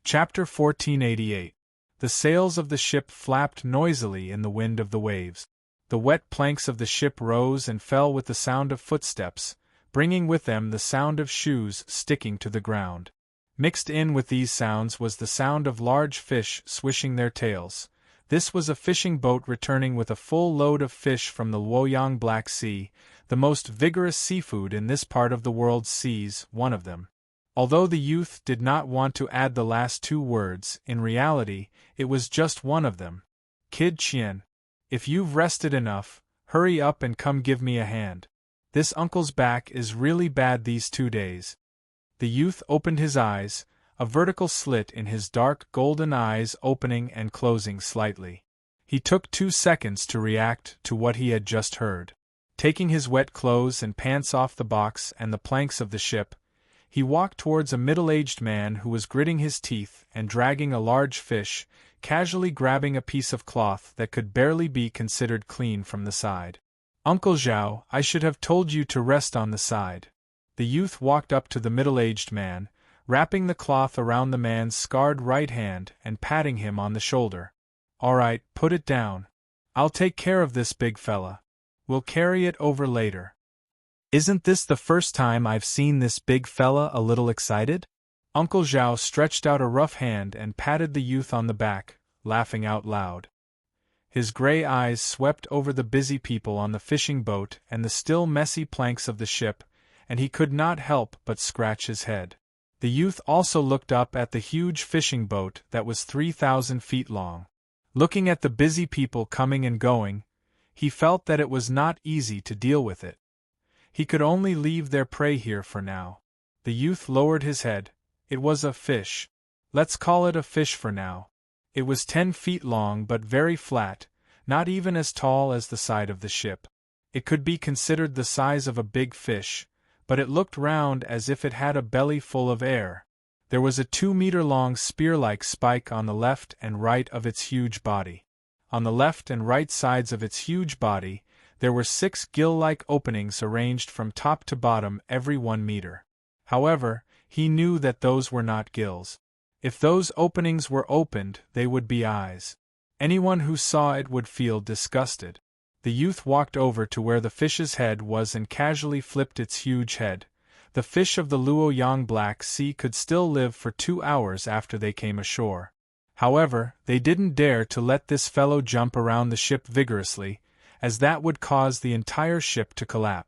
Chapter 1488. The sails of the ship flapped noisily in the wind of the waves. The wet planks of the ship rose and fell with the sound of footsteps, bringing with them the sound of shoes sticking to the ground. Mixed in with these sounds was the sound of large fish swishing their tails. This was a fishing boat returning with a full load of fish from the Luoyang Black Sea, the most vigorous seafood in this part of the world's seas, one of them. Although the youth did not want to add the last two words, in reality, it was just one of them. Kid Chien, if you've rested enough, hurry up and come give me a hand. This uncle's back is really bad these 2 days. The youth opened his eyes, a vertical slit in his dark golden eyes opening and closing slightly. He took 2 seconds to react to what he had just heard. Taking his wet clothes and pants off the box and the planks of the ship, he walked towards a middle-aged man who was gritting his teeth and dragging a large fish, casually grabbing a piece of cloth that could barely be considered clean from the side. "Uncle Zhao, I should have told you to rest on the side." The youth walked up to the middle-aged man, wrapping the cloth around the man's scarred right hand and patting him on the shoulder. "All right, put it down. I'll take care of this big fella. We'll carry it over later." "Isn't this the first time I've seen this big fella a little excited?" Uncle Zhao stretched out a rough hand and patted the youth on the back, laughing out loud. His gray eyes swept over the busy people on the fishing boat and the still messy planks of the ship, and he could not help but scratch his head. The youth also looked up at the huge fishing boat that was 3,000 feet long. Looking at the busy people coming and going, he felt that it was not easy to deal with it. He could only leave their prey here for now. The youth lowered his head. It was a fish. Let's call it a fish for now. It was 10 feet long but very flat, not even as tall as the side of the ship. It could be considered the size of a big fish, but it looked round as if it had a belly full of air. There was a 2-meter-long spear-like spike on the left and right of its huge body. On the left and right sides of its huge body, there were 6 gill-like openings arranged from top to bottom every 1 meter. However, he knew that those were not gills. If those openings were opened, they would be eyes. Anyone who saw it would feel disgusted. The youth walked over to where the fish's head was and casually flipped its huge head. The fish of the Luoyang Black Sea could still live for 2 hours after they came ashore. However, they didn't dare to let this fellow jump around the ship vigorously, as that would cause the entire ship to collapse.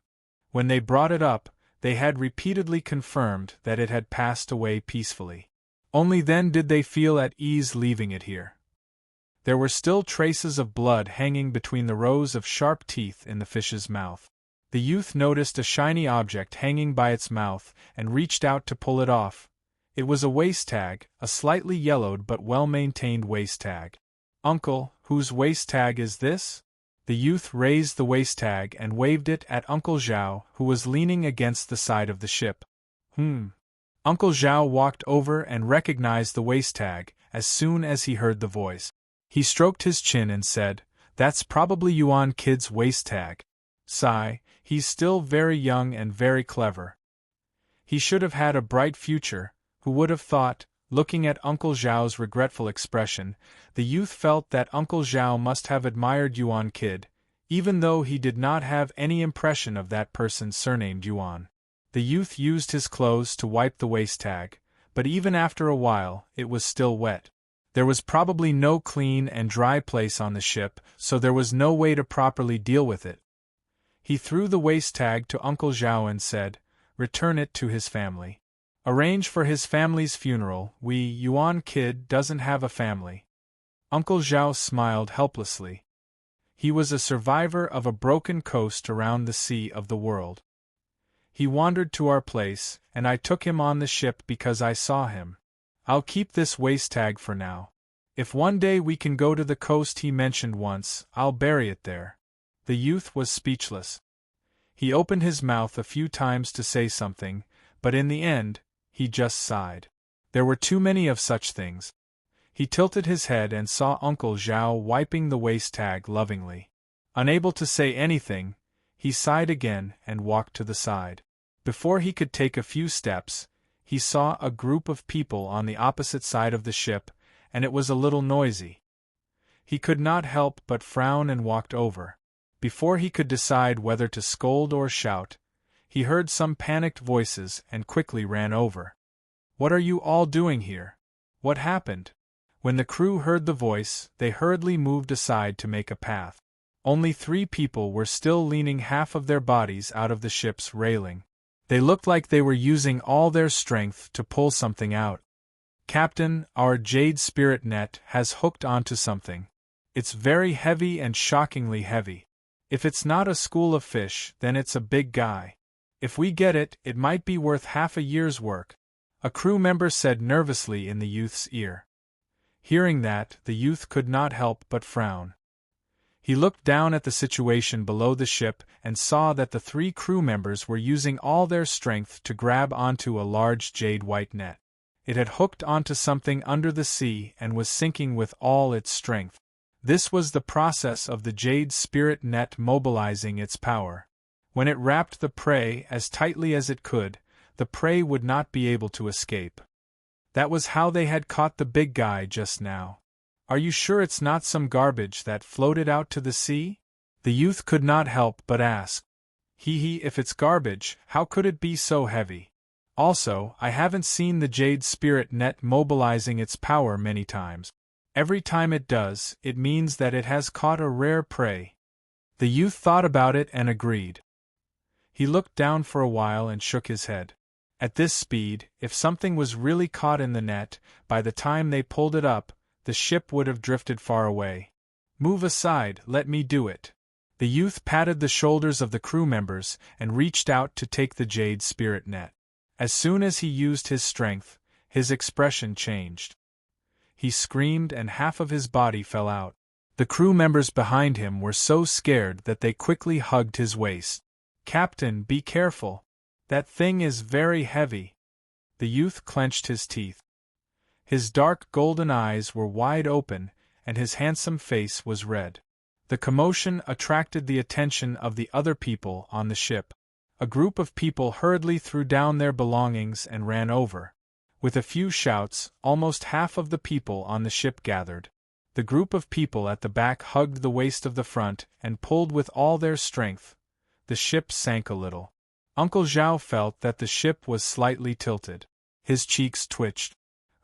When they brought it up, they had repeatedly confirmed that it had passed away peacefully. Only then did they feel at ease leaving it here. There were still traces of blood hanging between the rows of sharp teeth in the fish's mouth. The youth noticed a shiny object hanging by its mouth and reached out to pull it off. It was a waist tag, a slightly yellowed but well-maintained waist tag. "Uncle, whose waist tag is this?" The youth raised the waist tag and waved it at Uncle Zhao, who was leaning against the side of the ship. Uncle Zhao walked over and recognized the waist tag as soon as he heard the voice. He stroked his chin and said, "That's probably Yuan Kid's waist tag. Sigh, he's still very young and very clever. He should have had a bright future, who would have thought?" Looking at Uncle Zhao's regretful expression, the youth felt that Uncle Zhao must have admired Yuan Kid, even though he did not have any impression of that person surnamed Yuan. The youth used his clothes to wipe the waist tag, but even after a while, it was still wet. There was probably no clean and dry place on the ship, so there was no way to properly deal with it. He threw the waist tag to Uncle Zhao and said, "Return it to his family. Arrange for his family's funeral. Yuan Kid doesn't have a family." Uncle Zhao smiled helplessly. He was a survivor of a broken coast around the sea of the world. "He wandered to our place, and I took him on the ship because I saw him. I'll keep this waist tag for now. If one day we can go to the coast he mentioned once, I'll bury it there." The youth was speechless. He opened his mouth a few times to say something, but in the end, he just sighed. There were too many of such things. He tilted his head and saw Uncle Zhao wiping the waist tag lovingly. Unable to say anything, he sighed again and walked to the side. Before he could take a few steps, he saw a group of people on the opposite side of the ship, and it was a little noisy. He could not help but frown and walked over. Before he could decide whether to scold or shout, he heard some panicked voices and quickly ran over. "What are you all doing here? What happened?" When the crew heard the voice, they hurriedly moved aside to make a path. Only 3 people were still leaning half of their bodies out of the ship's railing. They looked like they were using all their strength to pull something out. "Captain, our jade spirit net has hooked onto something. It's very heavy and shockingly heavy. If it's not a school of fish, then it's a big guy. If we get it, it might be worth half a year's work," a crew member said nervously in the youth's ear. Hearing that, the youth could not help but frown. He looked down at the situation below the ship and saw that the 3 crew members were using all their strength to grab onto a large jade-white net. It had hooked onto something under the sea and was sinking with all its strength. This was the process of the jade spirit net mobilizing its power. When it wrapped the prey as tightly as it could, the prey would not be able to escape. That was how they had caught the big guy just now. "Are you sure it's not some garbage that floated out to the sea?" the youth could not help but ask. If it's garbage, how could it be so heavy? Also, I haven't seen the jade spirit net mobilizing its power many times. Every time it does, it means that it has caught a rare prey." The youth thought about it and agreed. He looked down for a while and shook his head. At this speed, if something was really caught in the net, by the time they pulled it up, the ship would have drifted far away. "Move aside, let me do it." The youth patted the shoulders of the crew members and reached out to take the jade spirit net. As soon as he used his strength, his expression changed. He screamed and half of his body fell out. The crew members behind him were so scared that they quickly hugged his waist. "Captain, be careful. That thing is very heavy." The youth clenched his teeth. His dark golden eyes were wide open, and his handsome face was red. The commotion attracted the attention of the other people on the ship. A group of people hurriedly threw down their belongings and ran over. With a few shouts, almost half of the people on the ship gathered. The group of people at the back hugged the waist of the front and pulled with all their strength. The ship sank a little. Uncle Zhao felt that the ship was slightly tilted. His cheeks twitched.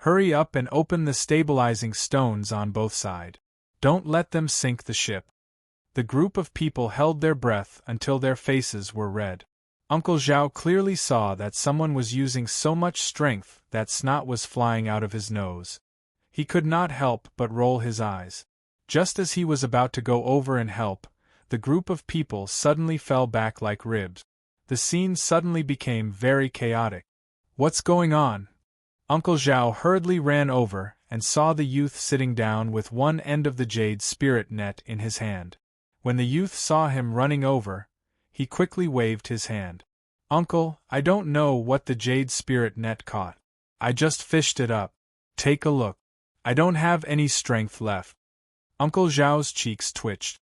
"Hurry up and open the stabilizing stones on both sides. Don't let them sink the ship." The group of people held their breath until their faces were red. Uncle Zhao clearly saw that someone was using so much strength that snot was flying out of his nose. He could not help but roll his eyes. Just as he was about to go over and help, the group of people suddenly fell back like ribs. The scene suddenly became very chaotic. "What's going on?" Uncle Zhao hurriedly ran over and saw the youth sitting down with one end of the jade spirit net in his hand. When the youth saw him running over, he quickly waved his hand. "Uncle, I don't know what the jade spirit net caught. I just fished it up. Take a look. I don't have any strength left." Uncle Zhao's cheeks twitched.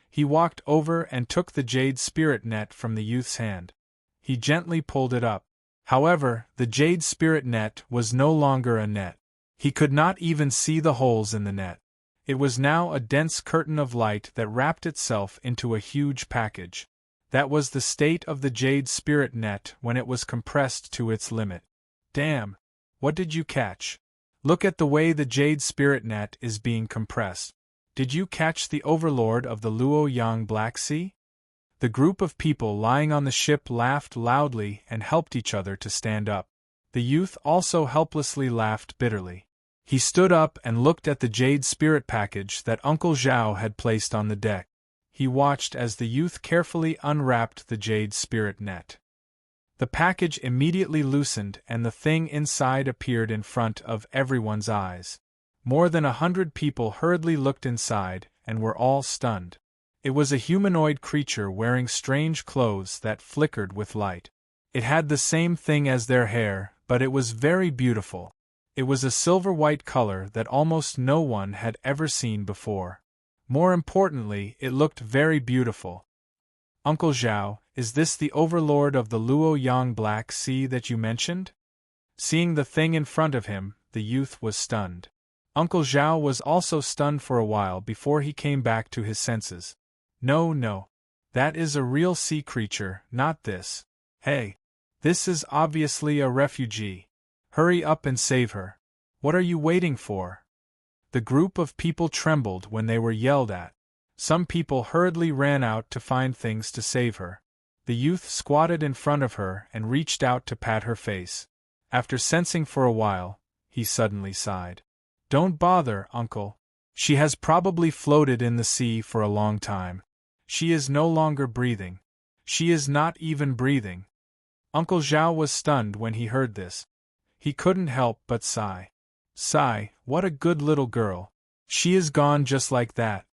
He walked over and took the jade spirit net from the youth's hand. He gently pulled it up. However, the jade spirit net was no longer a net. He could not even see the holes in the net. It was now a dense curtain of light that wrapped itself into a huge package. That was the state of the jade spirit net when it was compressed to its limit. "Damn! What did you catch? Look at the way the jade spirit net is being compressed. Did you catch the overlord of the Luoyang Black Sea?" The group of people lying on the ship laughed loudly and helped each other to stand up. The youth also helplessly laughed bitterly. He stood up and looked at the jade spirit package that Uncle Zhao had placed on the deck. He watched as the youth carefully unwrapped the jade spirit net. The package immediately loosened and the thing inside appeared in front of everyone's eyes. More than 100 people hurriedly looked inside and were all stunned. It was a humanoid creature wearing strange clothes that flickered with light. It had the same thing as their hair, but it was very beautiful. It was a silver-white color that almost no one had ever seen before. More importantly, it looked very beautiful. "Uncle Zhao, is this the overlord of the Luoyang Black Sea that you mentioned?" Seeing the thing in front of him, the youth was stunned. Uncle Zhao was also stunned for a while before he came back to his senses. No, no. That is a real sea creature, not this. Hey! This is obviously a refugee. Hurry up and save her. What are you waiting for? The group of people trembled when they were yelled at. Some people hurriedly ran out to find things to save her. The youth squatted in front of her and reached out to pat her face. After sensing for a while, he suddenly sighed. Don't bother, uncle. She has probably floated in the sea for a long time. She is no longer breathing. She is not even breathing. Uncle Zhao was stunned when he heard this. He couldn't help but sigh. Sigh, what a good little girl. She is gone just like that.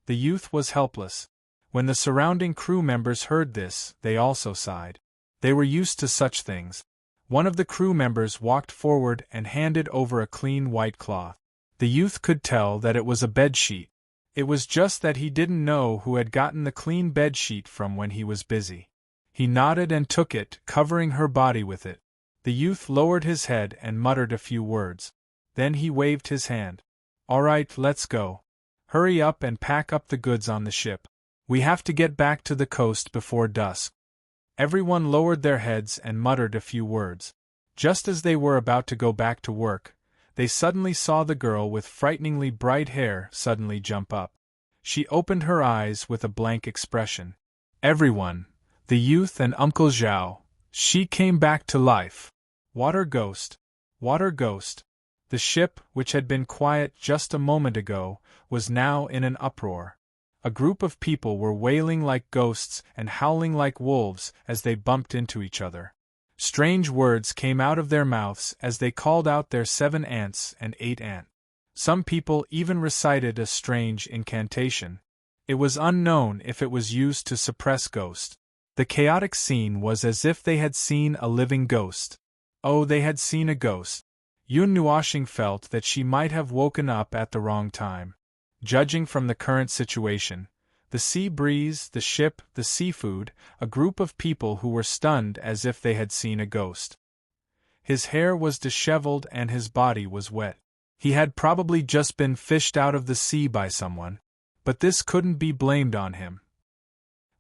The youth was helpless. When the surrounding crew members heard this, they also sighed. They were used to such things. One of the crew members walked forward and handed over a clean white cloth. The youth could tell that it was a bedsheet. It was just that he didn't know who had gotten the clean bedsheet from when he was busy. He nodded and took it, covering her body with it. The youth lowered his head and muttered a few words. Then he waved his hand. All right, let's go. Hurry up and pack up the goods on the ship. We have to get back to the coast before dusk. Everyone lowered their heads and muttered a few words. Just as they were about to go back to work, they suddenly saw the girl with frighteningly bright hair suddenly jump up. She opened her eyes with a blank expression. Everyone, the youth and Uncle Zhao, she came back to life. Water ghost. Water ghost. The ship, which had been quiet just a moment ago, was now in an uproar. A group of people were wailing like ghosts and howling like wolves as they bumped into each other. Strange words came out of their mouths as they called out their 7 aunts and 8 aunt. Some people even recited a strange incantation. It was unknown if it was used to suppress ghosts. The chaotic scene was as if they had seen a living ghost. Oh, they had seen a ghost. Yun Nuoxing felt that she might have woken up at the wrong time. Judging from the current situation, the sea breeze, the ship, the seafood, a group of people who were stunned as if they had seen a ghost. His hair was disheveled and his body was wet. He had probably just been fished out of the sea by someone, but this couldn't be blamed on him.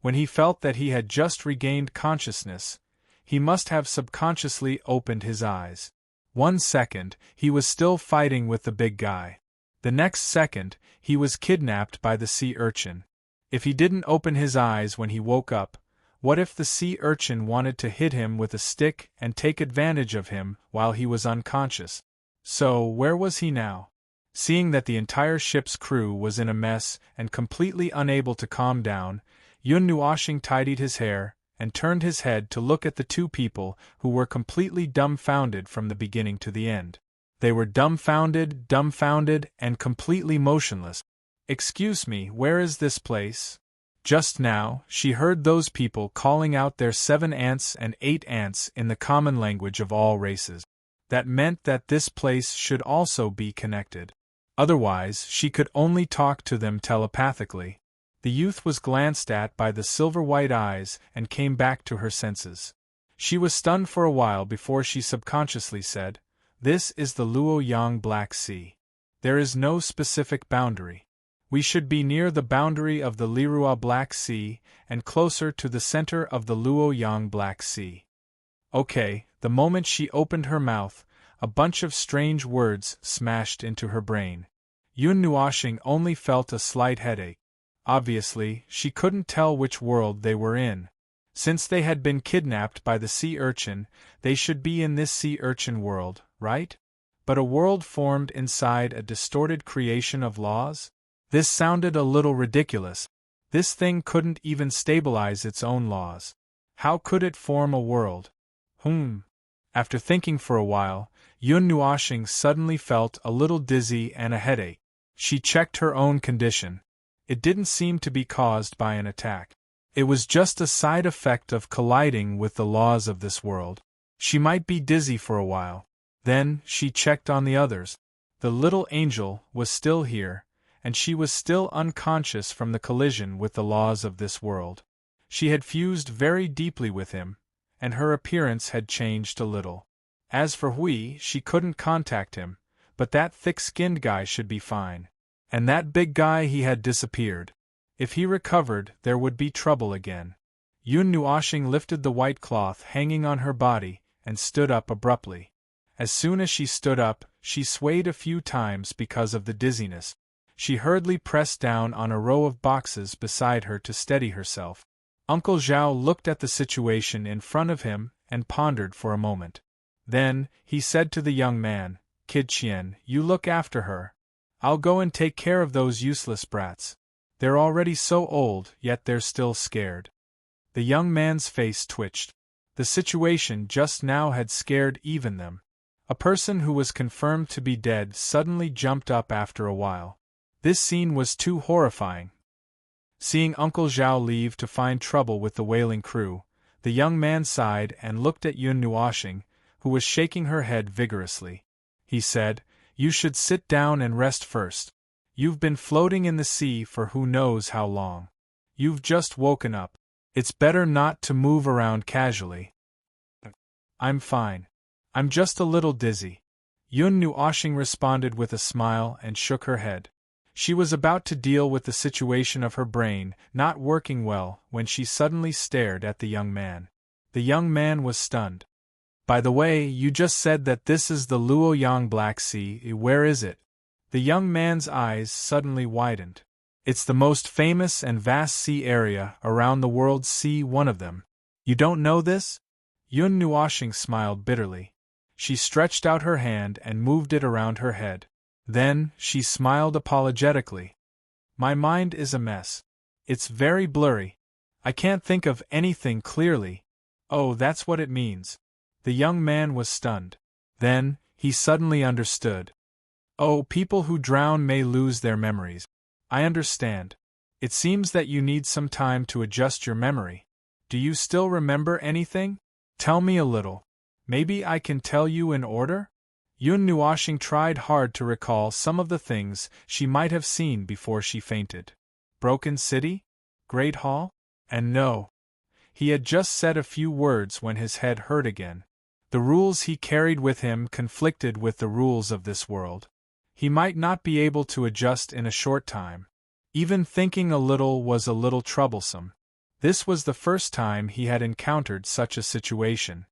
When he felt that he had just regained consciousness, he must have subconsciously opened his eyes. 1 second, he was still fighting with the big guy. The next second, he was kidnapped by the sea urchin. If he didn't open his eyes when he woke up, what if the sea urchin wanted to hit him with a stick and take advantage of him while he was unconscious? So, where was he now? Seeing that the entire ship's crew was in a mess and completely unable to calm down, Yun Nuoxing tidied his hair and turned his head to look at the 2 people who were completely dumbfounded from the beginning to the end. They were dumbfounded, and completely motionless. Excuse me, where is this place? Just now, she heard those people calling out their 7 aunts and 8 aunts in the common language of all races. That meant that this place should also be connected. Otherwise, she could only talk to them telepathically. The youth was glanced at by the silver-white eyes and came back to her senses. She was stunned for a while before she subconsciously said, "This is the Luoyang Black Sea. There is no specific boundary. We should be near the boundary of the Lirua Black Sea and closer to the center of the Luoyang Black Sea." Okay, the moment she opened her mouth, a bunch of strange words smashed into her brain. Yun Nuoxing only felt a slight headache. Obviously, she couldn't tell which world they were in. Since they had been kidnapped by the sea urchin, they should be in this sea urchin world, right? But a world formed inside a distorted creation of laws? This sounded a little ridiculous. This thing couldn't even stabilize its own laws. How could it form a world? After thinking for a while, Yun Nuoxing suddenly felt a little dizzy and a headache. She checked her own condition. It didn't seem to be caused by an attack. It was just a side effect of colliding with the laws of this world. She might be dizzy for a while. Then, she checked on the others. The little angel was still here, and she was still unconscious from the collision with the laws of this world. She had fused very deeply with him, and her appearance had changed a little. As for Hui, she couldn't contact him, but that thick-skinned guy should be fine. And that big guy, he had disappeared. If he recovered, there would be trouble again. Yun Nuoshing lifted the white cloth hanging on her body and stood up abruptly. As soon as she stood up, she swayed a few times because of the dizziness. She hurriedly pressed down on a row of boxes beside her to steady herself. Uncle Zhao looked at the situation in front of him and pondered for a moment. Then, he said to the young man, "Kid Qian, you look after her. I'll go and take care of those useless brats. They're already so old, yet they're still scared." The young man's face twitched. The situation just now had scared even them. A person who was confirmed to be dead suddenly jumped up after a while. This scene was too horrifying. Seeing Uncle Zhao leave to find trouble with the whaling crew, the young man sighed and looked at Yun Nuoshing, who was shaking her head vigorously. He said, "You should sit down and rest first. You've been floating in the sea for who knows how long. You've just woken up. It's better not to move around casually." "I'm fine. I'm just a little dizzy." Yun Nuoshing responded with a smile and shook her head. She was about to deal with the situation of her brain not working well when she suddenly stared at the young man. The young man was stunned. "By the way, you just said that this is the Luoyang Black Sea. Where is it?" The young man's eyes suddenly widened. "It's the most famous and vast sea area around the world's sea, one of them. You don't know this?" Yun Nuoshing smiled bitterly. She stretched out her hand and moved it around her head. Then, she smiled apologetically. "My mind is a mess. It's very blurry. I can't think of anything clearly." "Oh, that's what it means." The young man was stunned. Then, he suddenly understood. "Oh, people who drown may lose their memories. I understand. It seems that you need some time to adjust your memory. Do you still remember anything? Tell me a little. Maybe I can tell you in order?" Yun Nuoshing tried hard to recall some of the things she might have seen before she fainted. Broken City? Great Hall? And no. He had just said a few words when his head hurt again. The rules he carried with him conflicted with the rules of this world. He might not be able to adjust in a short time. Even thinking a little was a little troublesome. This was the first time he had encountered such a situation.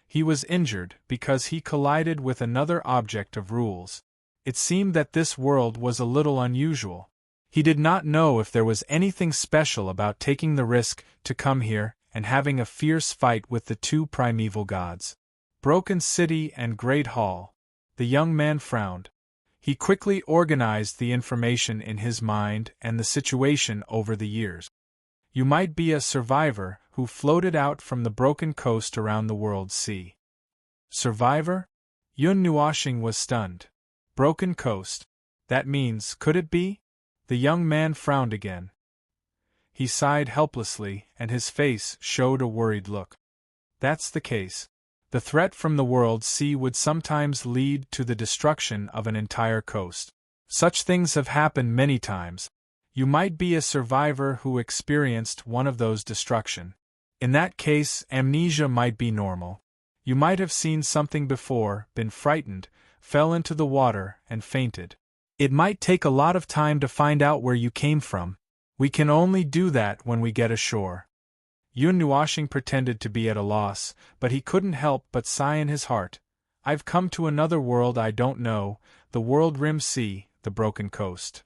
He was injured because he collided with another object of rules. It seemed that this world was a little unusual. He did not know if there was anything special about taking the risk to come here and having a fierce fight with the two primeval gods. Broken City and Great Hall. The young man frowned. He quickly organized the information in his mind and the situation over the years. You might be a survivor who floated out from the broken coast around the world's sea. Survivor? Yun Nuoshing was stunned. Broken coast. That means, could it be? The young man frowned again. He sighed helplessly, and his face showed a worried look. That's the case. The threat from the world's sea would sometimes lead to the destruction of an entire coast. Such things have happened many times. You might be a survivor who experienced one of those destruction. In that case, amnesia might be normal. You might have seen something before, been frightened, fell into the water, and fainted. It might take a lot of time to find out where you came from. We can only do that when we get ashore. Yun Nuoshing pretended to be at a loss, but he couldn't help but sigh in his heart. I've come to another world I don't know, the world rim sea, the broken coast.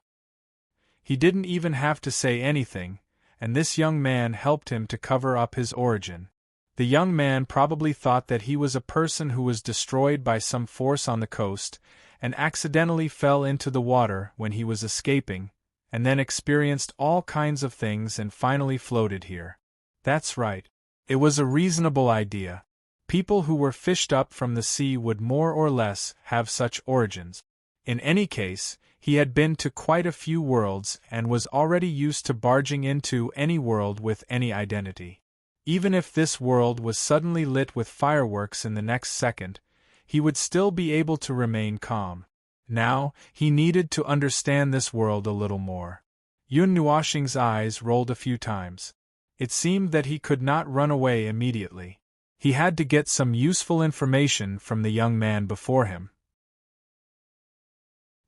He didn't even have to say anything, and this young man helped him to cover up his origin. The young man probably thought that he was a person who was destroyed by some force on the coast, and accidentally fell into the water when he was escaping, and then experienced all kinds of things and finally floated here. That's right. It was a reasonable idea. People who were fished up from the sea would more or less have such origins. In any case, he had been to quite a few worlds and was already used to barging into any world with any identity. Even if this world was suddenly lit with fireworks in the next second, he would still be able to remain calm. Now, he needed to understand this world a little more. Yun Nuoshing's eyes rolled a few times. It seemed that he could not run away immediately. He had to get some useful information from the young man before him.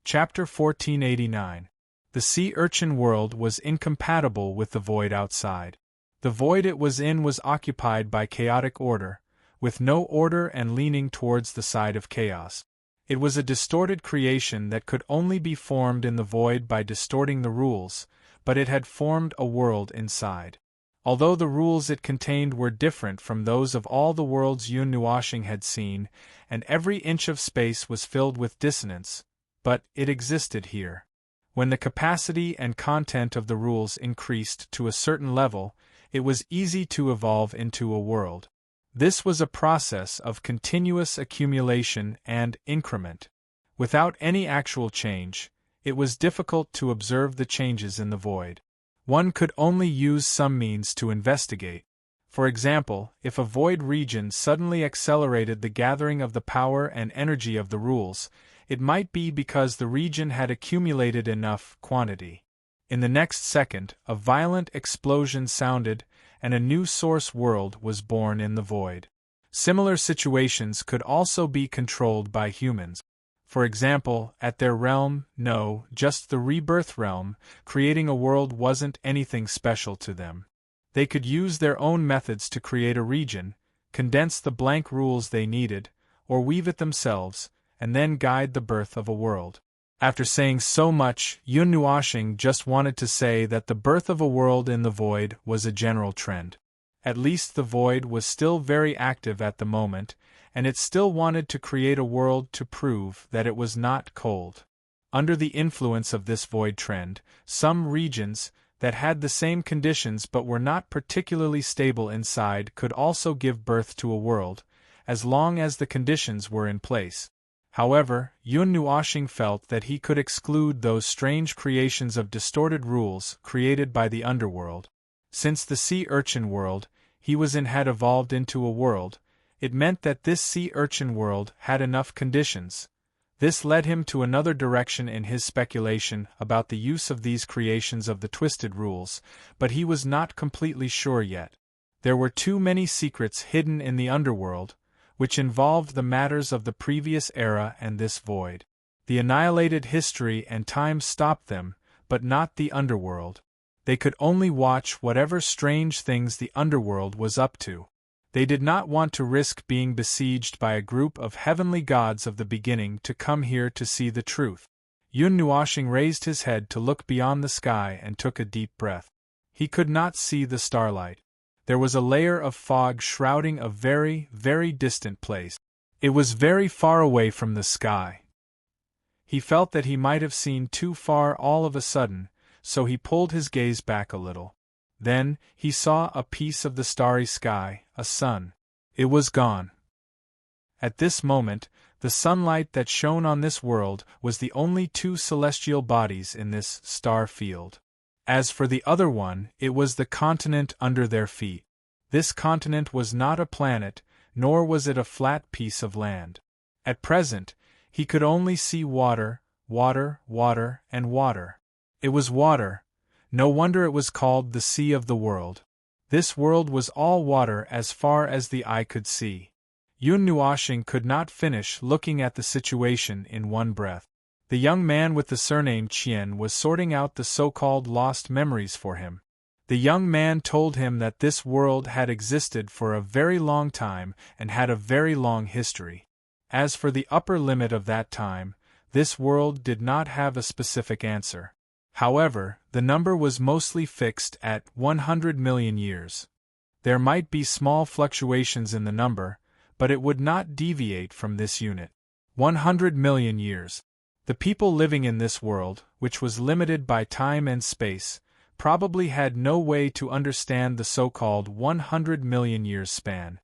Chapter 1489. The sea urchin world was incompatible with the void outside. The void it was in was occupied by chaotic order, with no order and leaning towards the side of chaos. It was a distorted creation that could only be formed in the void by distorting the rules, but it had formed a world inside. Although the rules it contained were different from those of all the worlds Yun Nuoshing had seen, and every inch of space was filled with dissonance, but it existed here. When the capacity and content of the rules increased to a certain level, it was easy to evolve into a world. This was a process of continuous accumulation and increment. Without any actual change, it was difficult to observe the changes in the void. One could only use some means to investigate. For example, if a void region suddenly accelerated the gathering of the power and energy of the rules, it might be because the region had accumulated enough quantity. In the next second, a violent explosion sounded, and a new source world was born in the void. Similar situations could also be controlled by humans. For example, at their realm, just the rebirth realm, creating a world wasn't anything special to them. They could use their own methods to create a region, condense the blank rules they needed, or weave it themselves, and then guide the birth of a world. After saying so much, Yun Nuoshing just wanted to say that the birth of a world in the void was a general trend. At least the void was still very active at the moment, and it still wanted to create a world to prove that it was not cold. Under the influence of this void trend, some regions that had the same conditions but were not particularly stable inside could also give birth to a world, as long as the conditions were in place. However, Yun Nuoshing felt that he could exclude those strange creations of distorted rules created by the underworld. Since the sea urchin world he was in had evolved into a world, it meant that this sea urchin world had enough conditions. This led him to another direction in his speculation about the use of these creations of the twisted rules, but he was not completely sure yet. There were too many secrets hidden in the underworld, which involved the matters of the previous era and this void. The annihilated history and time stopped them, but not the underworld. They could only watch whatever strange things the underworld was up to. They did not want to risk being besieged by a group of heavenly gods of the beginning to come here to see the truth. Yun Nuoshing raised his head to look beyond the sky and took a deep breath. He could not see the starlight. There was a layer of fog shrouding a very, very distant place. It was very far away from the sky. He felt that he might have seen too far all of a sudden, so he pulled his gaze back a little. Then, he saw a piece of the starry sky, a sun. It was gone. At this moment, the sunlight that shone on this world was the only two celestial bodies in this star field. As for the other one, it was the continent under their feet. This continent was not a planet, nor was it a flat piece of land. At present, he could only see water, water, water, and water. It was water. No wonder it was called the Sea of the World. This world was all water as far as the eye could see. Yun Nuoshing could not finish looking at the situation in one breath. The young man with the surname Qian was sorting out the so-called lost memories for him. The young man told him that this world had existed for a very long time and had a very long history. As for the upper limit of that time, this world did not have a specific answer. However, the number was mostly fixed at 100 million years. There might be small fluctuations in the number, but it would not deviate from this unit. 100 million years. The people living in this world, which was limited by time and space, probably had no way to understand the so-called 100 million years span.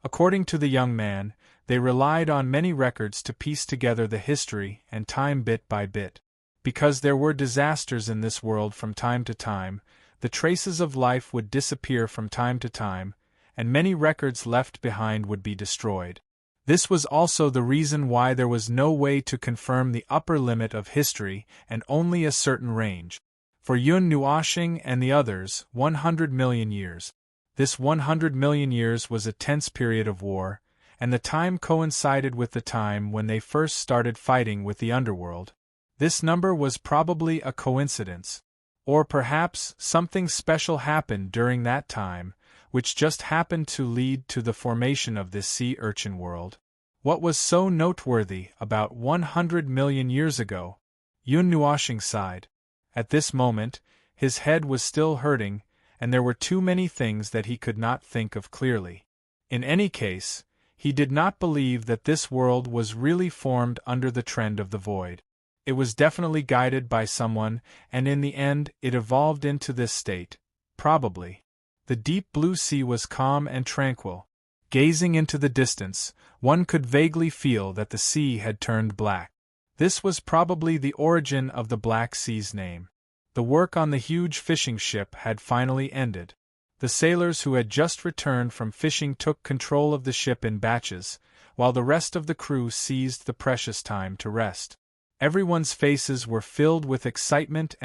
According to the young man, they relied on many records to piece together the history and time bit by bit. Because there were disasters in this world from time to time, the traces of life would disappear from time to time, and many records left behind would be destroyed. This was also the reason why there was no way to confirm the upper limit of history and only a certain range. For Yun Nuoshing and the others, 100 million years. This 100 million years was a tense period of war, and the time coincided with the time when they first started fighting with the underworld. This number was probably a coincidence. Or perhaps something special happened during that time, which just happened to lead to the formation of this sea urchin world. What was so noteworthy about 100 million years ago? Yun Nuoshing sighed. At this moment, his head was still hurting, and there were too many things that he could not think of clearly. In any case, he did not believe that this world was really formed under the trend of the void. It was definitely guided by someone, and in the end it evolved into this state, probably. The deep blue sea was calm and tranquil. Gazing into the distance, one could vaguely feel that the sea had turned black. This was probably the origin of the Black Sea's name. The work on the huge fishing ship had finally ended. The sailors who had just returned from fishing took control of the ship in batches, while the rest of the crew seized the precious time to rest. Everyone's faces were filled with excitement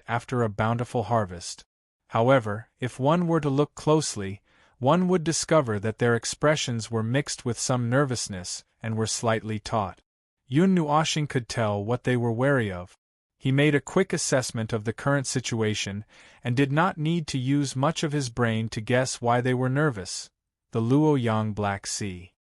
after a bountiful harvest. However, if one were to look closely, one would discover that their expressions were mixed with some nervousness and were slightly taut. Yun Nuoshing could tell what they were wary of. He made a quick assessment of the current situation and did not need to use much of his brain to guess why they were nervous. The Luoyang Black Sea.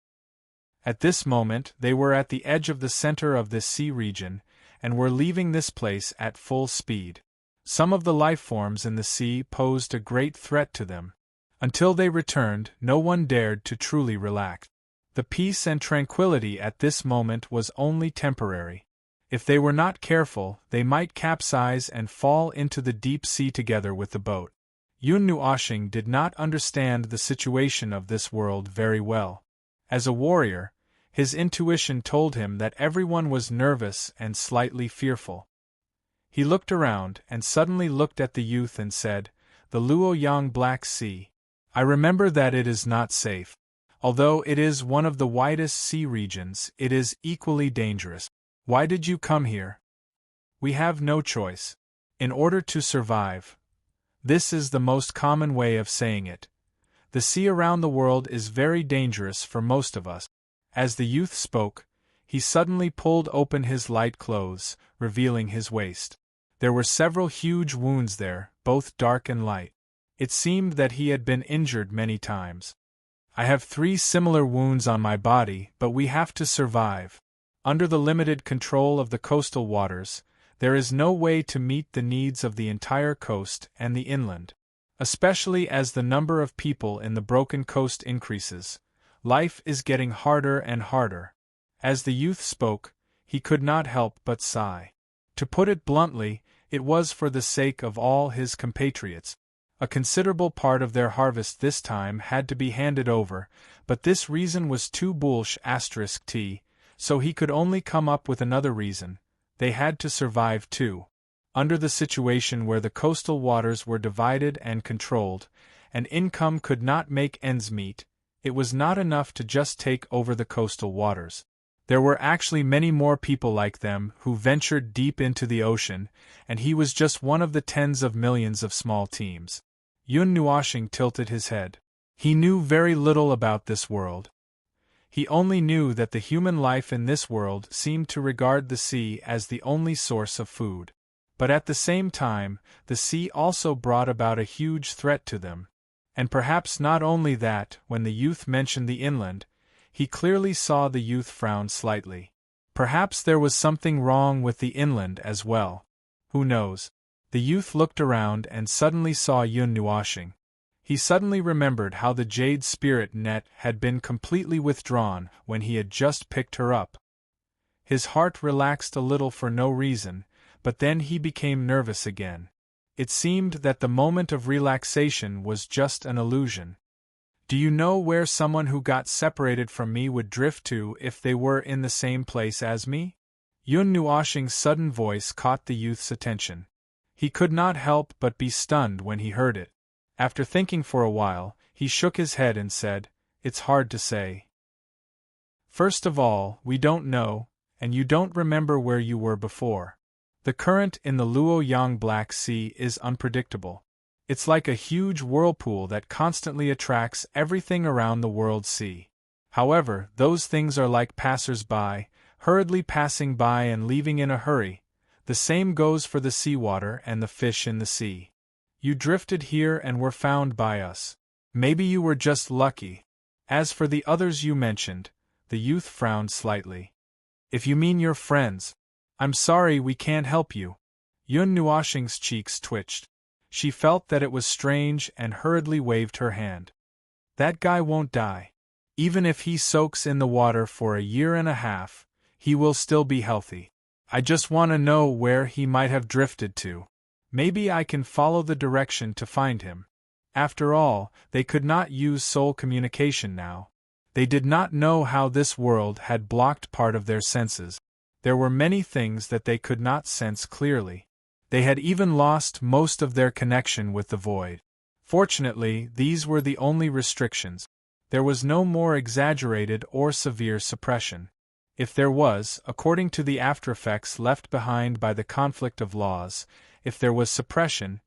At this moment, they were at the edge of the center of this sea region, and were leaving this place at full speed. Some of the life forms in the sea posed a great threat to them. Until they returned, no one dared to truly relax. The peace and tranquility at this moment was only temporary. If they were not careful, they might capsize and fall into the deep sea together with the boat. Yun Nuoshing did not understand the situation of this world very well. As a warrior, his intuition told him that everyone was nervous and slightly fearful. He looked around and suddenly looked at the youth and said, "The Luoyang Black Sea. I remember that it is not safe. Although it is one of the widest sea regions, it is equally dangerous. Why did you come here?" "We have no choice. In order to survive." This is the most common way of saying it. The sea around the world is very dangerous for most of us. As the youth spoke, he suddenly pulled open his light clothes, revealing his waist. There were several huge wounds there, both dark and light. It seemed that he had been injured many times. "I have 3 similar wounds on my body, but we have to survive. Under the limited control of the coastal waters, there is no way to meet the needs of the entire coast and the inland. Especially as the number of people in the broken coast increases, life is getting harder and harder." As the youth spoke, he could not help but sigh. To put it bluntly, it was for the sake of all his compatriots. A considerable part of their harvest this time had to be handed over, but this reason was too bullish *t, so he could only come up with another reason: they had to survive too. Under the situation where the coastal waters were divided and controlled, and income could not make ends meet, it was not enough to just take over the coastal waters. There were actually many more people like them who ventured deep into the ocean, and he was just one of the tens of millions of small teams. Yun Nuoshing tilted his head. He knew very little about this world. He only knew that the human life in this world seemed to regard the sea as the only source of food. But at the same time, the sea also brought about a huge threat to them. And perhaps not only that, when the youth mentioned the inland, he clearly saw the youth frown slightly. Perhaps there was something wrong with the inland as well. Who knows? The youth looked around and suddenly saw Yun Nuoshing. He suddenly remembered how the jade spirit net had been completely withdrawn when he had just picked her up. His heart relaxed a little for no reason, but then he became nervous again. It seemed that the moment of relaxation was just an illusion. "Do you know where someone who got separated from me would drift to if they were in the same place as me?" Yun Nuoshing's sudden voice caught the youth's attention. He could not help but be stunned when he heard it. After thinking for a while, he shook his head and said, "It's hard to say. First of all, we don't know, and you don't remember where you were before. The current in the Luoyang Black Sea is unpredictable. It's like a huge whirlpool that constantly attracts everything around the world sea. However, those things are like passers-by, hurriedly passing by and leaving in a hurry. The same goes for the seawater and the fish in the sea. You drifted here and were found by us. Maybe you were just lucky. As for the others you mentioned, the youth frowned slightly. If you mean your friends, I'm sorry we can't help you. Yun Nuoxing's cheeks twitched. She felt that it was strange and hurriedly waved her hand. That guy won't die. Even if he soaks in the water for a year and a half, he will still be healthy. I just want to know where he might have drifted to. Maybe I can follow the direction to find him. After all, they could not use soul communication now. They did not know how this world had blocked part of their senses. There were many things that they could not sense clearly. They had even lost most of their connection with the void. Fortunately, these were the only restrictions. There was no more exaggerated or severe suppression. If there was, according to the aftereffects left behind by the conflict of laws, if there was suppression,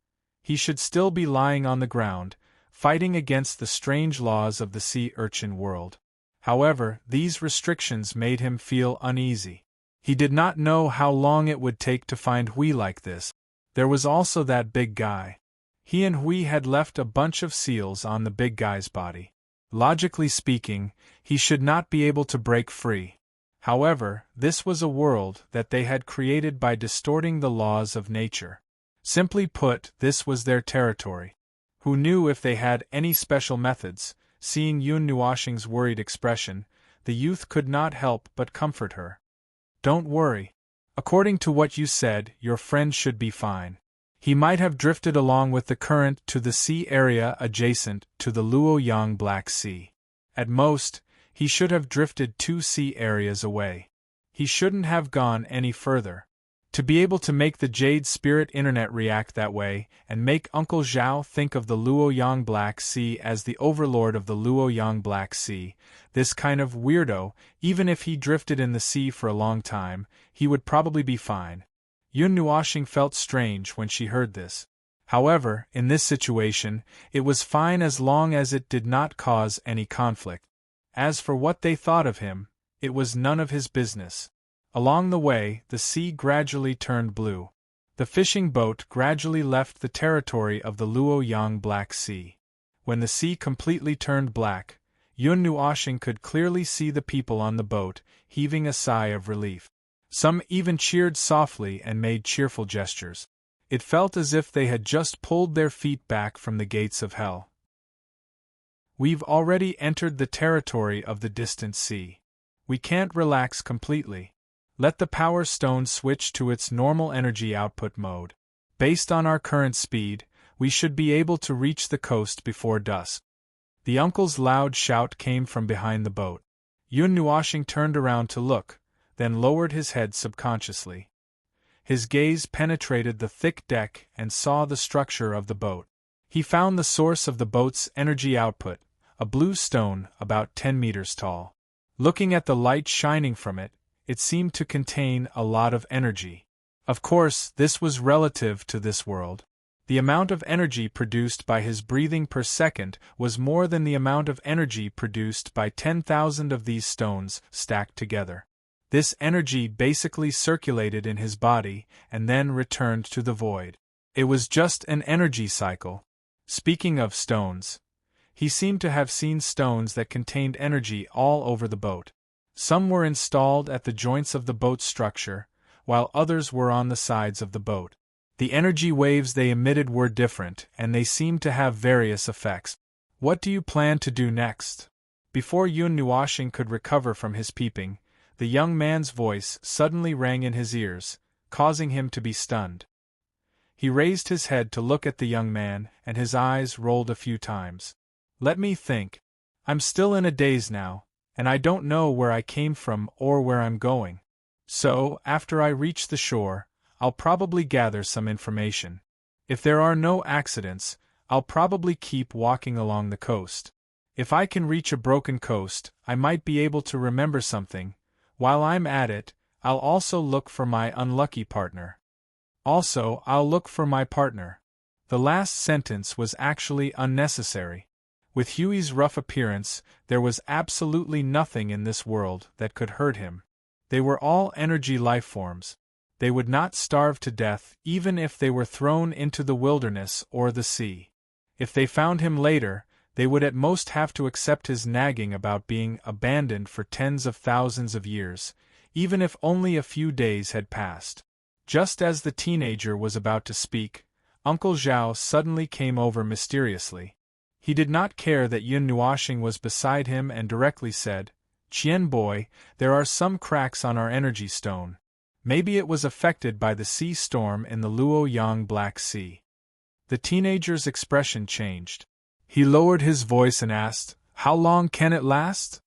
he should still be lying on the ground, fighting against the strange laws of the sea urchin world. However, these restrictions made him feel uneasy. He did not know how long it would take to find Hui like this. There was also that big guy. He and Hui had left a bunch of seals on the big guy's body. Logically speaking, he should not be able to break free. However, this was a world that they had created by distorting the laws of nature. Simply put, this was their territory. Who knew if they had any special methods? Seeing Yun Nuoxing's worried expression, the youth could not help but comfort her. Don't worry. According to what you said, your friend should be fine. He might have drifted along with the current to the sea area adjacent to the Luoyang Black Sea. At most, he should have drifted 2 sea areas away. He shouldn't have gone any further. To be able to make the Jade Spirit Internet react that way, and make Uncle Zhao think of the Luoyang Black Sea as the overlord of the Luoyang Black Sea, this kind of weirdo, even if he drifted in the sea for a long time, he would probably be fine. Yun Nuoxing felt strange when she heard this. However, in this situation, it was fine as long as it did not cause any conflict. As for what they thought of him, it was none of his business. Along the way, the sea gradually turned blue. The fishing boat gradually left the territory of the Luoyang Black Sea. When the sea completely turned black, Yun Nuoxing could clearly see the people on the boat, heaving a sigh of relief. Some even cheered softly and made cheerful gestures. It felt as if they had just pulled their feet back from the gates of hell. We've already entered the territory of the distant sea. We can't relax completely. Let the power stone switch to its normal energy output mode. Based on our current speed, we should be able to reach the coast before dusk. The uncle's loud shout came from behind the boat. Yun Nuoxing turned around to look, then lowered his head subconsciously. His gaze penetrated the thick deck and saw the structure of the boat. He found the source of the boat's energy output, a blue stone about 10 meters tall. Looking at the light shining from it, it seemed to contain a lot of energy. Of course, this was relative to this world. The amount of energy produced by his breathing per second was more than the amount of energy produced by 10,000 of these stones stacked together. This energy basically circulated in his body and then returned to the void. It was just an energy cycle. Speaking of stones, he seemed to have seen stones that contained energy all over the boat. Some were installed at the joints of the boat's structure, while others were on the sides of the boat. The energy waves they emitted were different, and they seemed to have various effects. What do you plan to do next? Before Yun Nuoxing could recover from his peeping, the young man's voice suddenly rang in his ears, causing him to be stunned. He raised his head to look at the young man, and his eyes rolled a few times. Let me think. I'm still in a daze now, and I don't know where I came from or where I'm going. So, after I reach the shore, I'll probably gather some information. If there are no accidents, I'll probably keep walking along the coast. If I can reach a broken coast, I might be able to remember something. While I'm at it, I'll also look for my unlucky partner. Also, I'll look for my partner. The last sentence was actually unnecessary. With Huey's rough appearance, there was absolutely nothing in this world that could hurt him. They were all energy life forms. They would not starve to death even if they were thrown into the wilderness or the sea. If they found him later, they would at most have to accept his nagging about being abandoned for tens of thousands of years, even if only a few days had passed. Just as the teenager was about to speak, Uncle Zhao suddenly came over mysteriously. He did not care that Yun Nuoxing was beside him and directly said, "Qian boy, there are some cracks on our energy stone. Maybe it was affected by the sea storm in the Luoyang Black Sea." The teenager's expression changed. He lowered his voice and asked, "How long can it last?"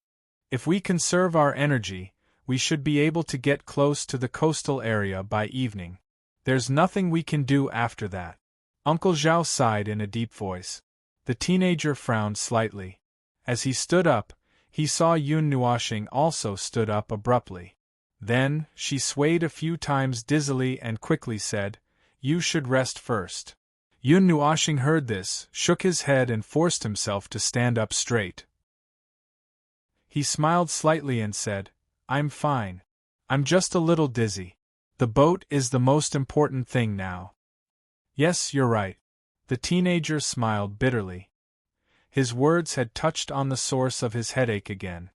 "If we conserve our energy, we should be able to get close to the coastal area by evening. There's nothing we can do after that." Uncle Zhao sighed in a deep voice. The teenager frowned slightly. As he stood up, he saw Yun Nuoxing also stood up abruptly. Then, she swayed a few times dizzily and quickly said, "You should rest first." Yun Nuoxing heard this, shook his head and forced himself to stand up straight. He smiled slightly and said, "I'm fine. I'm just a little dizzy. The boat is the most important thing now." "Yes, you're right." The teenager smiled bitterly. His words had touched on the source of his headache again.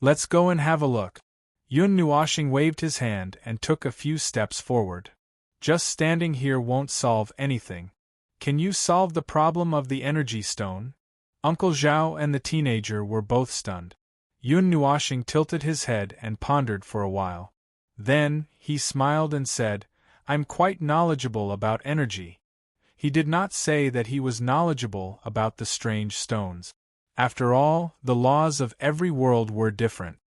"Let's go and have a look." Yun Nuoxing waved his hand and took a few steps forward. "Just standing here won't solve anything. Can you solve the problem of the energy stone?" Uncle Zhao and the teenager were both stunned. Yun Nuoxing tilted his head and pondered for a while. Then, he smiled and said, "I'm quite knowledgeable about energy." He did not say that he was knowledgeable about the strange stones. After all, the laws of every world were different.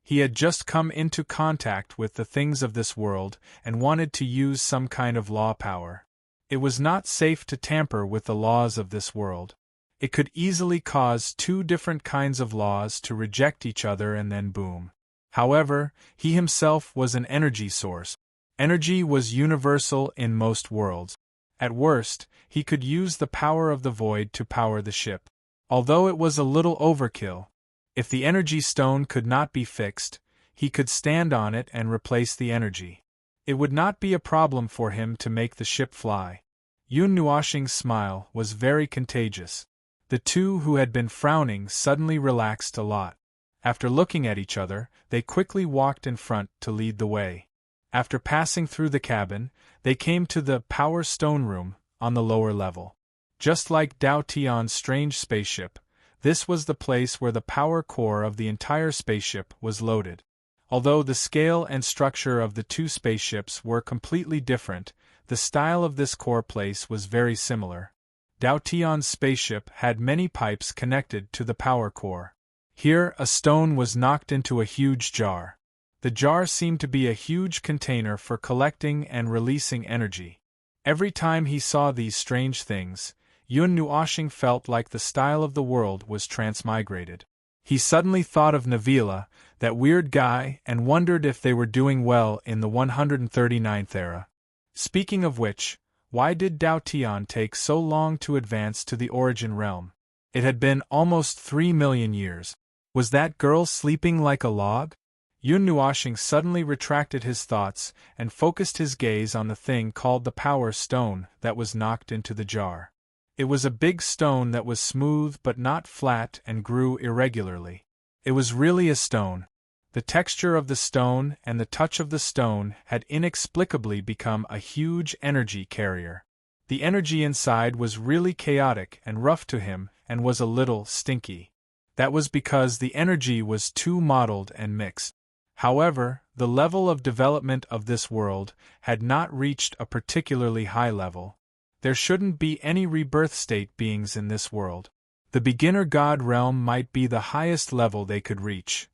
He had just come into contact with the things of this world and wanted to use some kind of law power. It was not safe to tamper with the laws of this world. It could easily cause two different kinds of laws to reject each other and then boom. However, he himself was an energy source. Energy was universal in most worlds. At worst, he could use the power of the void to power the ship. Although it was a little overkill, if the energy stone could not be fixed, he could stand on it and replace the energy. It would not be a problem for him to make the ship fly. Yun Nuoxing's smile was very contagious. The two who had been frowning suddenly relaxed a lot. After looking at each other, they quickly walked in front to lead the way. After passing through the cabin, they came to the Power Stone Room, on the lower level. Just like Dao Tian's strange spaceship, this was the place where the power core of the entire spaceship was loaded. Although the scale and structure of the two spaceships were completely different, the style of this core place was very similar. Dao Tian's spaceship had many pipes connected to the power core. Here, a stone was knocked into a huge jar. The jar seemed to be a huge container for collecting and releasing energy. Every time he saw these strange things, Yun Nuoxing felt like the style of the world was transmigrated. He suddenly thought of Navila, that weird guy, and wondered if they were doing well in the 139th era. Speaking of which, why did Dao Tian take so long to advance to the origin realm? It had been almost 3 million years. Was that girl sleeping like a log? Yun Nuoxing suddenly retracted his thoughts and focused his gaze on the thing called the Power Stone that was knocked into the jar. It was a big stone that was smooth but not flat and grew irregularly. It was really a stone. The texture of the stone and the touch of the stone had inexplicably become a huge energy carrier. The energy inside was really chaotic and rough to him and was a little stinky. That was because the energy was too mottled and mixed. However, the level of development of this world had not reached a particularly high level. There shouldn't be any rebirth state beings in this world. The beginner god realm might be the highest level they could reach.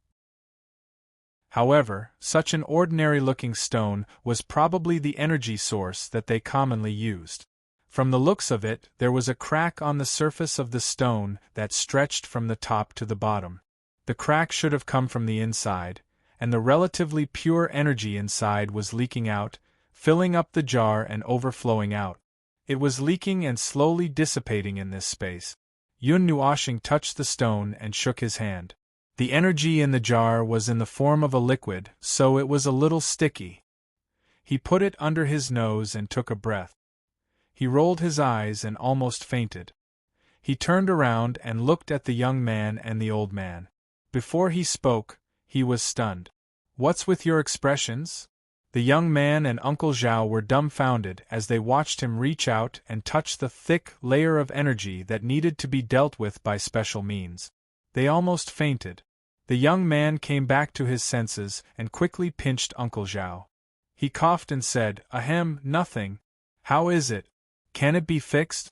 However, such an ordinary-looking stone was probably the energy source that they commonly used. From the looks of it, there was a crack on the surface of the stone that stretched from the top to the bottom. The crack should have come from the inside, and the relatively pure energy inside was leaking out, filling up the jar and overflowing out. It was leaking and slowly dissipating in this space. Yun Nuoshing touched the stone and shook his hand. The energy in the jar was in the form of a liquid, so it was a little sticky. He put it under his nose and took a breath. He rolled his eyes and almost fainted. He turned around and looked at the young man and the old man. Before he spoke, he was stunned. "What's with your expressions?" The young man and Uncle Zhao were dumbfounded as they watched him reach out and touch the thick layer of energy that needed to be dealt with by special means. They almost fainted. The young man came back to his senses and quickly pinched Uncle Zhao. He coughed and said, "Ahem, nothing. How is it? Can it be fixed?"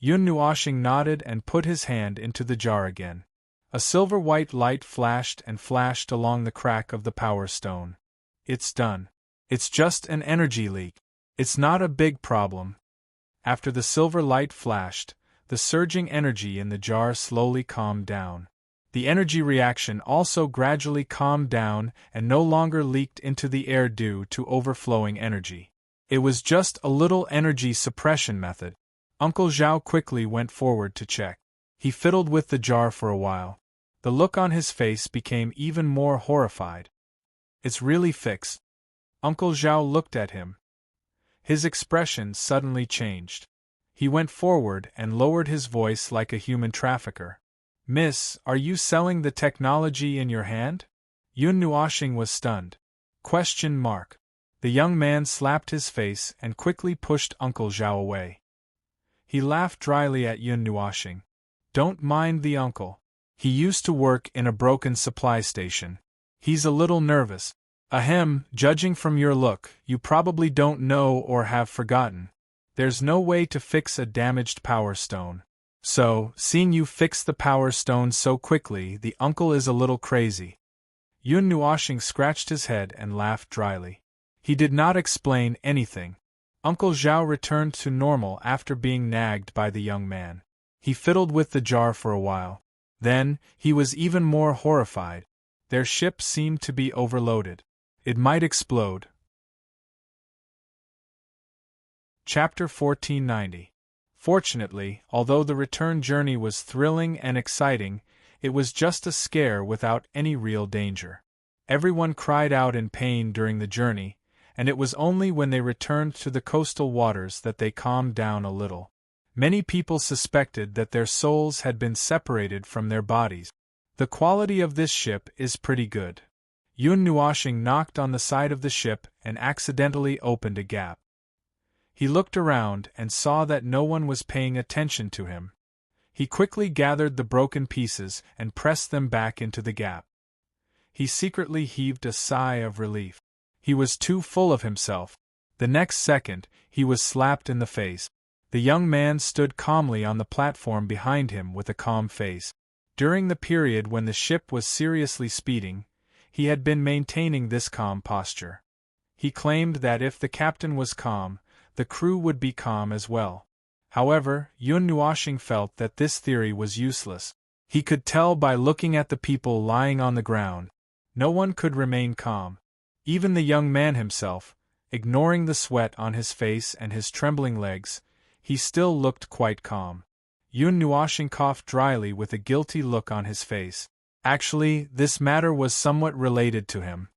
Yun Nuoshing nodded and put his hand into the jar again. A silver-white light flashed and flashed along the crack of the power stone. "It's done. It's just an energy leak. It's not a big problem." After the silver light flashed, the surging energy in the jar slowly calmed down. The energy reaction also gradually calmed down and no longer leaked into the air due to overflowing energy. It was just a little energy suppression method. Uncle Zhao quickly went forward to check. He fiddled with the jar for a while. The look on his face became even more horrified. "It's really fixed." Uncle Zhao looked at him. His expression suddenly changed. He went forward and lowered his voice like a human trafficker. "Miss, are you selling the technology in your hand?" Yun Nuoshing was stunned. The young man slapped his face and quickly pushed Uncle Zhao away. He laughed dryly at Yun Nuoshing. "Don't mind the uncle. He used to work in a broken supply station. He's a little nervous. Ahem, judging from your look, you probably don't know or have forgotten. There's no way to fix a damaged power stone. So, seeing you fix the power stone so quickly, the uncle is a little crazy." Yun Nuoshing scratched his head and laughed dryly. He did not explain anything. Uncle Zhao returned to normal after being nagged by the young man. He fiddled with the jar for a while. Then, he was even more horrified. Their ship seemed to be overloaded. It might explode. Chapter 1490. Fortunately, although the return journey was thrilling and exciting, it was just a scare without any real danger. Everyone cried out in pain during the journey, and it was only when they returned to the coastal waters that they calmed down a little. Many people suspected that their souls had been separated from their bodies. The quality of this ship is pretty good. Yun Nuoshing knocked on the side of the ship and accidentally opened a gap. He looked around and saw that no one was paying attention to him. He quickly gathered the broken pieces and pressed them back into the gap. He secretly heaved a sigh of relief. He was too full of himself. The next second, he was slapped in the face. The young man stood calmly on the platform behind him with a calm face. During the period when the ship was seriously speeding, he had been maintaining this calm posture. He claimed that if the captain was calm, the crew would be calm as well. However, Yun Nuoshing felt that this theory was useless. He could tell by looking at the people lying on the ground. No one could remain calm. Even the young man himself, ignoring the sweat on his face and his trembling legs, he still looked quite calm. Yun Nuoshing coughed dryly with a guilty look on his face. Actually, this matter was somewhat related to him.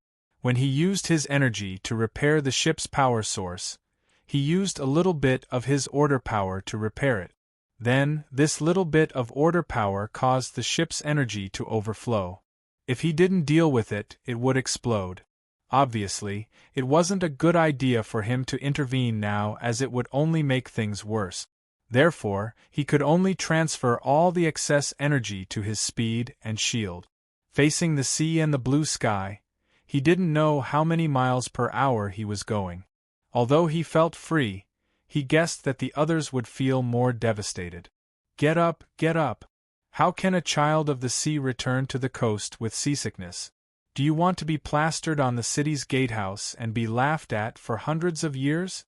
When he used his energy to repair the ship's power source, he used a little bit of his order power to repair it. Then, this little bit of order power caused the ship's energy to overflow. If he didn't deal with it, it would explode. Obviously, it wasn't a good idea for him to intervene now, as it would only make things worse. Therefore, he could only transfer all the excess energy to his speed and shield. Facing the sea and the blue sky, he didn't know how many miles per hour he was going. Although he felt free, he guessed that the others would feel more devastated. Get up, get up! How can a child of the sea return to the coast with seasickness? Do you want to be plastered on the city's gatehouse and be laughed at for hundreds of years?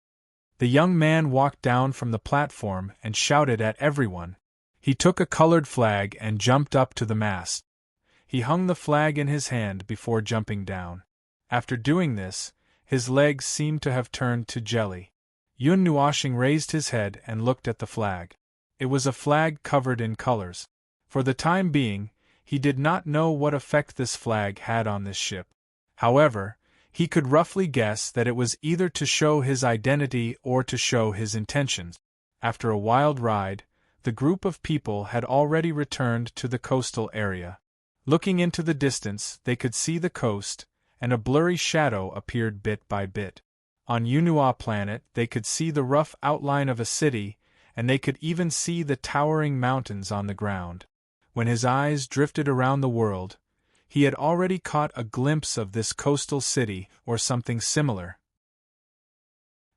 The young man walked down from the platform and shouted at everyone. He took a colored flag and jumped up to the mast. He hung the flag in his hand before jumping down. After doing this, his legs seemed to have turned to jelly. Yun Nuoshing raised his head and looked at the flag. It was a flag covered in colors. For the time being, he did not know what effect this flag had on this ship. However, he could roughly guess that it was either to show his identity or to show his intentions. After a wild ride, the group of people had already returned to the coastal area. Looking into the distance, they could see the coast, and a blurry shadow appeared bit by bit. On Yunhua planet, they could see the rough outline of a city, and they could even see the towering mountains on the ground. When his eyes drifted around the world, he had already caught a glimpse of this coastal city or something similar.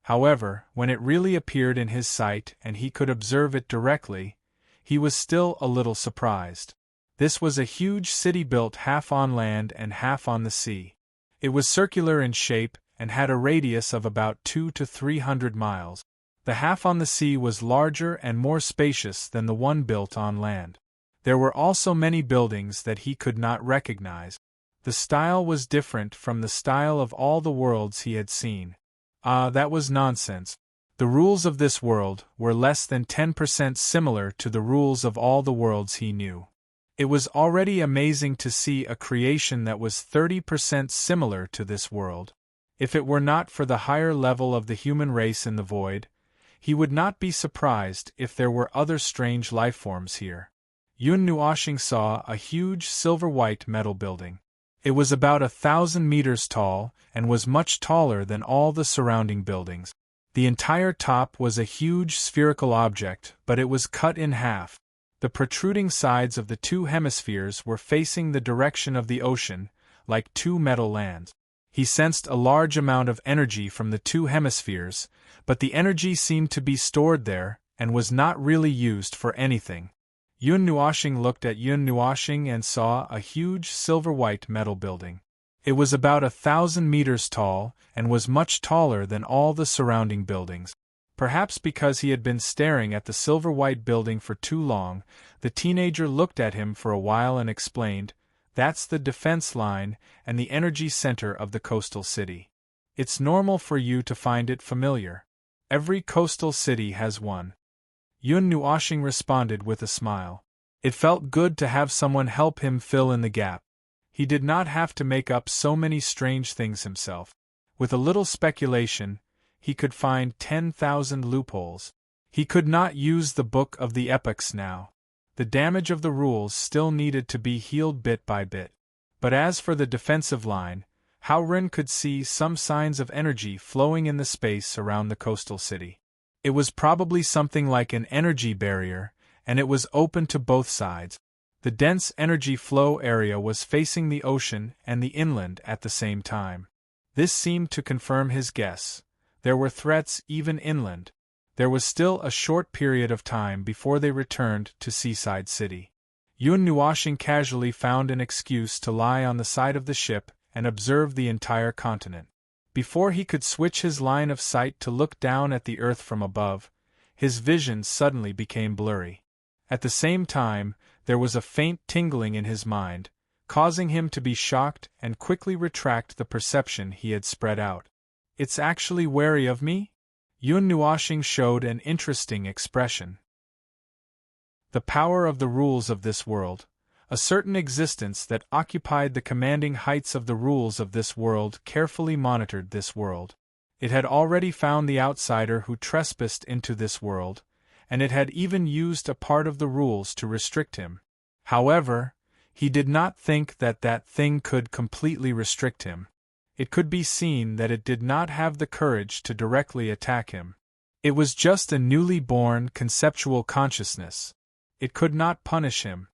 However, when it really appeared in his sight and he could observe it directly, he was still a little surprised. This was a huge city built half on land and half on the sea. It was circular in shape and had a radius of about 200 to 300 miles. The half on the sea was larger and more spacious than the one built on land. There were also many buildings that he could not recognize. The style was different from the style of all the worlds he had seen. That was nonsense. The rules of this world were less than 10% similar to the rules of all the worlds he knew. It was already amazing to see a creation that was 30% similar to this world. If it were not for the higher level of the human race in the void, he would not be surprised if there were other strange lifeforms here. Yun Nuoshing saw a huge silver-white metal building. It was about 1,000 meters tall and was much taller than all the surrounding buildings. The entire top was a huge spherical object, but it was cut in half. The protruding sides of the two hemispheres were facing the direction of the ocean, like two metal lands. He sensed a large amount of energy from the two hemispheres, but the energy seemed to be stored there and was not really used for anything. Yun Nuoshing looked at Yun Nuoshing and saw a huge silver-white metal building. It was about 1,000 meters tall and was much taller than all the surrounding buildings. Perhaps because he had been staring at the silver-white building for too long, the teenager looked at him for a while and explained, "That's the defense line and the energy center of the coastal city. It's normal for you to find it familiar. Every coastal city has one." Yun Nuoshing responded with a smile. It felt good to have someone help him fill in the gap. He did not have to make up so many strange things himself. With a little speculation, he could find 10,000 loopholes. He could not use the Book of the Epochs now. The damage of the rules still needed to be healed bit by bit. But as for the defensive line, Hao Ren could see some signs of energy flowing in the space around the coastal city. It was probably something like an energy barrier, and it was open to both sides. The dense energy flow area was facing the ocean and the inland at the same time. This seemed to confirm his guess. There were threats even inland. There was still a short period of time before they returned to Seaside City. Yun Nuoshing casually found an excuse to lie on the side of the ship and observe the entire continent. Before he could switch his line of sight to look down at the earth from above, his vision suddenly became blurry. At the same time, there was a faint tingling in his mind, causing him to be shocked and quickly retract the perception he had spread out. "It's actually wary of me?" Yun Nuoshing showed an interesting expression. The power of the rules of this world, a certain existence that occupied the commanding heights of the rules of this world, carefully monitored this world. It had already found the outsider who trespassed into this world, and it had even used a part of the rules to restrict him. However, he did not think that that thing could completely restrict him. It could be seen that it did not have the courage to directly attack him. It was just a newly born conceptual consciousness. It could not punish him.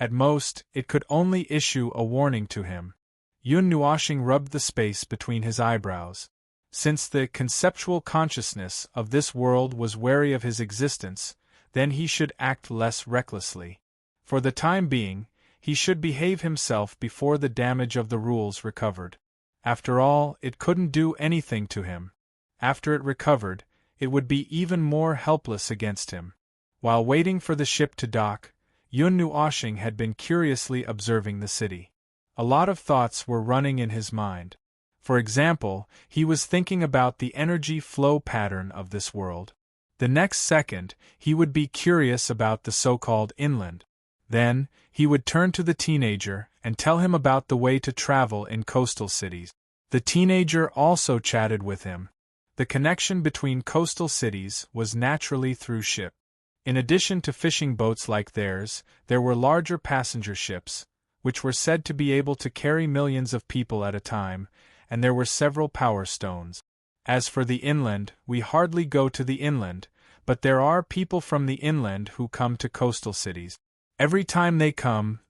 At most, it could only issue a warning to him. Yun Nuoshing rubbed the space between his eyebrows. Since the conceptual consciousness of this world was wary of his existence, then he should act less recklessly. For the time being, he should behave himself before the damage of the rules recovered. After all, it couldn't do anything to him. After it recovered, it would be even more helpless against him. While waiting for the ship to dock, Yun Nuoshing had been curiously observing the city. A lot of thoughts were running in his mind. For example, he was thinking about the energy flow pattern of this world. The next second, he would be curious about the so-called inland. Then, he would turn to the teenager and tell him about the way to travel in coastal cities. The teenager also chatted with him. The connection between coastal cities was naturally through ship. In addition to fishing boats like theirs, there were larger passenger ships, which were said to be able to carry millions of people at a time, and there were several power stones. As for the inland, we hardly go to the inland, but there are people from the inland who come to coastal cities. Every time they come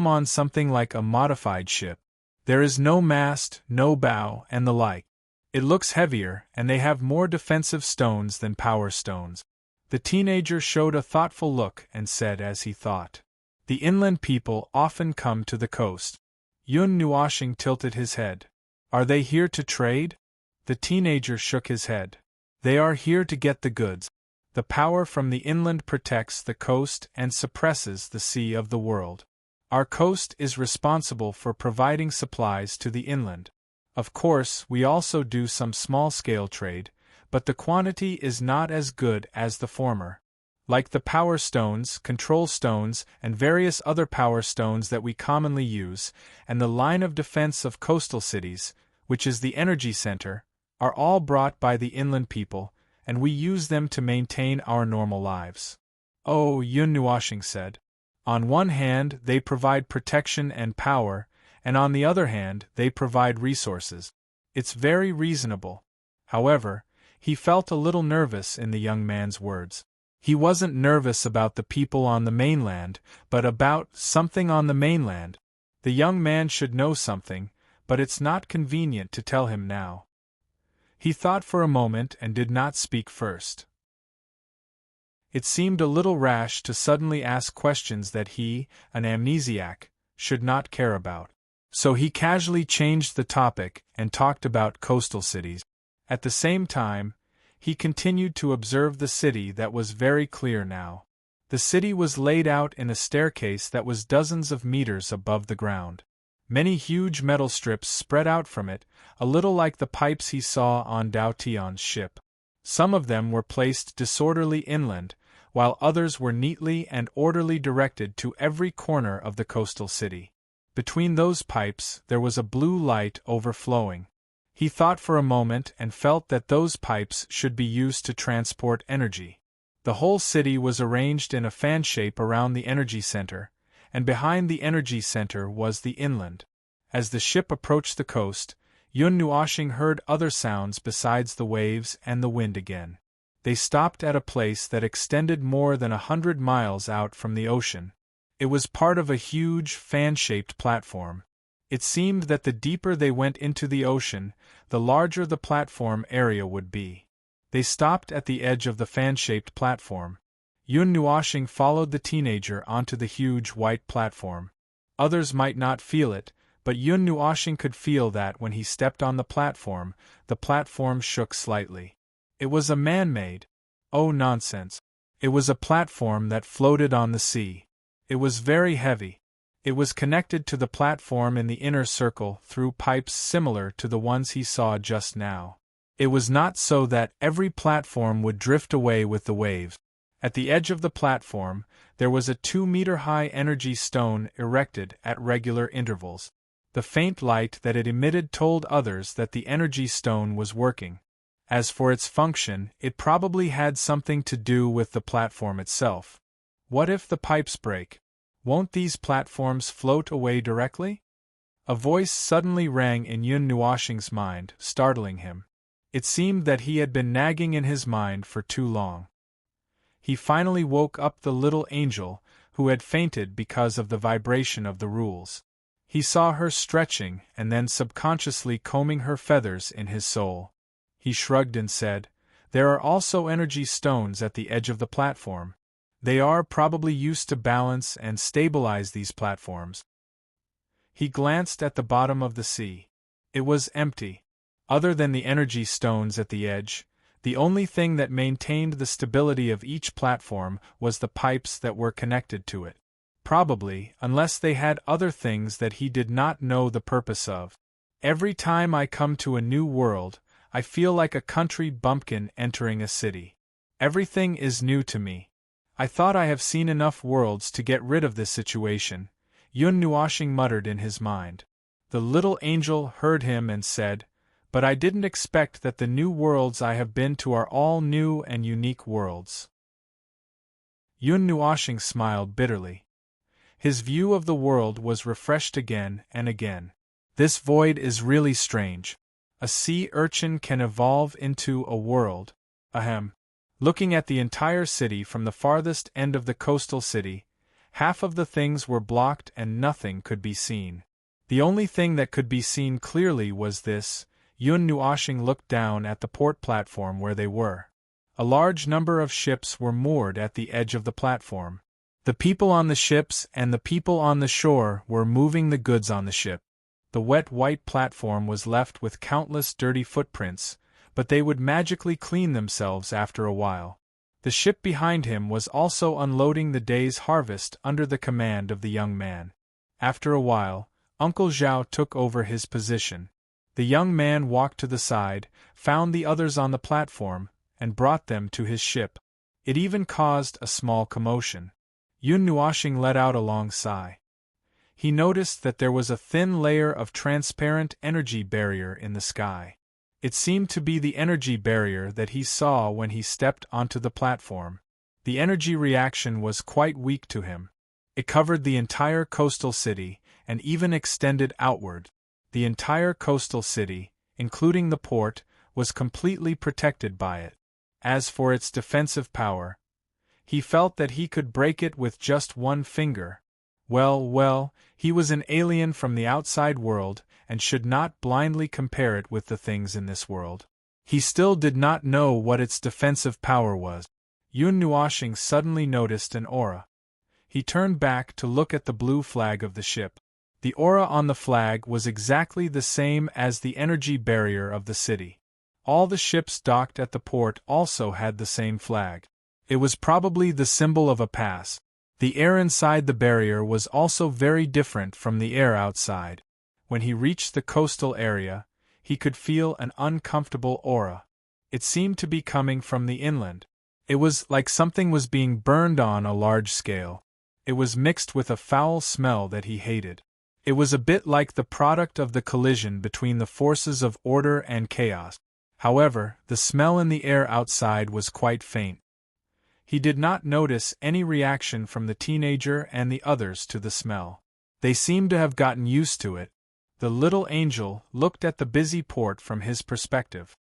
on something like a modified ship. There is no mast, no bow, and the like. It looks heavier, and they have more defensive stones than power stones. The teenager showed a thoughtful look and said as he thought, "The inland people often come to the coast." Yun Nuoshing tilted his head. "Are they here to trade?" The teenager shook his head. "They are here to get the goods. The power from the inland protects the coast and suppresses the sea of the world. Our coast is responsible for providing supplies to the inland. Of course, we also do some small-scale trade, but the quantity is not as good as the former. Like the power stones, control stones, and various other power stones that we commonly use, and the line of defense of coastal cities, which is the energy center, are all brought by the inland people, and we use them to maintain our normal lives." "Oh," Yun Nuoshing said. "On one hand, they provide protection and power, and on the other hand, they provide resources. It's very reasonable." However, he felt a little nervous in the young man's words. He wasn't nervous about the people on the mainland, but about something on the mainland. The young man should know something, but it's not convenient to tell him now. He thought for a moment and did not speak first. It seemed a little rash to suddenly ask questions that he, an amnesiac, should not care about. So he casually changed the topic and talked about coastal cities. At the same time, he continued to observe the city that was very clear now. The city was laid out in a staircase that was dozens of meters above the ground. Many huge metal strips spread out from it, a little like the pipes he saw on Dao Tian's ship. Some of them were placed disorderly inland, while others were neatly and orderly directed to every corner of the coastal city. Between those pipes there was a blue light overflowing. He thought for a moment and felt that those pipes should be used to transport energy. The whole city was arranged in a fan shape around the energy center, and behind the energy center was the inland. As the ship approached the coast, Yun Nuoshing heard other sounds besides the waves and the wind again. They stopped at a place that extended more than 100 miles out from the ocean. It was part of a huge, fan-shaped platform. It seemed that the deeper they went into the ocean, the larger the platform area would be. They stopped at the edge of the fan-shaped platform. Yun Nuoshing followed the teenager onto the huge white platform. Others might not feel it, but Yun Nuoshing could feel that when he stepped on the platform shook slightly. It was a man-made. Oh, nonsense. It was a platform that floated on the sea. It was very heavy. It was connected to the platform in the inner circle through pipes similar to the ones he saw just now. It was not so that every platform would drift away with the waves. At the edge of the platform, there was a 2-meter-high energy stone erected at regular intervals. The faint light that it emitted told others that the energy stone was working. As for its function, it probably had something to do with the platform itself. What if the pipes break? Won't these platforms float away directly? A voice suddenly rang in Yun Nuoshing's mind, startling him. It seemed that he had been nagging in his mind for too long. He finally woke up the little angel, who had fainted because of the vibration of the rules. He saw her stretching and then subconsciously combing her feathers in his soul. He shrugged and said, "There are also energy stones at the edge of the platform. They are probably used to balance and stabilize these platforms." He glanced at the bottom of the sea. It was empty. Other than the energy stones at the edge, the only thing that maintained the stability of each platform was the pipes that were connected to it. Probably, unless they had other things that he did not know the purpose of. Every time I come to a new world, I feel like a country bumpkin entering a city. Everything is new to me. I thought I have seen enough worlds to get rid of this situation, Yun Nuashing muttered in his mind. The little angel heard him and said, "But I didn't expect that the new worlds I have been to are all new and unique worlds." Yun Nuashing smiled bitterly. His view of the world was refreshed again and again. This void is really strange. A sea urchin can evolve into a world. Ahem. Looking at the entire city from the farthest end of the coastal city, half of the things were blocked and nothing could be seen. The only thing that could be seen clearly was this. Yun Nuashing looked down at the port platform where they were. A large number of ships were moored at the edge of the platform. The people on the ships and the people on the shore were moving the goods on the ship. The wet white platform was left with countless dirty footprints, but they would magically clean themselves after a while. The ship behind him was also unloading the day's harvest under the command of the young man. After a while, Uncle Zhao took over his position. The young man walked to the side, found the others on the platform, and brought them to his ship. It even caused a small commotion. Yun Nuashing let out a long sigh. He noticed that there was a thin layer of transparent energy barrier in the sky. It seemed to be the energy barrier that he saw when he stepped onto the platform. The energy reaction was quite weak to him. It covered the entire coastal city, and even extended outward. The entire coastal city, including the port, was completely protected by it. As for its defensive power, he felt that he could break it with just one finger. Well, he was an alien from the outside world, and should not blindly compare it with the things in this world. He still did not know what its defensive power was. Yun Nuashing suddenly noticed an aura. He turned back to look at the blue flag of the ship. The aura on the flag was exactly the same as the energy barrier of the city. All the ships docked at the port also had the same flag. It was probably the symbol of a pass. The air inside the barrier was also very different from the air outside. When he reached the coastal area, he could feel an uncomfortable aura. It seemed to be coming from the inland. It was like something was being burned on a large scale. It was mixed with a foul smell that he hated. It was a bit like the product of the collision between the forces of order and chaos. However, the smell in the air outside was quite faint. He did not notice any reaction from the teenager and the others to the smell. They seemed to have gotten used to it. The little angel looked at the busy port from his perspective.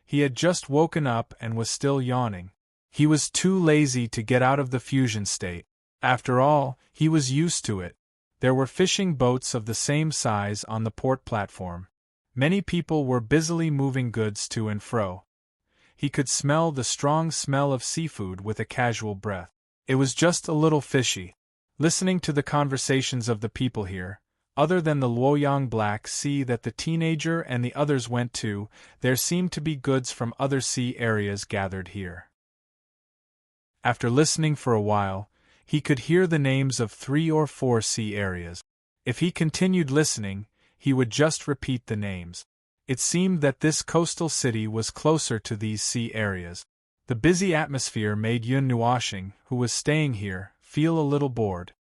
He had just woken up and was still yawning. He was too lazy to get out of the fusion state. After all, he was used to it. There were fishing boats of the same size on the port platform. Many people were busily moving goods to and fro. He could smell the strong smell of seafood with a casual breath. It was just a little fishy. Listening to the conversations of the people here, other than the Luoyang Black Sea that the teenager and the others went to, there seemed to be goods from other sea areas gathered here. After listening for a while, he could hear the names of 3 or 4 sea areas. If he continued listening, he would just repeat the names. It seemed that this coastal city was closer to these sea areas. The busy atmosphere made Yun Nuashing, who was staying here, feel a little bored.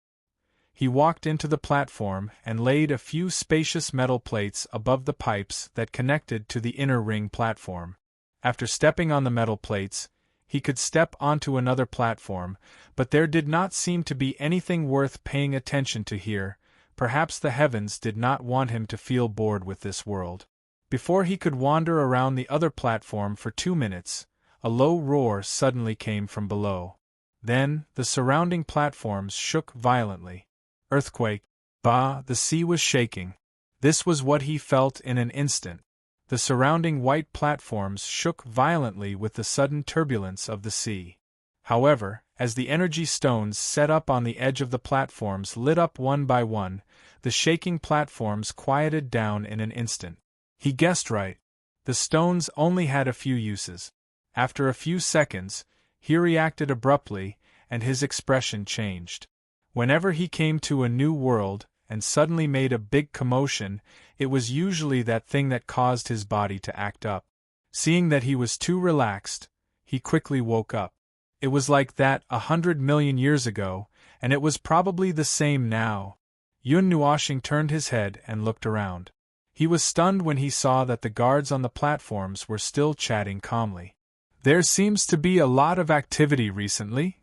He walked into the platform and laid a few spacious metal plates above the pipes that connected to the inner ring platform. After stepping on the metal plates, he could step onto another platform, but there did not seem to be anything worth paying attention to here. Perhaps the heavens did not want him to feel bored with this world. Before he could wander around the other platform for 2 minutes, a low roar suddenly came from below. Then, the surrounding platforms shook violently. Earthquake. Bah, the sea was shaking. This was what he felt in an instant. The surrounding white platforms shook violently with the sudden turbulence of the sea. However, as the energy stones set up on the edge of the platforms lit up one by one, the shaking platforms quieted down in an instant. He guessed right. The stones only had a few uses. After a few seconds, he reacted abruptly, and his expression changed. Whenever he came to a new world, and suddenly made a big commotion, it was usually that thing that caused his body to act up. Seeing that he was too relaxed, he quickly woke up. It was like that 100 million years ago, and it was probably the same now. Yun Nuoshing turned his head and looked around. He was stunned when he saw that the guards on the platforms were still chatting calmly. There seems to be a lot of activity recently.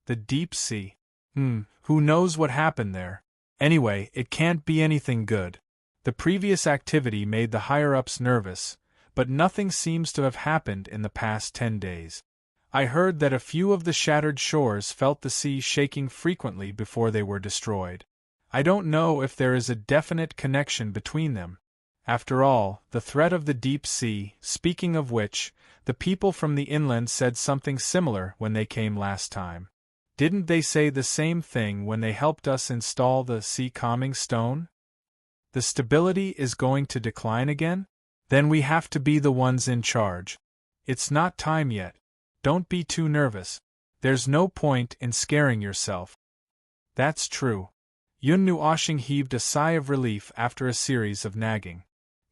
The deep sea. Who knows what happened there? Anyway, it can't be anything good. The previous activity made the higher-ups nervous, but nothing seems to have happened in the past 10 days. I heard that a few of the shattered shores felt the sea shaking frequently before they were destroyed. I don't know if there is a definite connection between them. After all, the threat of the deep sea, speaking of which, the people from the inland said something similar when they came last time. Didn't they say the same thing when they helped us install the sea-calming stone? The stability is going to decline again? Then we have to be the ones in charge. It's not time yet. Don't be too nervous. There's no point in scaring yourself. That's true. Yun Nuoshing heaved a sigh of relief after a series of nagging.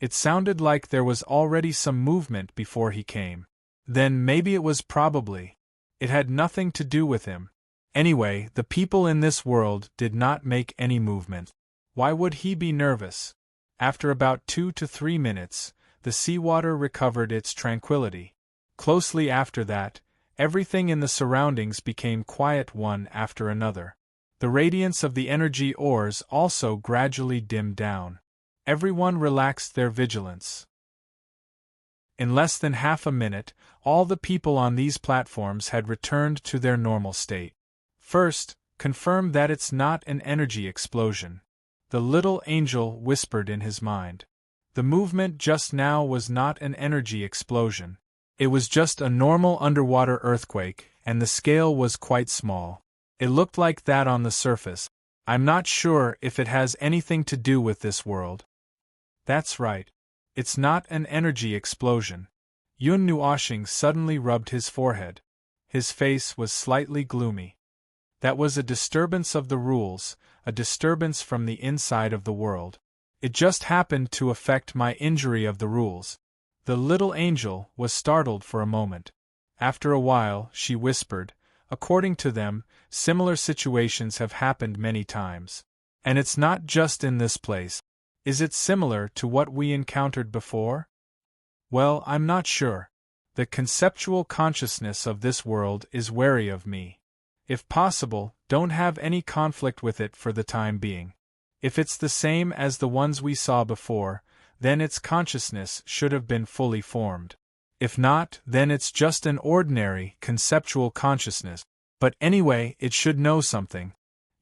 It sounded like there was already some movement before he came. Then maybe it was probably. It had nothing to do with him. Anyway, the people in this world did not make any movement. Why would he be nervous? After about 2 to 3 minutes, the seawater recovered its tranquility. Closely after that, everything in the surroundings became quiet one after another. The radiance of the energy ores also gradually dimmed down. Everyone relaxed their vigilance. In less than half a minute, all the people on these platforms had returned to their normal state. First, confirm that it's not an energy explosion. The little angel whispered in his mind. The movement just now was not an energy explosion. It was just a normal underwater earthquake, and the scale was quite small. It looked like that on the surface. I'm not sure if it has anything to do with this world. That's right. It's not an energy explosion. Yun Nuoshing suddenly rubbed his forehead. His face was slightly gloomy. That was a disturbance of the rules, a disturbance from the inside of the world. It just happened to affect my injury of the rules. The little angel was startled for a moment. After a while, she whispered, according to them, similar situations have happened many times. And it's not just in this place. Is it similar to what we encountered before? Well, I'm not sure. The conceptual consciousness of this world is wary of me. If possible, don't have any conflict with it for the time being. If it's the same as the ones we saw before, then its consciousness should have been fully formed. If not, then it's just an ordinary, conceptual consciousness. But anyway, it should know something.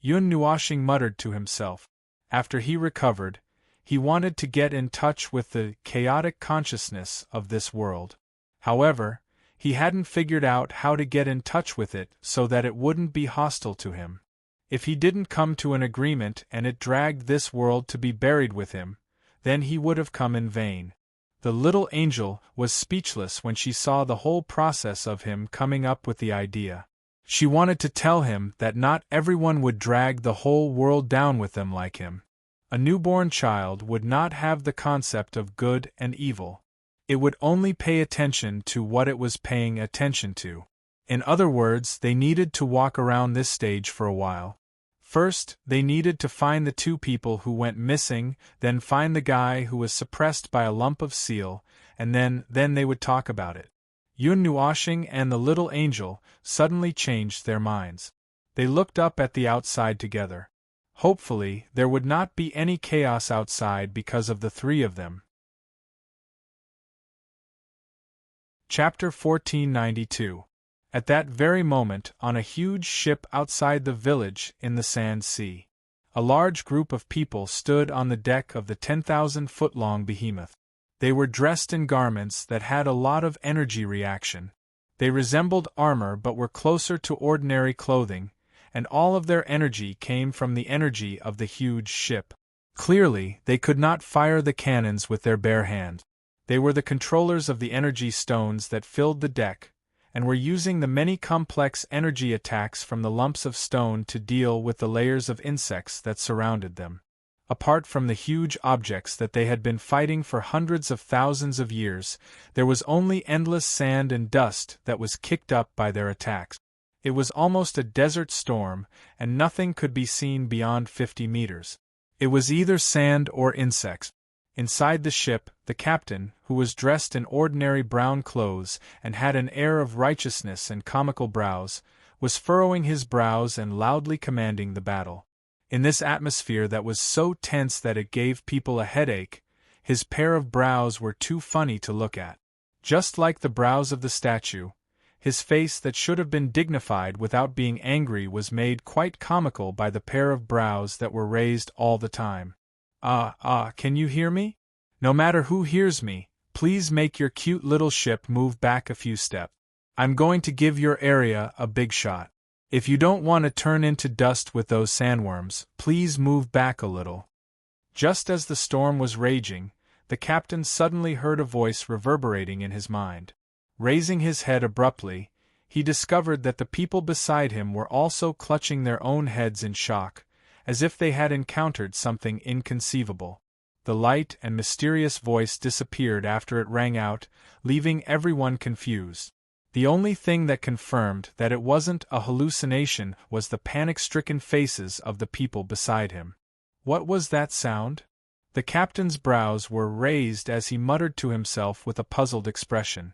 Yun Nuoshing muttered to himself. After he recovered, he wanted to get in touch with the chaotic consciousness of this world. However, he hadn't figured out how to get in touch with it so that it wouldn't be hostile to him. If he didn't come to an agreement and it dragged this world to be buried with him, then he would have come in vain. The little angel was speechless when she saw the whole process of him coming up with the idea. She wanted to tell him that not everyone would drag the whole world down with them like him. A newborn child would not have the concept of good and evil. It would only pay attention to what it was paying attention to. In other words, they needed to walk around this stage for a while. First, they needed to find the 2 people who went missing, then find the guy who was suppressed by a lump of seal, and then they would talk about it. Yun Nuoshing and the little angel suddenly changed their minds. They looked up at the outside together. Hopefully, there would not be any chaos outside because of the 3 of them. Chapter 1492. At that very moment, on a huge ship outside the village in the Sand Sea, a large group of people stood on the deck of the 10,000-foot-long behemoth. They were dressed in garments that had a lot of energy reaction. They resembled armor but were closer to ordinary clothing, and all of their energy came from the energy of the huge ship. Clearly, they could not fire the cannons with their bare hand. They were the controllers of the energy stones that filled the deck, and were using the many complex energy attacks from the lumps of stone to deal with the layers of insects that surrounded them. Apart from the huge objects that they had been fighting for hundreds of thousands of years, there was only endless sand and dust that was kicked up by their attacks. It was almost a desert storm, and nothing could be seen beyond 50 meters. It was either sand or insects. Inside the ship, the captain, who was dressed in ordinary brown clothes and had an air of righteousness and comical brows, was furrowing his brows and loudly commanding the battle. In this atmosphere that was so tense that it gave people a headache, his pair of brows were too funny to look at. Just like the brows of the statue, his face that should have been dignified without being angry was made quite comical by the pair of brows that were raised all the time. Can you hear me? No matter who hears me, please make your cute little ship move back a few steps. I'm going to give your area a big shot. If you don't want to turn into dust with those sandworms, please move back a little. Just as the storm was raging, the captain suddenly heard a voice reverberating in his mind. Raising his head abruptly, he discovered that the people beside him were also clutching their own heads in shock, as if they had encountered something inconceivable. The light and mysterious voice disappeared after it rang out, leaving everyone confused. The only thing that confirmed that it wasn't a hallucination was the panic-stricken faces of the people beside him. What was that sound? The captain's brows were raised as he muttered to himself with a puzzled expression.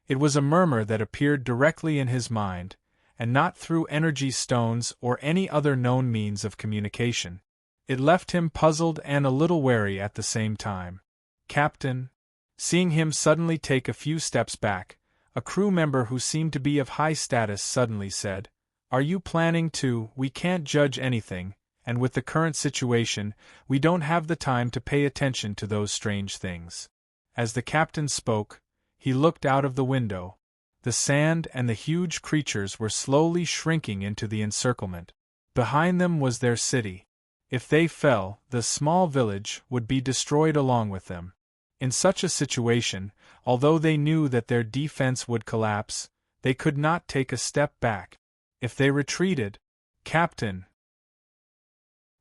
It was a murmur that appeared directly in his mind, and not through energy stones or any other known means of communication. It left him puzzled and a little wary at the same time. Captain? Seeing him suddenly take a few steps back, a crew member who seemed to be of high status suddenly said, "Are you planning to? We can't judge anything, and with the current situation, we don't have the time to pay attention to those strange things." As the captain spoke, he looked out of the window. The sand and the huge creatures were slowly shrinking into the encirclement. Behind them was their city. If they fell, the small village would be destroyed along with them. In such a situation, although they knew that their defense would collapse, they could not take a step back. If they retreated, Captain!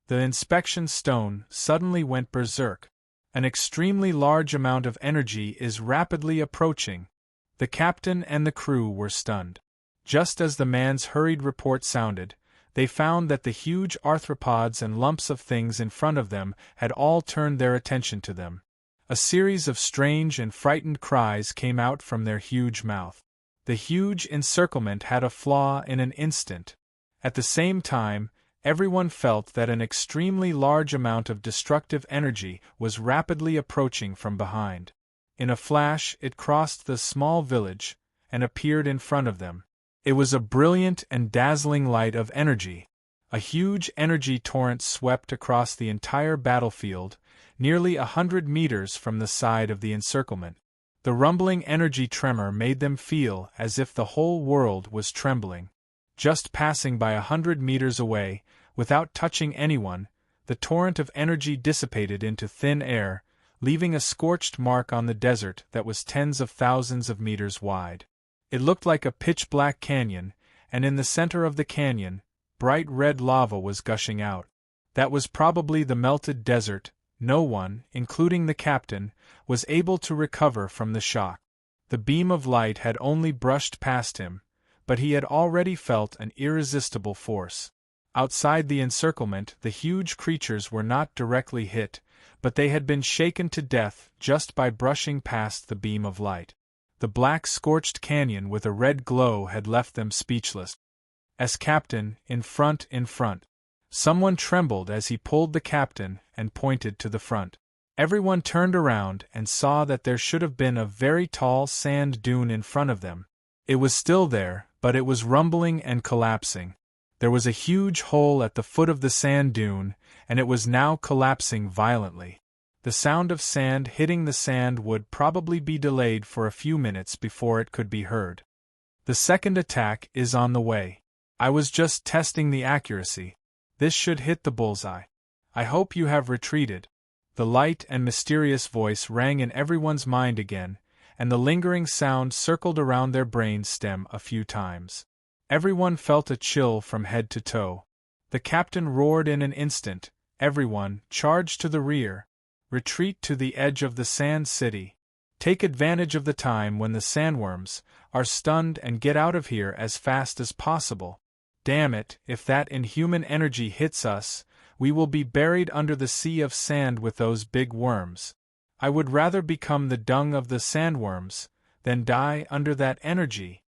The inspection stone suddenly went berserk. An extremely large amount of energy is rapidly approaching. The captain and the crew were stunned. Just as the man's hurried report sounded, they found that the huge arthropods and lumps of things in front of them had all turned their attention to them. A series of strange and frightened cries came out from their huge mouth. The huge encirclement had a flaw in an instant. At the same time, everyone felt that an extremely large amount of destructive energy was rapidly approaching from behind. In a flash, it crossed the small village and appeared in front of them. It was a brilliant and dazzling light of energy. A huge energy torrent swept across the entire battlefield, nearly 100 meters from the side of the encirclement. The rumbling energy tremor made them feel as if the whole world was trembling. Just passing by 100 meters away, without touching anyone, the torrent of energy dissipated into thin air, leaving a scorched mark on the desert that was tens of thousands of meters wide. It looked like a pitch-black canyon, and in the center of the canyon, bright red lava was gushing out. That was probably the melted desert. No one, including the captain, was able to recover from the shock. The beam of light had only brushed past him, but he had already felt an irresistible force. Outside the encirclement, the huge creatures were not directly hit, but they had been shaken to death just by brushing past the beam of light. The black scorched canyon with a red glow had left them speechless. As captain, in front. Someone trembled as he pulled the captain and pointed to the front. Everyone turned around and saw that there should have been a very tall sand dune in front of them. It was still there, but it was rumbling and collapsing. There was a huge hole at the foot of the sand dune, and it was now collapsing violently. The sound of sand hitting the sand would probably be delayed for a few minutes before it could be heard. The second attack is on the way. I was just testing the accuracy. This should hit the bullseye. I hope you have retreated. The light and mysterious voice rang in everyone's mind again, and the lingering sound circled around their brain stem a few times. Everyone felt a chill from head to toe. The captain roared in an instant, Everyone, charge to the rear. Retreat to the edge of the sand city. Take advantage of the time when the sandworms are stunned and get out of here as fast as possible. Damn it, if that inhuman energy hits us, we will be buried under the sea of sand with those big worms. I would rather become the dung of the sandworms than die under that energy.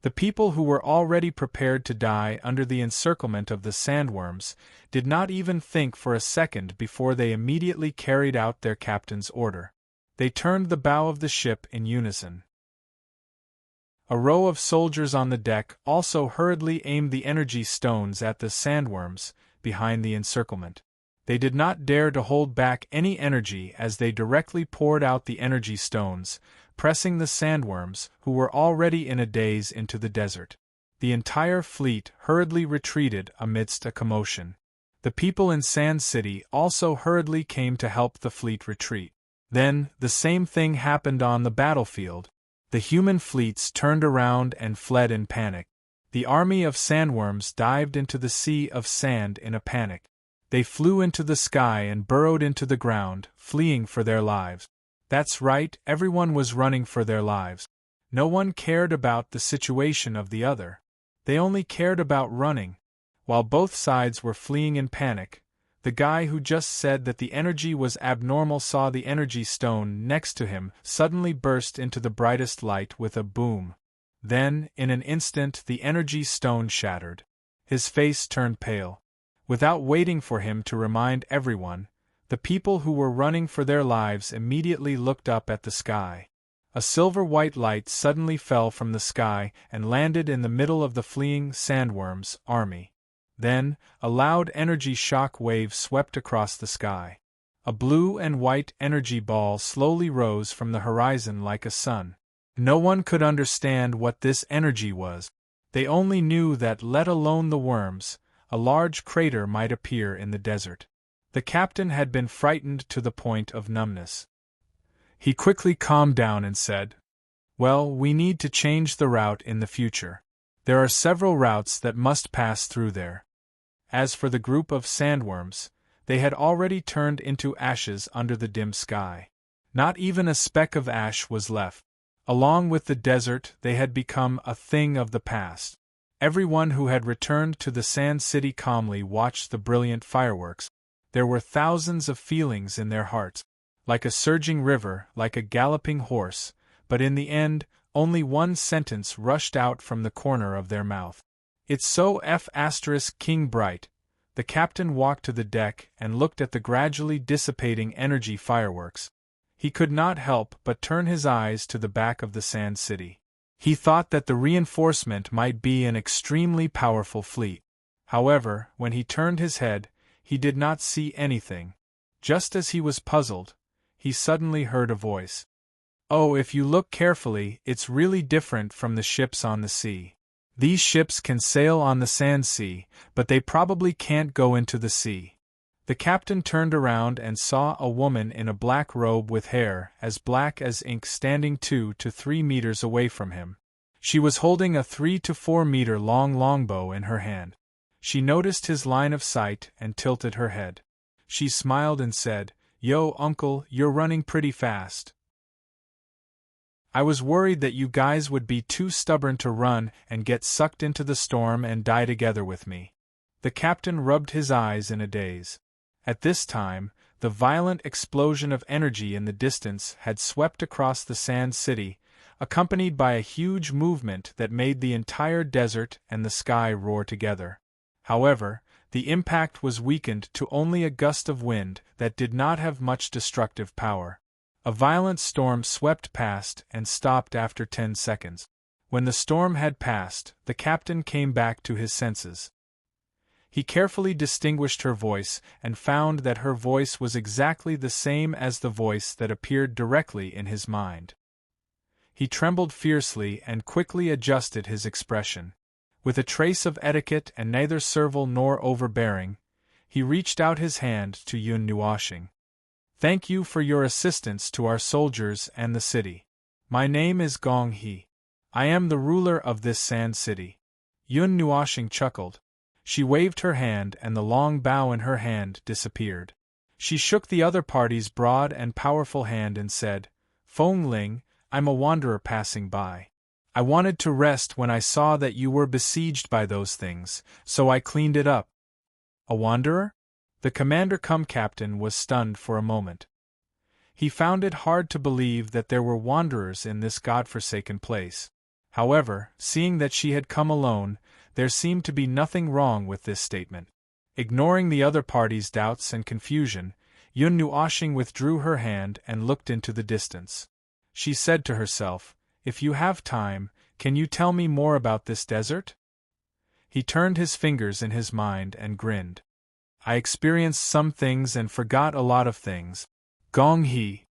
The people who were already prepared to die under the encirclement of the sandworms did not even think for a second before they immediately carried out their captain's order. They turned the bow of the ship in unison. A row of soldiers on the deck also hurriedly aimed the energy stones at the sandworms behind the encirclement. They did not dare to hold back any energy as they directly poured out the energy stones, pressing the sandworms, who were already in a daze, into the desert. The entire fleet hurriedly retreated amidst a commotion. The people in Sand City also hurriedly came to help the fleet retreat. Then, the same thing happened on the battlefield. The human fleets turned around and fled in panic. The army of sandworms dived into the sea of sand in a panic. They flew into the sky and burrowed into the ground, fleeing for their lives. That's right, everyone was running for their lives. No one cared about the situation of the other. They only cared about running. While both sides were fleeing in panic, the guy who just said that the energy was abnormal saw the energy stone next to him suddenly burst into the brightest light with a boom. Then, in an instant, the energy stone shattered. His face turned pale. Without waiting for him to remind everyone, the people who were running for their lives immediately looked up at the sky. A silver-white light suddenly fell from the sky and landed in the middle of the fleeing sandworms' army. Then, a loud energy shock wave swept across the sky. A blue and white energy ball slowly rose from the horizon like a sun. No one could understand what this energy was. They only knew that, let alone the worms, a large crater might appear in the desert. The captain had been frightened to the point of numbness. He quickly calmed down and said, "Well, we need to change the route in the future. There are several routes that must pass through there." As for the group of sandworms, they had already turned into ashes under the dim sky. Not even a speck of ash was left. Along with the desert, they had become a thing of the past. Everyone who had returned to the Sand City calmly watched the brilliant fireworks. There were thousands of feelings in their hearts, like a surging river, like a galloping horse, but in the end, only one sentence rushed out from the corner of their mouth. "It's so King bright." The captain walked to the deck and looked at the gradually dissipating energy fireworks. He could not help but turn his eyes to the back of the Sand City. He thought that the reinforcement might be an extremely powerful fleet. However, when he turned his head, he did not see anything. Just as he was puzzled, he suddenly heard a voice. "Oh, if you look carefully, it's really different from the ships on the sea. These ships can sail on the sand sea, but they probably can't go into the sea." The captain turned around and saw a woman in a black robe with hair as black as ink standing 2 to 3 meters away from him. She was holding a 3 to 4 meter long longbow in her hand. She noticed his line of sight and tilted her head. She smiled and said, "Yo, uncle, you're running pretty fast. I was worried that you guys would be too stubborn to run and get sucked into the storm and die together with me." The captain rubbed his eyes in a daze. At this time, the violent explosion of energy in the distance had swept across the Sand City, accompanied by a huge movement that made the entire desert and the sky roar together. However, the impact was weakened to only a gust of wind that did not have much destructive power. A violent storm swept past and stopped after 10 seconds. When the storm had passed, the captain came back to his senses. He carefully distinguished her voice and found that her voice was exactly the same as the voice that appeared directly in his mind. He trembled fiercely and quickly adjusted his expression. With a trace of etiquette and neither servile nor overbearing, he reached out his hand to Yun Nuashing. "Thank you for your assistance to our soldiers and the city. My name is Gong He. I am the ruler of this Sand City." Yun Nuashing chuckled. She waved her hand and the long bough in her hand disappeared. She shook the other party's broad and powerful hand and said, "Feng Ling, I'm a wanderer passing by. I wanted to rest when I saw that you were besieged by those things, so I cleaned it up." A wanderer? The commander-cum-captain was stunned for a moment. He found it hard to believe that there were wanderers in this godforsaken place. However, seeing that she had come alone, there seemed to be nothing wrong with this statement. Ignoring the other party's doubts and confusion, Yun Nuoshing withdrew her hand and looked into the distance. She said to herself, "If you have time, can you tell me more about this desert?" He turned his fingers in his mind and grinned. "I experienced some things and forgot a lot of things. Gong he."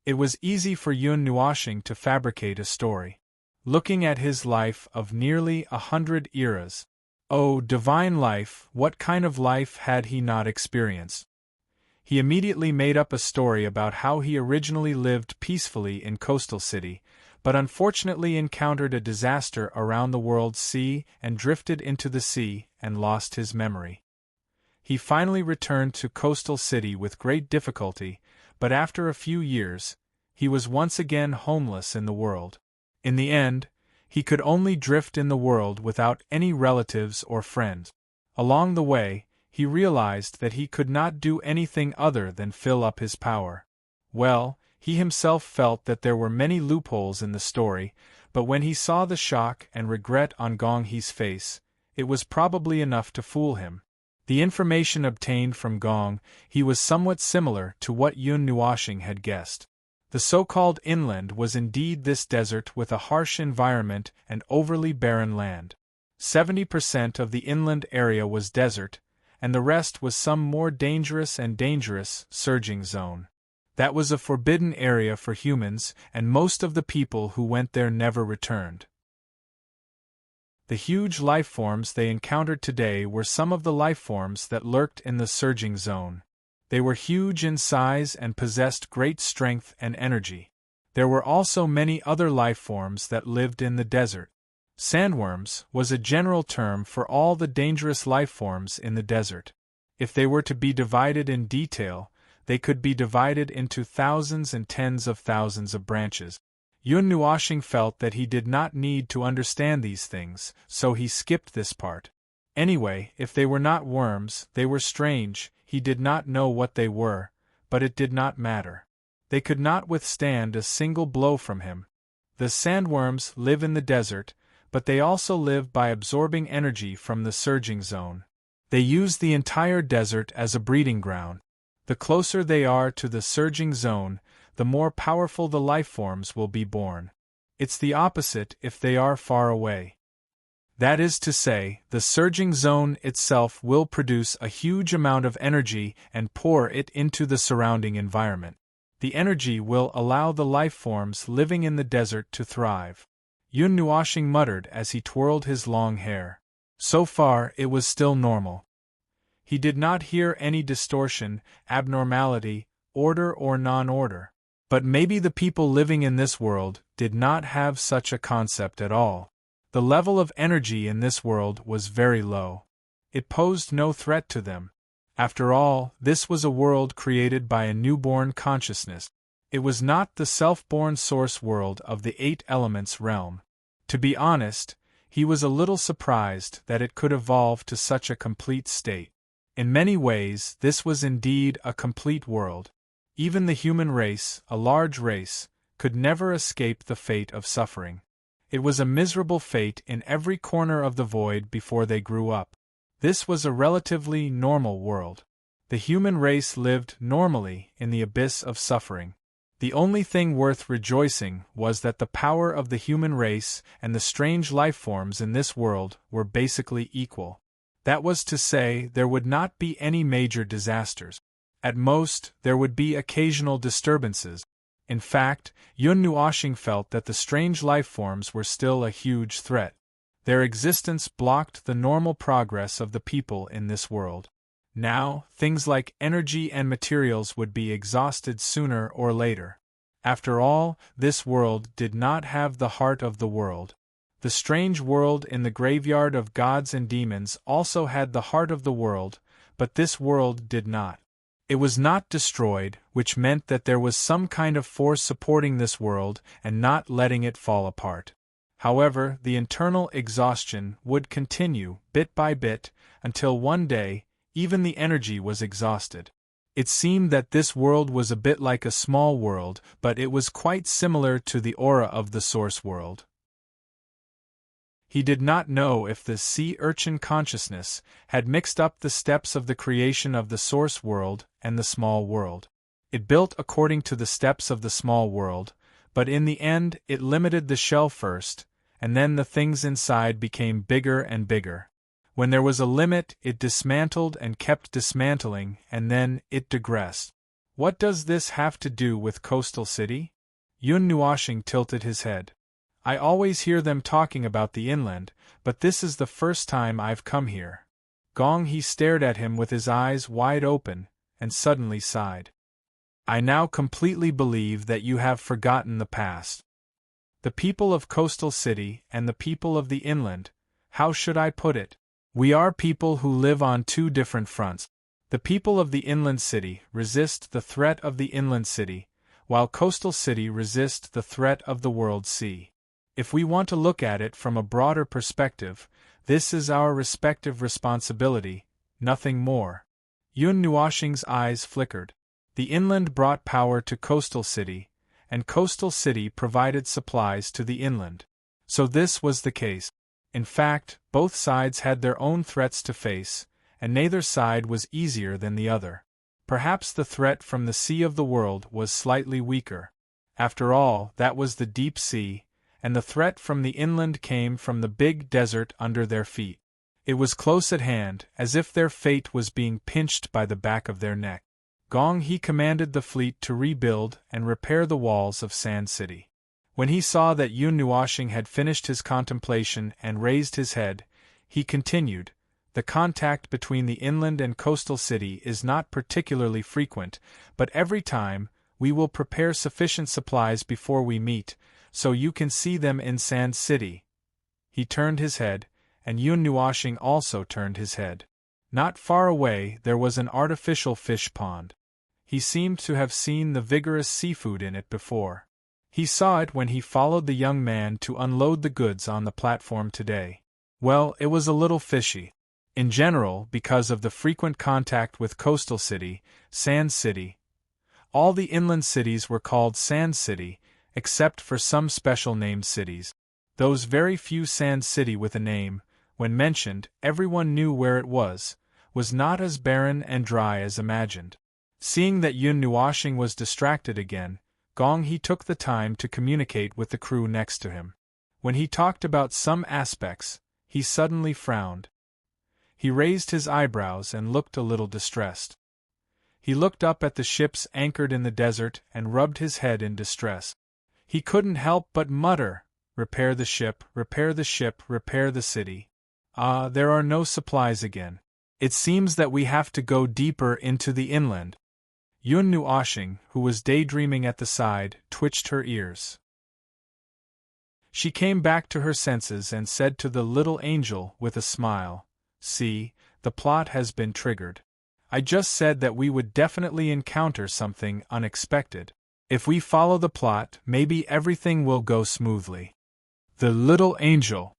It was easy for Yun Nuoshing to fabricate a story. Looking at his life of nearly 100 eras. Oh, divine life, what kind of life had he not experienced? He immediately made up a story about how he originally lived peacefully in Coastal City, but unfortunately encountered a disaster around the world sea and drifted into the sea and lost his memory. He finally returned to Coastal City with great difficulty, but after a few years, he was once again homeless in the world. In the end, he could only drift in the world without any relatives or friends. Along the way, he realized that he could not do anything other than fill up his power. Well, he himself felt that there were many loopholes in the story, but when he saw the shock and regret on Gong He's face, it was probably enough to fool him. The information obtained from Gong He was somewhat similar to what Yun Nuoshing had guessed. The so-called inland was indeed this desert with a harsh environment and overly barren land. 70% of the inland area was desert, and the rest was some more dangerous surging zone. That was a forbidden area for humans, and most of the people who went there never returned. The huge life forms they encountered today were some of the life forms that lurked in the surging zone. They were huge in size and possessed great strength and energy. There were also many other life forms that lived in the desert. Sandworms was a general term for all the dangerous life forms in the desert. If they were to be divided in detail, they could be divided into thousands and tens of thousands of branches. Yun Nuoshing felt that he did not need to understand these things, so he skipped this part. Anyway, if they were not worms, they were strange. He did not know what they were, but it did not matter. They could not withstand a single blow from him. The sandworms live in the desert, but they also live by absorbing energy from the surging zone. They use the entire desert as a breeding ground. The closer they are to the surging zone, the more powerful the life forms will be born. It's the opposite if they are far away. That is to say, the surging zone itself will produce a huge amount of energy and pour it into the surrounding environment. The energy will allow the life forms living in the desert to thrive. Yun Nuoshing muttered as he twirled his long hair. So far, it was still normal. He did not hear any distortion, abnormality, order or non-order. But maybe the people living in this world did not have such a concept at all. The level of energy in this world was very low. It posed no threat to them. After all, this was a world created by a newborn consciousness. It was not the self-born source world of the 8 elements realm. To be honest, he was a little surprised that it could evolve to such a complete state. In many ways, this was indeed a complete world. Even the human race, a large race, could never escape the fate of suffering. It was a miserable fate in every corner of the void before they grew up. This was a relatively normal world. The human race lived normally in the abyss of suffering. The only thing worth rejoicing was that the power of the human race and the strange life forms in this world were basically equal. That was to say, there would not be any major disasters. At most, there would be occasional disturbances. In fact, Yun Nuoshing felt that the strange life forms were still a huge threat. Their existence blocked the normal progress of the people in this world. Now, things like energy and materials would be exhausted sooner or later. After all, this world did not have the heart of the world. The strange world in the graveyard of gods and demons also had the heart of the world, but this world did not. It was not destroyed, which meant that there was some kind of force supporting this world and not letting it fall apart. However, the internal exhaustion would continue, bit by bit, until one day, even the energy was exhausted. It seemed that this world was a bit like a small world, but it was quite similar to the aura of the source world. He did not know if the sea urchin consciousness had mixed up the steps of the creation of the source world and the small world. It built according to the steps of the small world, but in the end it limited the shell first, and then the things inside became bigger and bigger. When there was a limit, it dismantled and kept dismantling, and then it digressed. What does this have to do with Coastal City? Yun Nuashing tilted his head. I always hear them talking about the inland, but this is the first time I've come here. Gong He stared at him with his eyes wide open, and suddenly sighed. I now completely believe that you have forgotten the past. The people of Coastal City and the people of the inland, how should I put it? We are people who live on two different fronts. The people of the inland city resist the threat of the inland city, while Coastal City resist the threat of the world sea. If we want to look at it from a broader perspective, this is our respective responsibility, nothing more. Yun Nuashing's eyes flickered. The inland brought power to Coastal City, and Coastal City provided supplies to the inland. So this was the case. In fact, both sides had their own threats to face, and neither side was easier than the other. Perhaps the threat from the sea of the world was slightly weaker. After all, that was the deep sea, and the threat from the inland came from the big desert under their feet. It was close at hand, as if their fate was being pinched by the back of their neck. Gong He commanded the fleet to rebuild and repair the walls of Sand City. When he saw that Yun Nuashing had finished his contemplation and raised his head, he continued, The contact between the inland and Coastal City is not particularly frequent, but every time, we will prepare sufficient supplies before we meet, so you can see them in Sand City. He turned his head, and Yun Nuashing also turned his head. Not far away there was an artificial fish pond. He seemed to have seen the vigorous seafood in it before. He saw it when he followed the young man to unload the goods on the platform today. Well, it was a little fishy. In general, because of the frequent contact with Coastal City, Sand City. All the inland cities were called Sand City, except for some special named cities. Those very few Sand City with a name, when mentioned, everyone knew where it was not as barren and dry as imagined. Seeing that Yun Nuashing was distracted again, Gong He took the time to communicate with the crew next to him. When he talked about some aspects, he suddenly frowned. He raised his eyebrows and looked a little distressed. He looked up at the ships anchored in the desert and rubbed his head in distress. He couldn't help but mutter, repair the ship, repair the ship, repair the city. Ah, there are no supplies again. It seems that we have to go deeper into the inland. Yun Nuashing, who was daydreaming at the side, twitched her ears. She came back to her senses and said to the little angel with a smile, See, the plot has been triggered. I just said that we would definitely encounter something unexpected. If we follow the plot, maybe everything will go smoothly. The little angel.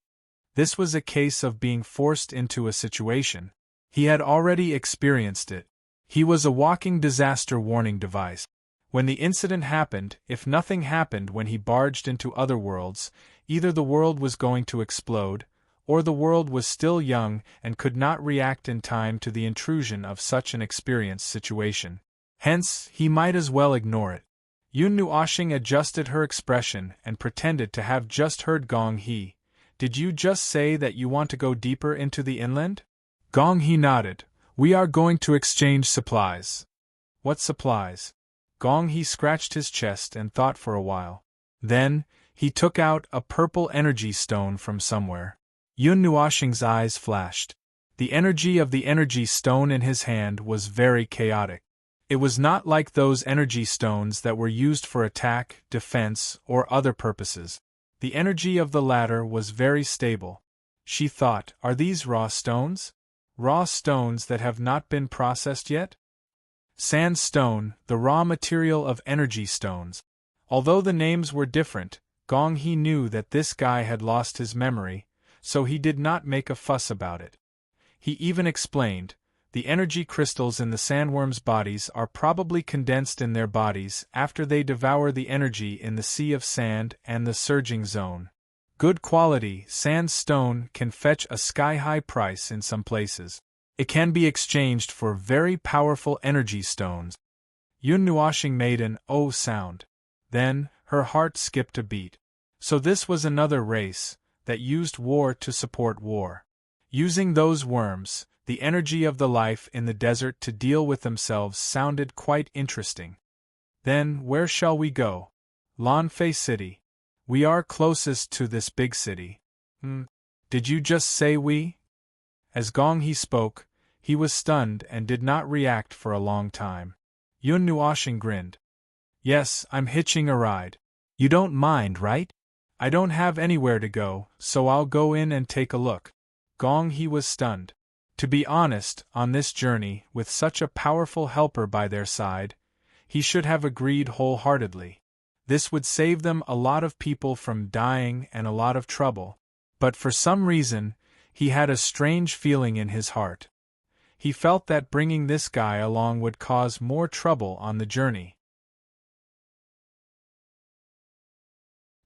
This was a case of being forced into a situation. He had already experienced it. He was a walking disaster warning device. When the incident happened, if nothing happened when he barged into other worlds, either the world was going to explode, or the world was still young and could not react in time to the intrusion of such an experienced situation. Hence, he might as well ignore it. Yun Nuashing adjusted her expression and pretended to have just heard Gong He. Did you just say that you want to go deeper into the inland? Gong He nodded. We are going to exchange supplies. What supplies? Gong He scratched his chest and thought for a while. Then, he took out a purple energy stone from somewhere. Yun Nuashing's eyes flashed. The energy of the energy stone in his hand was very chaotic. It was not like those energy stones that were used for attack, defense, or other purposes. The energy of the latter was very stable. She thought, are these raw stones? Raw stones that have not been processed yet? Sandstone, the raw material of energy stones. Although the names were different, Gong He knew that this guy had lost his memory, so he did not make a fuss about it. He even explained, the energy crystals in the sandworms' bodies are probably condensed in their bodies after they devour the energy in the sea of sand and the surging zone. Good quality sandstone can fetch a sky-high price in some places. It can be exchanged for very powerful energy stones. Yun Nuashing made an "oh" sound. Then, her heart skipped a beat. So this was another race that used war to support war. Using those worms, the energy of the life in the desert to deal with themselves sounded quite interesting. Then, where shall we go? Lanfei City. We are closest to this big city. Did you just say we? As Gong He spoke, he was stunned and did not react for a long time. Yun Nuashing grinned. Yes, I'm hitching a ride. You don't mind, right? I don't have anywhere to go, so I'll go in and take a look. Gong He was stunned. To be honest, on this journey, with such a powerful helper by their side, he should have agreed wholeheartedly. This would save them a lot of people from dying and a lot of trouble. But for some reason, he had a strange feeling in his heart. He felt that bringing this guy along would cause more trouble on the journey.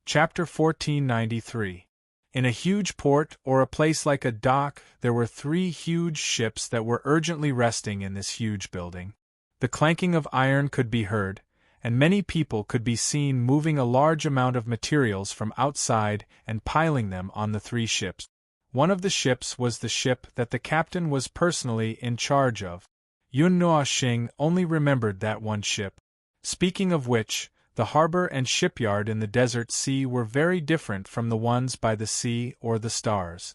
Chapter 1493. In a huge port, or a place like a dock, there were 3 huge ships that were urgently resting in this huge building. The clanking of iron could be heard, and many people could be seen moving a large amount of materials from outside and piling them on the 3 ships. One of the ships was the ship that the captain was personally in charge of. Yun Nuashing only remembered that one ship. Speaking of which, the harbor and shipyard in the desert sea were very different from the ones by the sea or the stars.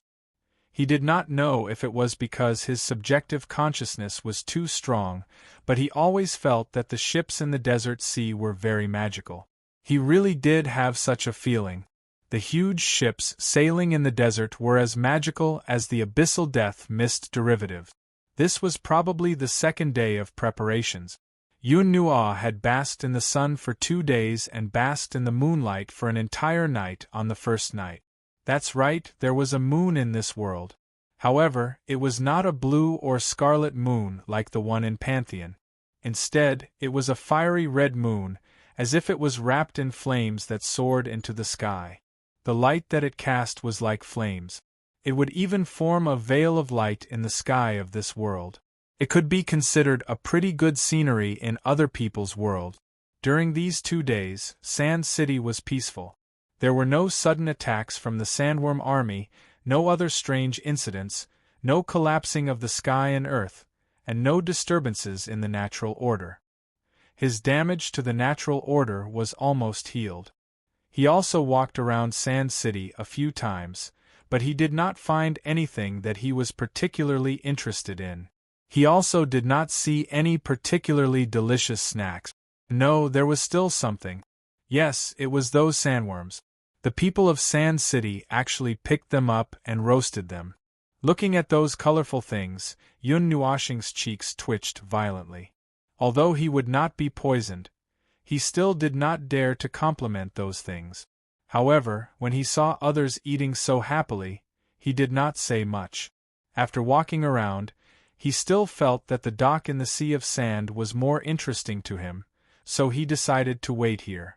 He did not know if it was because his subjective consciousness was too strong, but he always felt that the ships in the desert sea were very magical. He really did have such a feeling. The huge ships sailing in the desert were as magical as the abyssal death mist derivative. This was probably the 2nd day of preparations. Yun Nua had basked in the sun for 2 days and basked in the moonlight for an entire night on the first night. That's right, there was a moon in this world. However, it was not a blue or scarlet moon like the one in Pantheon. Instead, it was a fiery red moon, as if it was wrapped in flames that soared into the sky. The light that it cast was like flames. It would even form a veil of light in the sky of this world. It could be considered a pretty good scenery in other people's world. During these 2 days, Sand City was peaceful. There were no sudden attacks from the Sandworm army, no other strange incidents, no collapsing of the sky and earth, and no disturbances in the natural order. His damage to the natural order was almost healed. He also walked around Sand City a few times, but he did not find anything that he was particularly interested in. He also did not see any particularly delicious snacks. No, there was still something. Yes, it was those sandworms. The people of Sand City actually picked them up and roasted them. Looking at those colorful things, Yun Nuashing's cheeks twitched violently. Although he would not be poisoned, he still did not dare to compliment those things. However, when he saw others eating so happily, he did not say much. After walking around, he still felt that the dock in the sea of sand was more interesting to him, so he decided to wait here.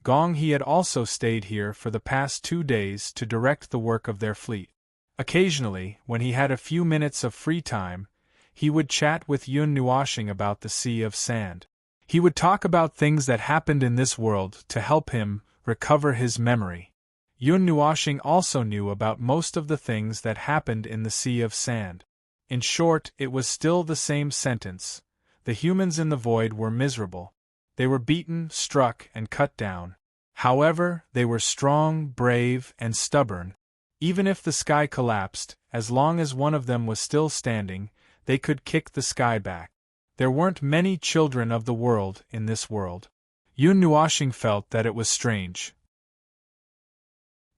Gong He had also stayed here for the past 2 days to direct the work of their fleet. Occasionally, when he had a few minutes of free time, he would chat with Yun Nuashing about the sea of sand. He would talk about things that happened in this world to help him recover his memory. Yun Nuashing also knew about most of the things that happened in the sea of sand. In short, it was still the same sentence. The humans in the void were miserable. They were beaten, struck, and cut down. However, they were strong, brave, and stubborn. Even if the sky collapsed, as long as one of them was still standing, they could kick the sky back. There weren't many children of the world in this world. Yun Nuashing felt that it was strange.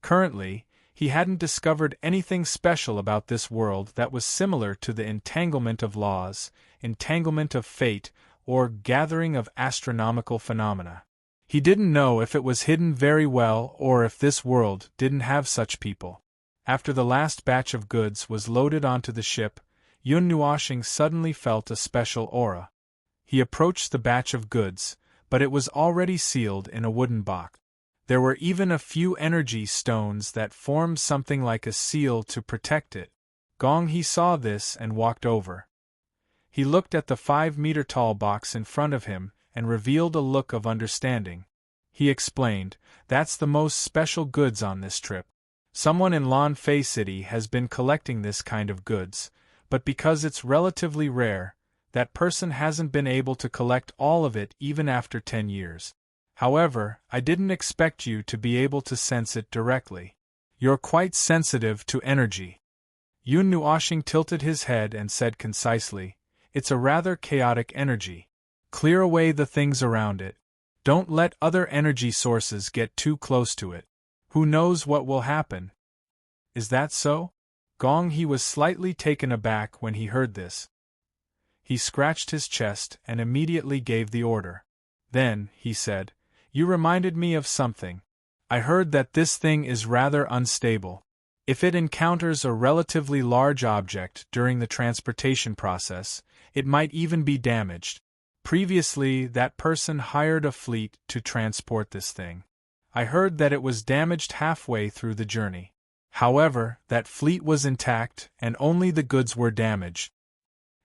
Currently, he hadn't discovered anything special about this world that was similar to the entanglement of laws, entanglement of fate, or gathering of astronomical phenomena. He didn't know if it was hidden very well or if this world didn't have such people. After the last batch of goods was loaded onto the ship, Yun Nuoshing suddenly felt a special aura. He approached the batch of goods, but it was already sealed in a wooden box. There were even a few energy stones that formed something like a seal to protect it. Gong He saw this and walked over. He looked at the 5-meter-tall box in front of him and revealed a look of understanding. He explained, "That's the most special goods on this trip. Someone in Lan Fei City has been collecting this kind of goods, but because it's relatively rare, that person hasn't been able to collect all of it even after 10 years. However, I didn't expect you to be able to sense it directly. You're quite sensitive to energy." Yun Nuoshing tilted his head and said concisely, "It's a rather chaotic energy. Clear away the things around it. Don't let other energy sources get too close to it. Who knows what will happen?" "Is that so?" Gong He was slightly taken aback when he heard this. He scratched his chest and immediately gave the order. Then, he said, "You reminded me of something. I heard that this thing is rather unstable. If it encounters a relatively large object during the transportation process, it might even be damaged. Previously, that person hired a fleet to transport this thing. I heard that it was damaged halfway through the journey. However, that fleet was intact and only the goods were damaged.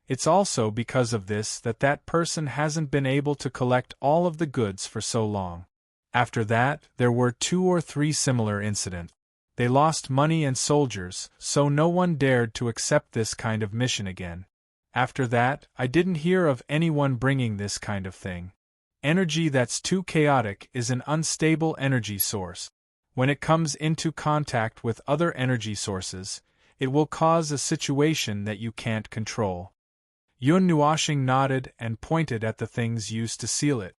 It's also because of this that that person hasn't been able to collect all of the goods for so long. After that, there were 2 or 3 similar incidents. They lost money and soldiers, so no one dared to accept this kind of mission again. After that, I didn't hear of anyone bringing this kind of thing. Energy that's too chaotic is an unstable energy source. When it comes into contact with other energy sources, it will cause a situation that you can't control." Yun Nuoshing nodded and pointed at the things used to seal it.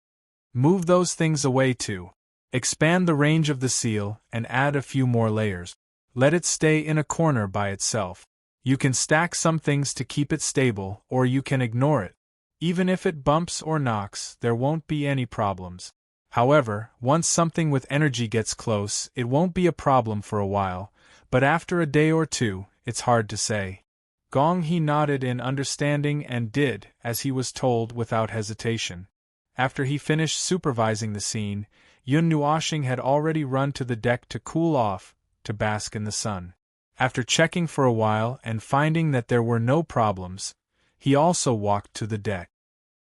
"Move those things away too. Expand the range of the seal and add a few more layers. Let it stay in a corner by itself. You can stack some things to keep it stable, or you can ignore it. Even if it bumps or knocks, there won't be any problems. However, once something with energy gets close, it won't be a problem for a while, but after a day or 2, it's hard to say." Gong He nodded in understanding and did as he was told without hesitation. After he finished supervising the scene, Yun Nuoshing had already run to the deck to cool off, to bask in the sun. After checking for a while and finding that there were no problems, he also walked to the deck.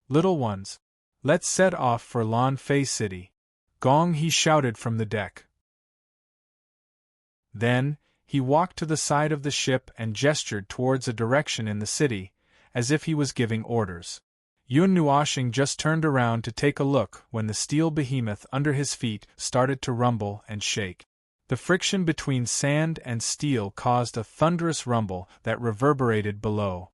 "Little ones, let's set off for Lan Fei City," Gong He shouted from the deck. Then, he walked to the side of the ship and gestured towards a direction in the city, as if he was giving orders. Yun Nuoshing just turned around to take a look when the steel behemoth under his feet started to rumble and shake. The friction between sand and steel caused a thunderous rumble that reverberated below.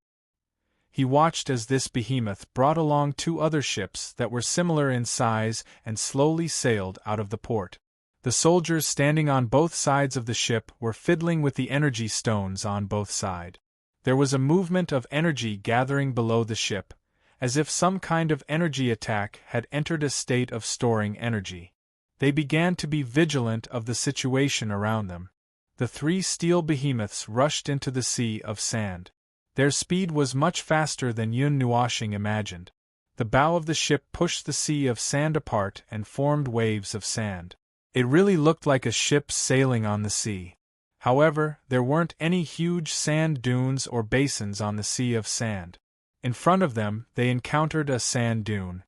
He watched as this behemoth brought along 2 other ships that were similar in size and slowly sailed out of the port. The soldiers standing on both sides of the ship were fiddling with the energy stones on both sides. There was a movement of energy gathering below the ship, as if some kind of energy attack had entered a state of storing energy. They began to be vigilant of the situation around them. The 3 steel behemoths rushed into the sea of sand. Their speed was much faster than Yun Nuoshing imagined. The bow of the ship pushed the sea of sand apart and formed waves of sand. It really looked like a ship sailing on the sea. However, there weren't any huge sand dunes or basins on the sea of sand. In front of them, they encountered a sand dune.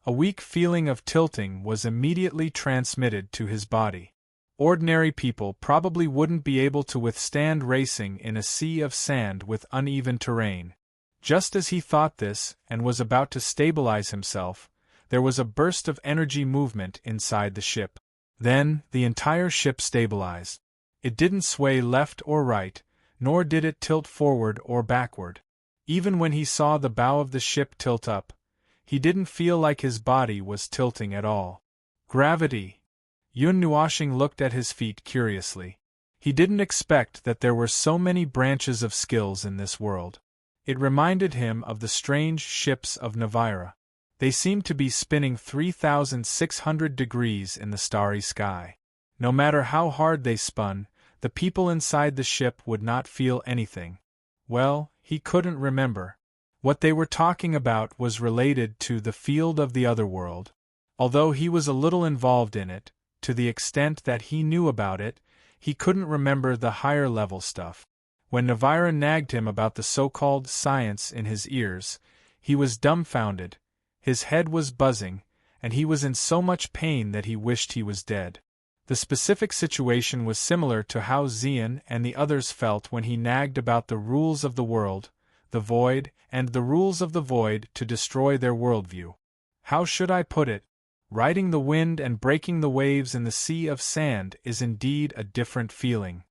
A weak feeling of tilting was immediately transmitted to his body. Ordinary people probably wouldn't be able to withstand racing in a sea of sand with uneven terrain. Just as he thought this and was about to stabilize himself, there was a burst of energy movement inside the ship. Then, the entire ship stabilized. It didn't sway left or right, nor did it tilt forward or backward. Even when he saw the bow of the ship tilt up, he didn't feel like his body was tilting at all. Gravity. Yun Nuoshing looked at his feet curiously. He didn't expect that there were so many branches of skills in this world. It reminded him of the strange ships of Navira. They seemed to be spinning 3,600 degrees in the starry sky. No matter how hard they spun, the people inside the ship would not feel anything. Well, he couldn't remember. What they were talking about was related to the field of the other world. Although he was a little involved in it, to the extent that he knew about it, he couldn't remember the higher level stuff. When Navira nagged him about the so-called science in his ears, he was dumbfounded, his head was buzzing, and he was in so much pain that he wished he was dead. The specific situation was similar to how Xian and the others felt when he nagged about the rules of the world, the void, and the rules of the void to destroy their worldview. How should I put it? Riding the wind and breaking the waves in the sea of sand is indeed a different feeling.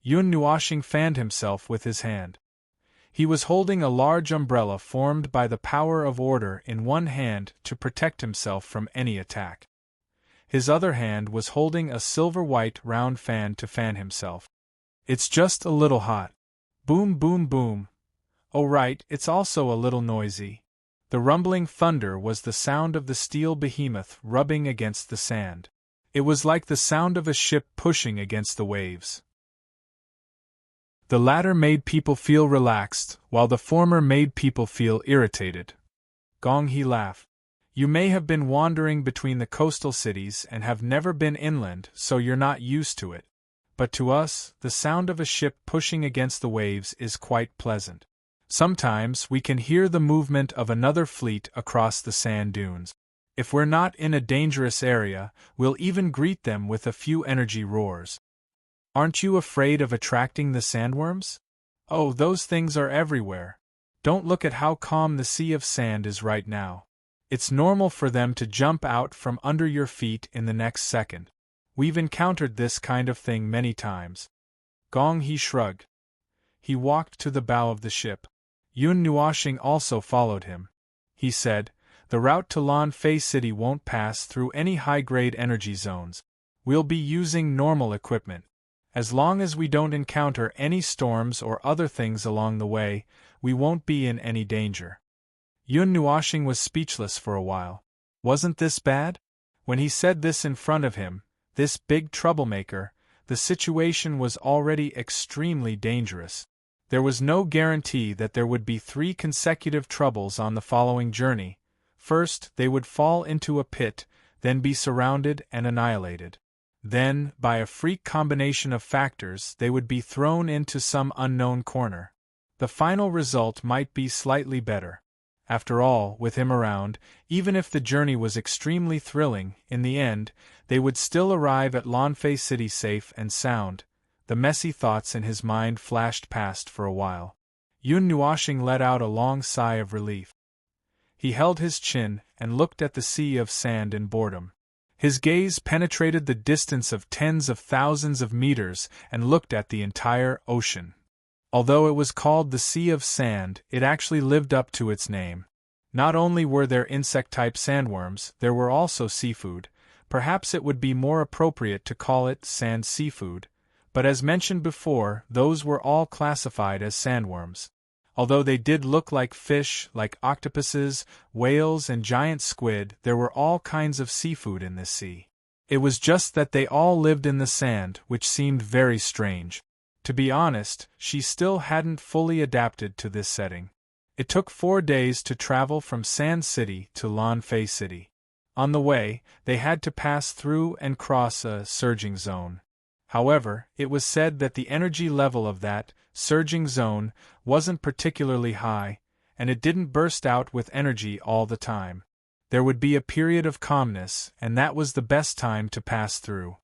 Yun Nuoxing fanned himself with his hand. He was holding a large umbrella formed by the power of order in one hand to protect himself from any attack. His other hand was holding a silver-white round fan to fan himself. It's just a little hot. Boom, boom, boom. Oh right, it's also a little noisy. The rumbling thunder was the sound of the steel behemoth rubbing against the sand. It was like the sound of a ship pushing against the waves. The latter made people feel relaxed, while the former made people feel irritated. Gong He laughed. You may have been wandering between the coastal cities and have never been inland, so you're not used to it. But to us, the sound of a ship pushing against the waves is quite pleasant. Sometimes we can hear the movement of another fleet across the sand dunes. If we're not in a dangerous area, we'll even greet them with a few energy roars. Aren't you afraid of attracting the sandworms? Oh, those things are everywhere. Don't look at how calm the sea of sand is right now. It's normal for them to jump out from under your feet in the next second. We've encountered this kind of thing many times. Gong He shrugged. He walked to the bow of the ship. Yun Nuoxing also followed him. He said, the route to Lan Fei City won't pass through any high-grade energy zones. We'll be using normal equipment. As long as we don't encounter any storms or other things along the way, we won't be in any danger. Yun Nuoxing was speechless for a while. Wasn't this bad? When he said this in front of him, this big troublemaker, the situation was already extremely dangerous. There was no guarantee that there would be 3 consecutive troubles on the following journey. First, they would fall into a pit, then be surrounded and annihilated. Then, by a freak combination of factors, they would be thrown into some unknown corner. The final result might be slightly better. After all, with him around, even if the journey was extremely thrilling, in the end, they would still arrive at Lan Fei City safe and sound. The messy thoughts in his mind flashed past for a while. Yun Nuoxing let out a long sigh of relief. He held his chin and looked at the sea of sand in boredom. His gaze penetrated the distance of tens of thousands of meters and looked at the entire ocean. Although it was called the Sea of Sand, it actually lived up to its name. Not only were there insect-type sandworms, there were also seafood. Perhaps it would be more appropriate to call it sand seafood, but as mentioned before, those were all classified as sandworms. Although they did look like fish, like octopuses, whales, and giant squid, there were all kinds of seafood in this sea. It was just that they all lived in the sand, which seemed very strange. To be honest, she still hadn't fully adapted to this setting. It took 4 days to travel from Sand City to Lan Fei City. On the way, they had to pass through and cross a surging zone. However, it was said that the energy level of that surging zone wasn't particularly high, and it didn't burst out with energy all the time. There would be a period of calmness, and that was the best time to pass through.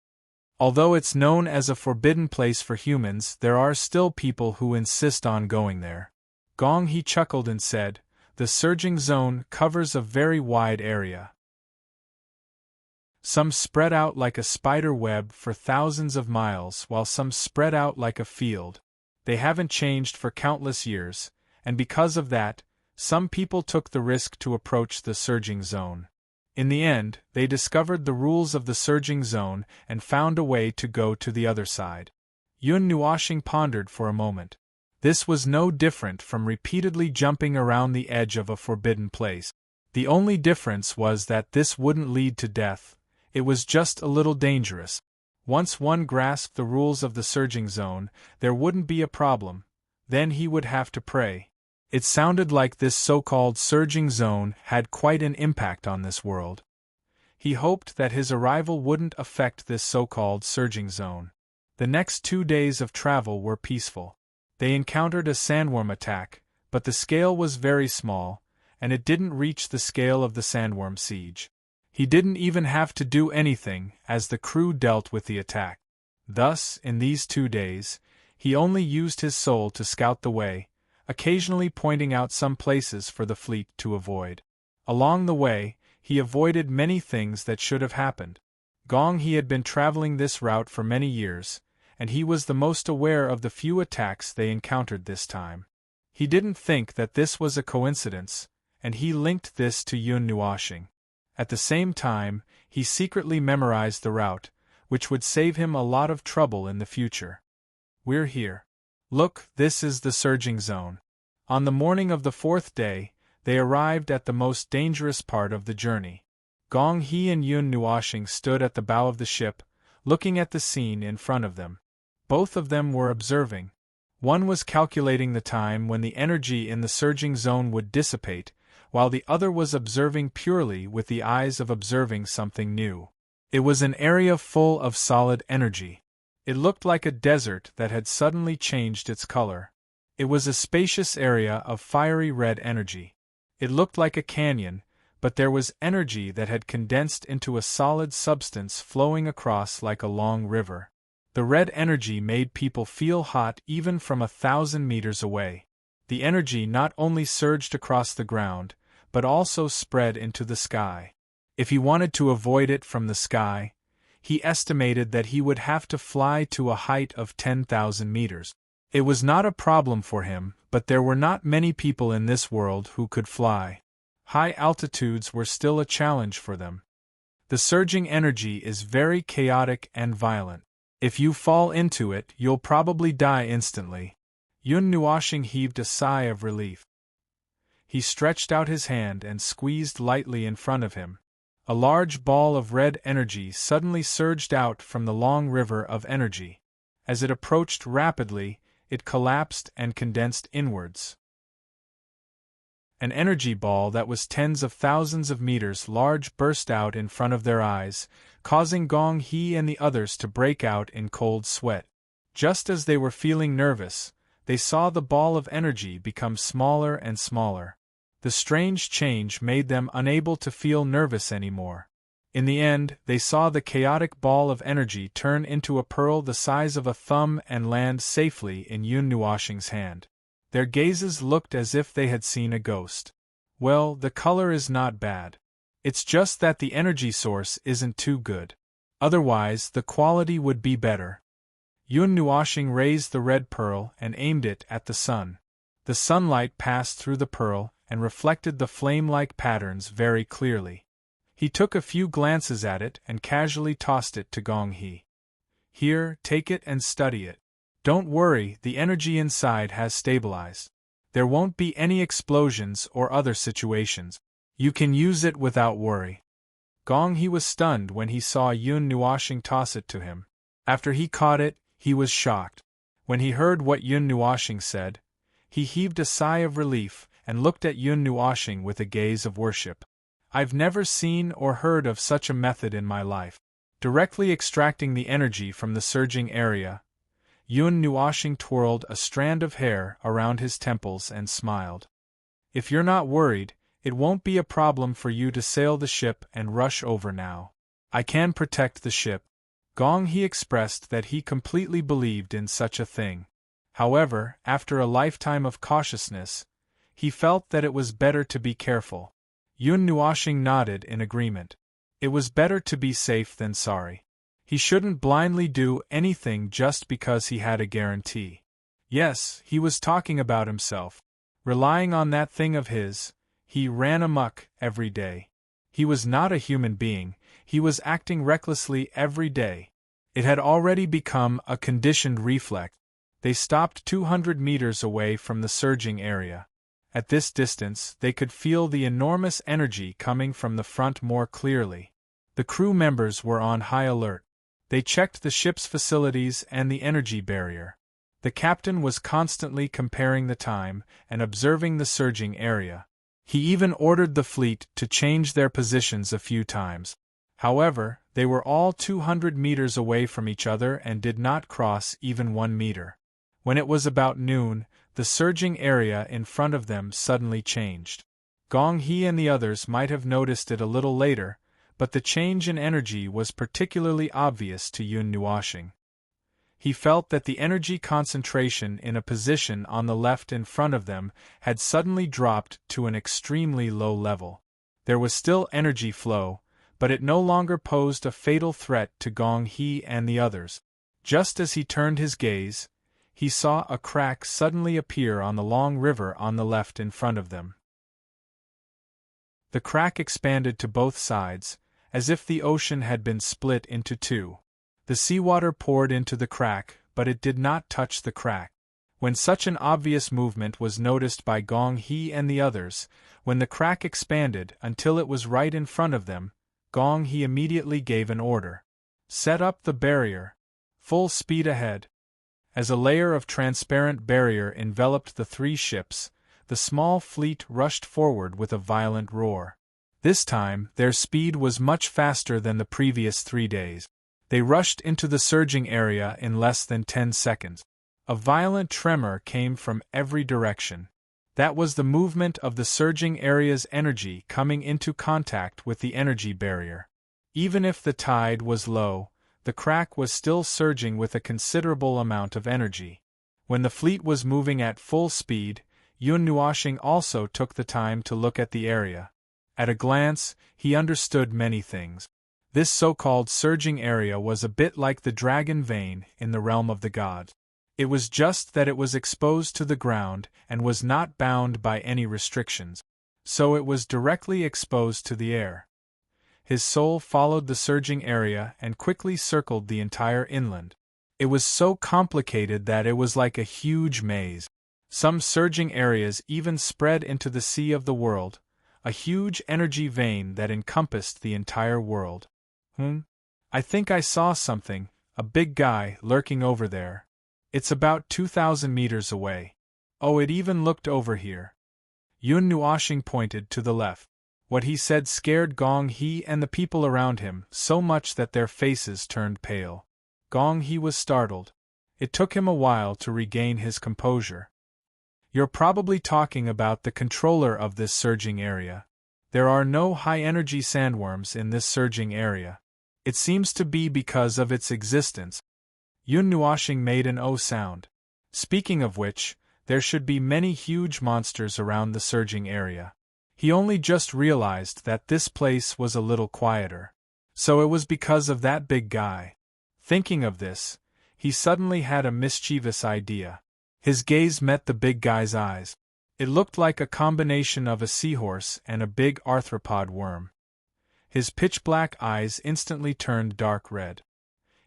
Although it's known as a forbidden place for humans, there are still people who insist on going there. Gong He chuckled and said, the surging zone covers a very wide area. Some spread out like a spider web for thousands of miles, while some spread out like a field. They haven't changed for countless years, and because of that, some people took the risk to approach the surging zone. In the end, they discovered the rules of the surging zone and found a way to go to the other side. Yun Nuoshing pondered for a moment. This was no different from repeatedly jumping around the edge of a forbidden place. The only difference was that this wouldn't lead to death, it was just a little dangerous. Once one grasped the rules of the surging zone, there wouldn't be a problem, then he would have to pray. It sounded like this so-called surging zone had quite an impact on this world. He hoped that his arrival wouldn't affect this so-called surging zone. The next 2 days of travel were peaceful. They encountered a sandworm attack, but the scale was very small, and it didn't reach the scale of the sandworm siege. He didn't even have to do anything, as the crew dealt with the attack. Thus, in these 2 days, he only used his soul to scout the way, occasionally pointing out some places for the fleet to avoid. Along the way, he avoided many things that should have happened. Gong He had been traveling this route for many years, and he was the most aware of the few attacks they encountered this time. He didn't think that this was a coincidence, and he linked this to Yun Nuoshing. At the same time, he secretly memorized the route, which would save him a lot of trouble in the future. We're here. Look, this is the surging zone. On the morning of the 4th day, they arrived at the most dangerous part of the journey. Gong He and Yun Nuoshing stood at the bow of the ship, looking at the scene in front of them. Both of them were observing. One was calculating the time when the energy in the surging zone would dissipate, while the other was observing purely with the eyes of observing something new. It was an area full of solid energy. It looked like a desert that had suddenly changed its color. It was a spacious area of fiery red energy. It looked like a canyon, but there was energy that had condensed into a solid substance flowing across like a long river. The red energy made people feel hot even from 1,000 meters away. The energy not only surged across the ground, but also spread into the sky. If he wanted to avoid it from the sky, he estimated that he would have to fly to a height of 10,000 meters. It was not a problem for him, but there were not many people in this world who could fly. High altitudes were still a challenge for them. The surging energy is very chaotic and violent. If you fall into it, you'll probably die instantly. Yun Nuoshing heaved a sigh of relief. He stretched out his hand and squeezed lightly in front of him. A large ball of red energy suddenly surged out from the long river of energy. As it approached rapidly, it collapsed and condensed inwards. An energy ball that was tens of thousands of meters large burst out in front of their eyes, causing Gong He and the others to break out in cold sweat. Just as they were feeling nervous, they saw the ball of energy become smaller and smaller. The strange change made them unable to feel nervous anymore. In the end, they saw the chaotic ball of energy turn into a pearl the size of a thumb and land safely in Yun Nuoshing's hand. Their gazes looked as if they had seen a ghost. Well, the color is not bad. It's just that the energy source isn't too good. Otherwise, the quality would be better. Yun Nuoshing raised the red pearl and aimed it at the sun. The sunlight passed through the pearl and reflected the flame-like patterns very clearly. He took a few glances at it and casually tossed it to Gong He. Here, take it and study it. Don't worry, the energy inside has stabilized. There won't be any explosions or other situations. You can use it without worry. Gong He was stunned when he saw Yun Nuoshing toss it to him. After he caught it, he was shocked. When he heard what Yun Nuoshing said, he heaved a sigh of relief and looked at Yun Nuoshing with a gaze of worship. I've never seen or heard of such a method in my life. Directly extracting the energy from the surging area, Yun Nuoshing twirled a strand of hair around his temples and smiled. If you're not worried, it won't be a problem for you to sail the ship and rush over now. I can protect the ship. Gong He expressed that he completely believed in such a thing. However, after a lifetime of cautiousness, he felt that it was better to be careful. Yun Nuoshing nodded in agreement. It was better to be safe than sorry. He shouldn't blindly do anything just because he had a guarantee. Yes, he was talking about himself. Relying on that thing of his, he ran amok every day. He was not a human being, he was acting recklessly every day. It had already become a conditioned reflex. They stopped 200 meters away from the surging area. At this distance, they could feel the enormous energy coming from the front more clearly. The crew members were on high alert. They checked the ship's facilities and the energy barrier. The captain was constantly comparing the time and observing the surging area. He even ordered the fleet to change their positions a few times. However, they were all 200 meters away from each other and did not cross even 1 meter. When it was about noon, the surging area in front of them suddenly changed. Gong He and the others might have noticed it a little later, but the change in energy was particularly obvious to Yun Nuoshing. He felt that the energy concentration in a position on the left in front of them had suddenly dropped to an extremely low level. There was still energy flow, but it no longer posed a fatal threat to Gong He and the others. Just as he turned his gaze, he saw a crack suddenly appear on the long river on the left in front of them. The crack expanded to both sides, as if the ocean had been split into two. The seawater poured into the crack, but it did not touch the crack. When such an obvious movement was noticed by Gong He and the others, when the crack expanded until it was right in front of them, Gong He immediately gave an order. Set up the barrier. Full speed ahead. As a layer of transparent barrier enveloped the three ships, the small fleet rushed forward with a violent roar. This time, their speed was much faster than the previous 3 days. They rushed into the surging area in less than 10 seconds. A violent tremor came from every direction. That was the movement of the surging area's energy coming into contact with the energy barrier. Even if the tide was low, the crack was still surging with a considerable amount of energy. When the fleet was moving at full speed, Yun Nuoshing also took the time to look at the area. At a glance, he understood many things. This so-called surging area was a bit like the dragon vein in the realm of the gods. It was just that it was exposed to the ground and was not bound by any restrictions. So it was directly exposed to the air. His soul followed the surging area and quickly circled the entire inland. It was so complicated that it was like a huge maze. Some surging areas even spread into the sea of the world, a huge energy vein that encompassed the entire world. I think I saw something, a big guy lurking over there. It's about 2,000 meters away. Oh, it even looked over here. Yun Nuoshing pointed to the left. What he said scared Gong He and the people around him so much that their faces turned pale. Gong He was startled. It took him a while to regain his composure. You're probably talking about the controller of this surging area. There are no high-energy sandworms in this surging area. It seems to be because of its existence. Yun Nuoshing made an O sound. Speaking of which, there should be many huge monsters around the surging area. He only just realized that this place was a little quieter. So it was because of that big guy. Thinking of this, he suddenly had a mischievous idea. His gaze met the big guy's eyes. It looked like a combination of a seahorse and a big arthropod worm. His pitch-black eyes instantly turned dark red.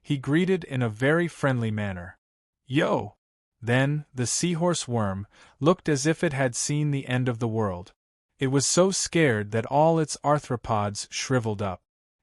He greeted in a very friendly manner. Yo! Then, the seahorse worm looked as if it had seen the end of the world. It was so scared that all its arthropods shriveled up.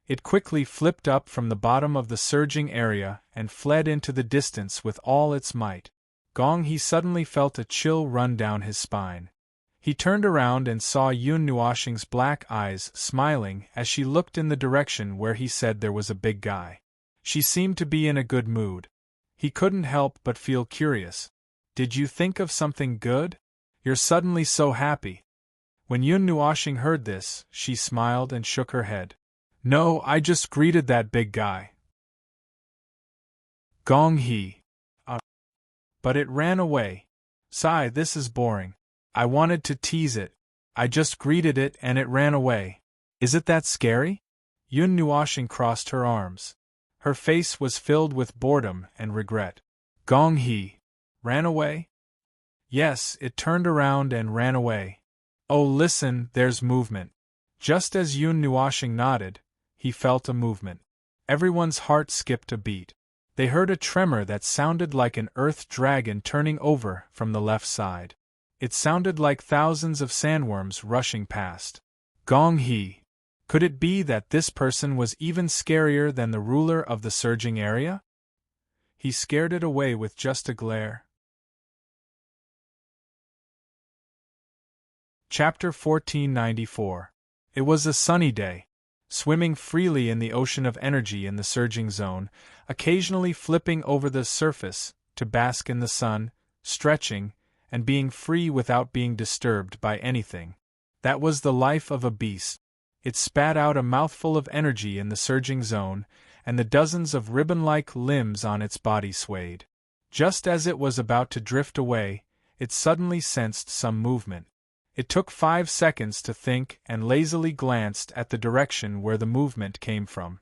It quickly flipped up from the bottom of the surging area and fled into the distance with all its might. Gong He suddenly felt a chill run down his spine. He turned around and saw Yun Nuoshing's black eyes smiling as she looked in the direction where he said there was a big guy. She seemed to be in a good mood. He couldn't help but feel curious. Did you think of something good? You're suddenly so happy. When Yun Nuoshing heard this, she smiled and shook her head. No, I just greeted that big guy. Gong He. But it ran away. Sigh, this is boring. I wanted to tease it. I just greeted it and it ran away. Is it that scary? Yun Nuoshing crossed her arms. Her face was filled with boredom and regret. Gong He. Ran away? Yes, it turned around and ran away. Oh, listen, there's movement. Just as Yun Nuoshing nodded, he felt a movement. Everyone's heart skipped a beat. They heard a tremor that sounded like an earth dragon turning over from the left side. It sounded like thousands of sandworms rushing past. Gong He. Could it be that this person was even scarier than the ruler of the surging area? He scared it away with just a glare. Chapter 1494. It was a sunny day. Swimming freely in the ocean of energy in the surging zone, occasionally flipping over the surface to bask in the sun, stretching, and being free without being disturbed by anything. That was the life of a beast. It spat out a mouthful of energy in the surging zone, and the dozens of ribbon-like limbs on its body swayed. Just as it was about to drift away, it suddenly sensed some movement. It took 5 seconds to think and lazily glanced at the direction where the movement came from.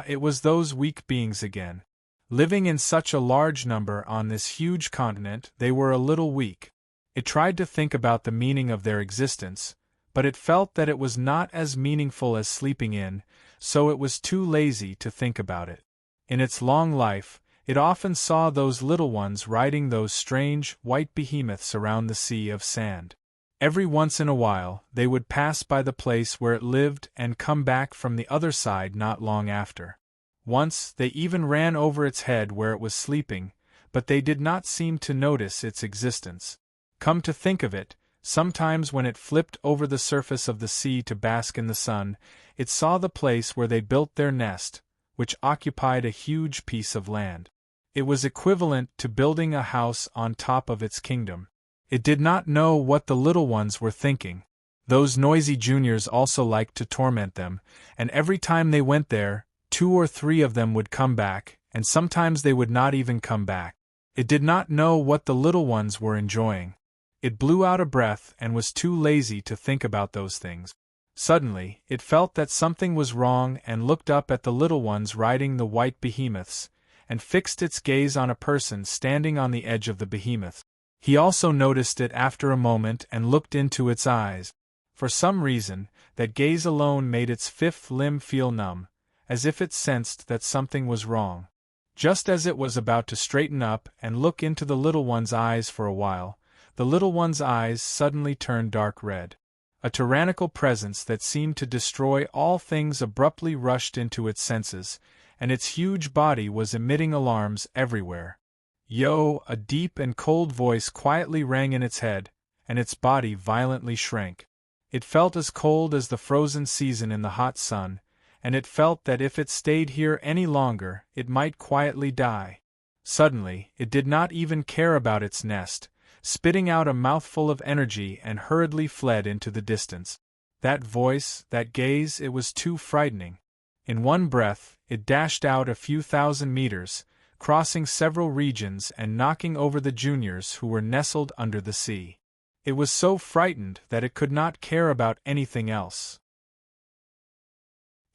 It was those weak beings again. Living in such a large number on this huge continent, they were a little weak. It tried to think about the meaning of their existence, but it felt that it was not as meaningful as sleeping in, so it was too lazy to think about it. In its long life, it often saw those little ones riding those strange, white behemoths around the sea of sand. Every once in a while, they would pass by the place where it lived and come back from the other side not long after. Once, they even ran over its head where it was sleeping, but they did not seem to notice its existence. Come to think of it, sometimes when it flipped over the surface of the sea to bask in the sun, it saw the place where they built their nest, which occupied a huge piece of land. It was equivalent to building a house on top of its kingdom. It did not know what the little ones were thinking. Those noisy juniors also liked to torment them, and every time they went there, 2 or 3 of them would come back, and sometimes they would not even come back. It did not know what the little ones were enjoying. It blew out a breath and was too lazy to think about those things. Suddenly, it felt that something was wrong and looked up at the little ones riding the white behemoths, and fixed its gaze on a person standing on the edge of the behemoth. He also noticed it after a moment and looked into its eyes. For some reason, that gaze alone made its 5th limb feel numb, as if it sensed that something was wrong. Just as it was about to straighten up and look into the little one's eyes for a while, the little one's eyes suddenly turned dark red. A tyrannical presence that seemed to destroy all things abruptly rushed into its senses, and its huge body was emitting alarms everywhere. Yo! A deep and cold voice quietly rang in its head, and its body violently shrank. It felt as cold as the frozen season in the hot sun, and it felt that if it stayed here any longer, it might quietly die. Suddenly, it did not even care about its nest, spitting out a mouthful of energy and hurriedly fled into the distance. That voice, that gaze, it was too frightening. In one breath, it dashed out a few thousand meters, crossing several regions and knocking over the juniors who were nestled under the sea. It was so frightened that it could not care about anything else.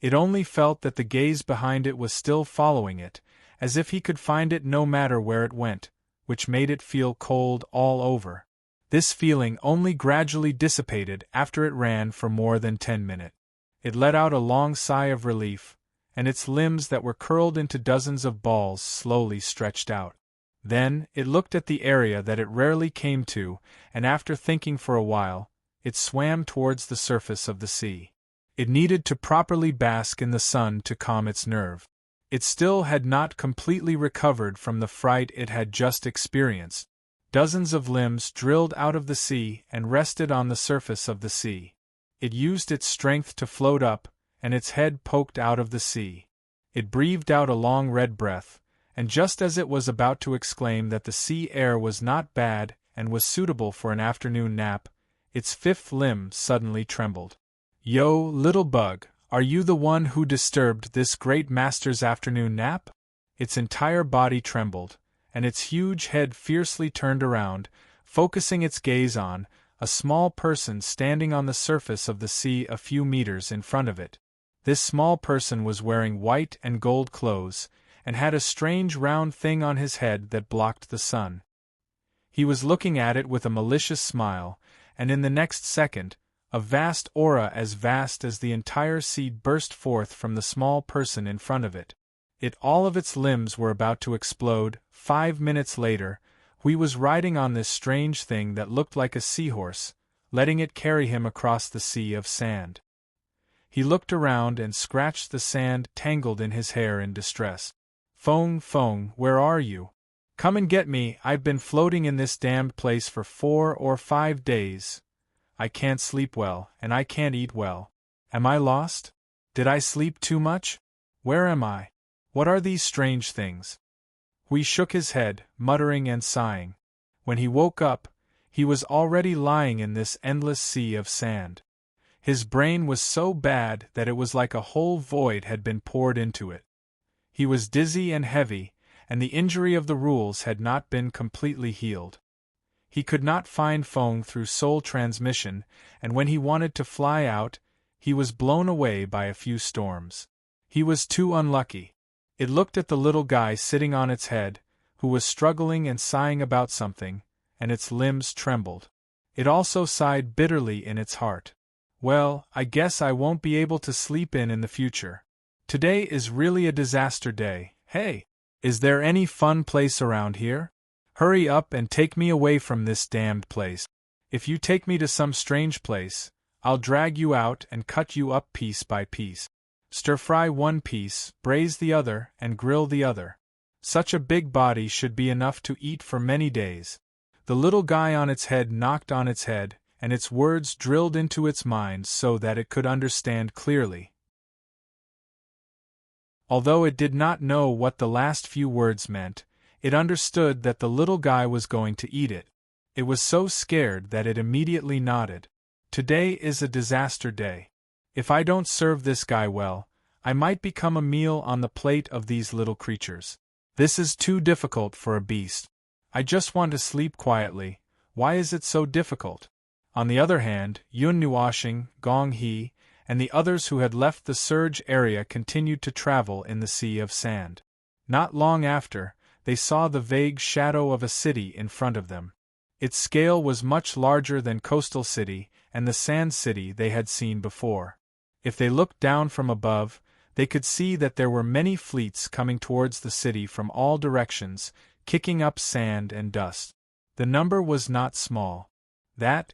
It only felt that the gaze behind it was still following it, as if he could find it no matter where it went, which made it feel cold all over. This feeling only gradually dissipated after it ran for more than 10 minutes. It let out a long sigh of relief, and its limbs that were curled into dozens of balls slowly stretched out. Then, it looked at the area that it rarely came to, and after thinking for a while, it swam towards the surface of the sea. It needed to properly bask in the sun to calm its nerve. It still had not completely recovered from the fright it had just experienced. Dozens of limbs drilled out of the sea and rested on the surface of the sea. It used its strength to float up, and its head poked out of the sea. It breathed out a long red breath, and just as it was about to exclaim that the sea air was not bad and was suitable for an afternoon nap, its 5th limb suddenly trembled. Yo, little bug, are you the one who disturbed this great master's afternoon nap? Its entire body trembled, and its huge head fiercely turned around, focusing its gaze on a small person standing on the surface of the sea a few meters in front of it. This small person was wearing white and gold clothes, and had a strange round thing on his head that blocked the sun. He was looking at it with a malicious smile, and in the next second, a vast aura as vast as the entire sea burst forth from the small person in front of it. All of its limbs were about to explode. 5 minutes later, Hui was riding on this strange thing that looked like a seahorse, letting it carry him across the sea of sand. He looked around and scratched the sand tangled in his hair in distress. Feng, Feng, where are you? Come and get me. I've been floating in this damned place for 4 or 5 days. I can't sleep well, and I can't eat well. Am I lost? Did I sleep too much? Where am I? What are these strange things? Hui shook his head, muttering and sighing. When he woke up, he was already lying in this endless sea of sand. His brain was so bad that it was like a whole void had been poured into it. He was dizzy and heavy, and the injury of the rules had not been completely healed. He could not find Feng through soul transmission, and when he wanted to fly out, he was blown away by a few storms. He was too unlucky. It looked at the little guy sitting on its head, who was struggling and sighing about something, and its limbs trembled. It also sighed bitterly in its heart. Well, I guess I won't be able to sleep in the future. Today is really a disaster day. Hey, is there any fun place around here? Hurry up and take me away from this damned place. If you take me to some strange place, I'll drag you out and cut you up piece by piece. Stir-fry one piece, braise the other, and grill the other. Such a big body should be enough to eat for many days. The little guy on its head knocked on its head, and its words drilled into its mind so that it could understand clearly. Although it did not know what the last few words meant, it understood that the little guy was going to eat it. It was so scared that it immediately nodded. Today is a disaster day. If I don't serve this guy well, I might become a meal on the plate of these little creatures. This is too difficult for a beast. I just want to sleep quietly. Why is it so difficult? On the other hand, Yun Nuoshing, Gong He, and the others who had left the surge area continued to travel in the sea of sand. Not long after, they saw the vague shadow of a city in front of them. Its scale was much larger than Coastal City and the Sand City they had seen before. If they looked down from above, they could see that there were many fleets coming towards the city from all directions, kicking up sand and dust. The number was not small.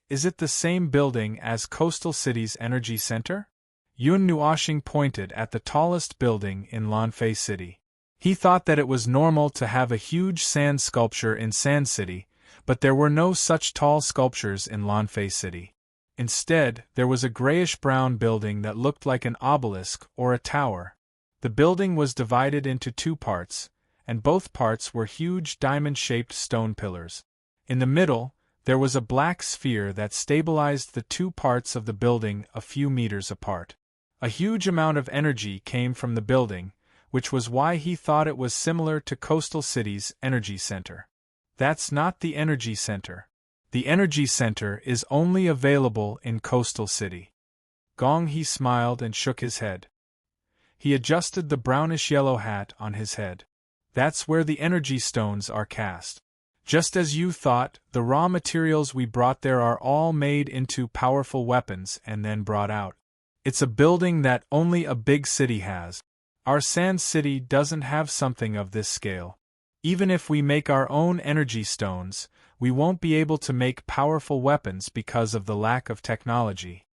Is it the same building as Coastal City's energy center? Yun Nuoshing pointed at the tallest building in Lanfei City. He thought that it was normal to have a huge sand sculpture in Sand City, but there were no such tall sculptures in Lanfei City. Instead, there was a grayish-brown building that looked like an obelisk or a tower. The building was divided into 2 parts, and both parts were huge diamond-shaped stone pillars. In the middle, there was a black sphere that stabilized the 2 parts of the building a few meters apart. A huge amount of energy came from the building, which was why he thought it was similar to Coastal City's energy center. That's not the energy center. The energy center is only available in Coastal City. Gong He smiled and shook his head. He adjusted the brownish-yellow hat on his head. That's where the energy stones are cast. Just as you thought, the raw materials we brought there are all made into powerful weapons and then brought out. It's a building that only a big city has. Our Sand City doesn't have something of this scale. Even if we make our own energy stones, we won't be able to make powerful weapons because of the lack of technology.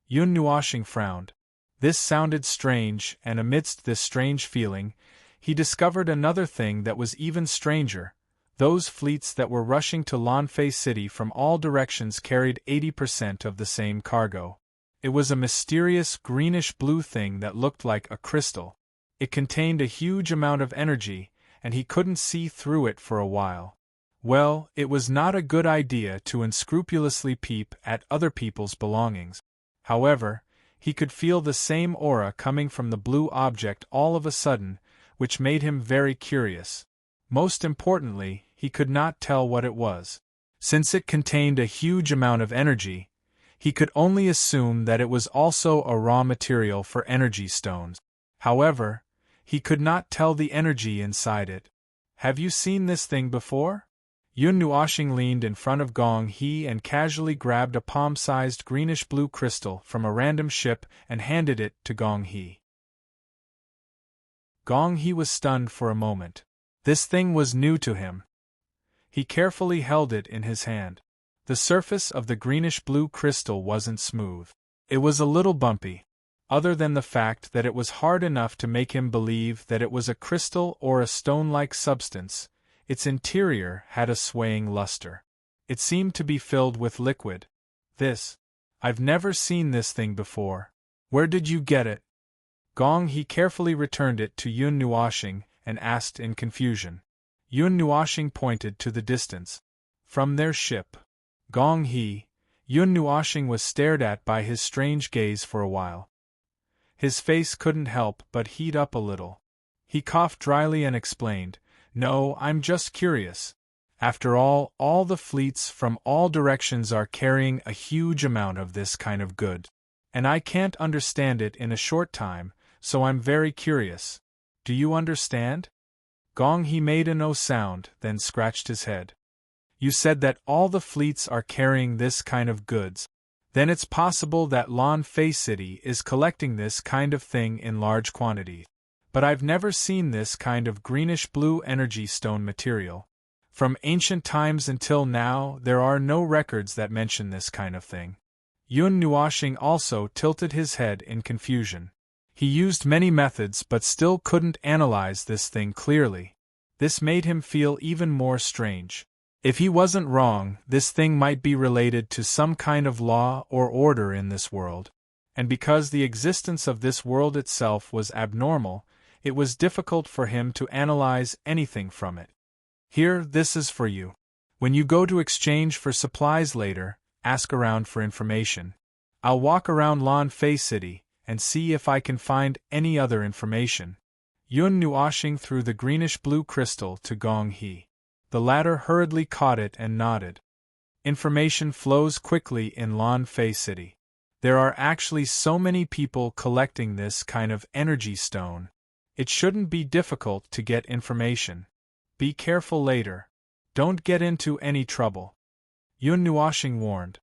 Yun Nuoshing frowned. This sounded strange, and amidst this strange feeling, he discovered another thing that was even stranger. Those fleets that were rushing to Lanfei City from all directions carried 80% of the same cargo. It was a mysterious greenish-blue thing that looked like a crystal. It contained a huge amount of energy, and he couldn't see through it for a while. Well, it was not a good idea to unscrupulously peep at other people's belongings. However, he could feel the same aura coming from the blue object all of a sudden, which made him very curious. Most importantly, he could not tell what it was. Since it contained a huge amount of energy, he could only assume that it was also a raw material for energy stones. However, he could not tell the energy inside it. Have you seen this thing before? Yun Nuoshing leaned in front of Gong He and casually grabbed a palm-sized greenish-blue crystal from a random ship and handed it to Gong He. Gong He was stunned for a moment. This thing was new to him. He carefully held it in his hand. The surface of the greenish-blue crystal wasn't smooth. It was a little bumpy. Other than the fact that it was hard enough to make him believe that it was a crystal or a stone-like substance, its interior had a swaying luster. It seemed to be filled with liquid. I've never seen this thing before. Where did you get it? Gong He carefully returned it to Yun Nuoxing and asked in confusion. Yun Nuoxing pointed to the distance. From their ship. Gong He, Yun Nuoxing was stared at by his strange gaze for a while. His face couldn't help but heat up a little. He coughed dryly and explained, "No, I'm just curious. After all the fleets from all directions are carrying a huge amount of this kind of good. And I can't understand it in a short time, so I'm very curious. Do you understand?" Gong He made a no sound, then scratched his head. "You said that all the fleets are carrying this kind of goods. Then it's possible that Lan Fei City is collecting this kind of thing in large quantities. But I've never seen this kind of greenish-blue energy stone material. From ancient times until now, there are no records that mention this kind of thing." Yun Nuoxing also tilted his head in confusion. He used many methods but still couldn't analyze this thing clearly. This made him feel even more strange. If he wasn't wrong, this thing might be related to some kind of law or order in this world. And because the existence of this world itself was abnormal, it was difficult for him to analyze anything from it. "Here, this is for you. When you go to exchange for supplies later, ask around for information. I'll walk around Lan Fei City and see if I can find any other information." Yun Nuoxing threw the greenish-blue crystal to Gong He. The latter hurriedly caught it and nodded. "Information flows quickly in Lan Fei City. There are actually so many people collecting this kind of energy stone. It shouldn't be difficult to get information. Be careful later. Don't get into any trouble," Yun Nuoxing warned.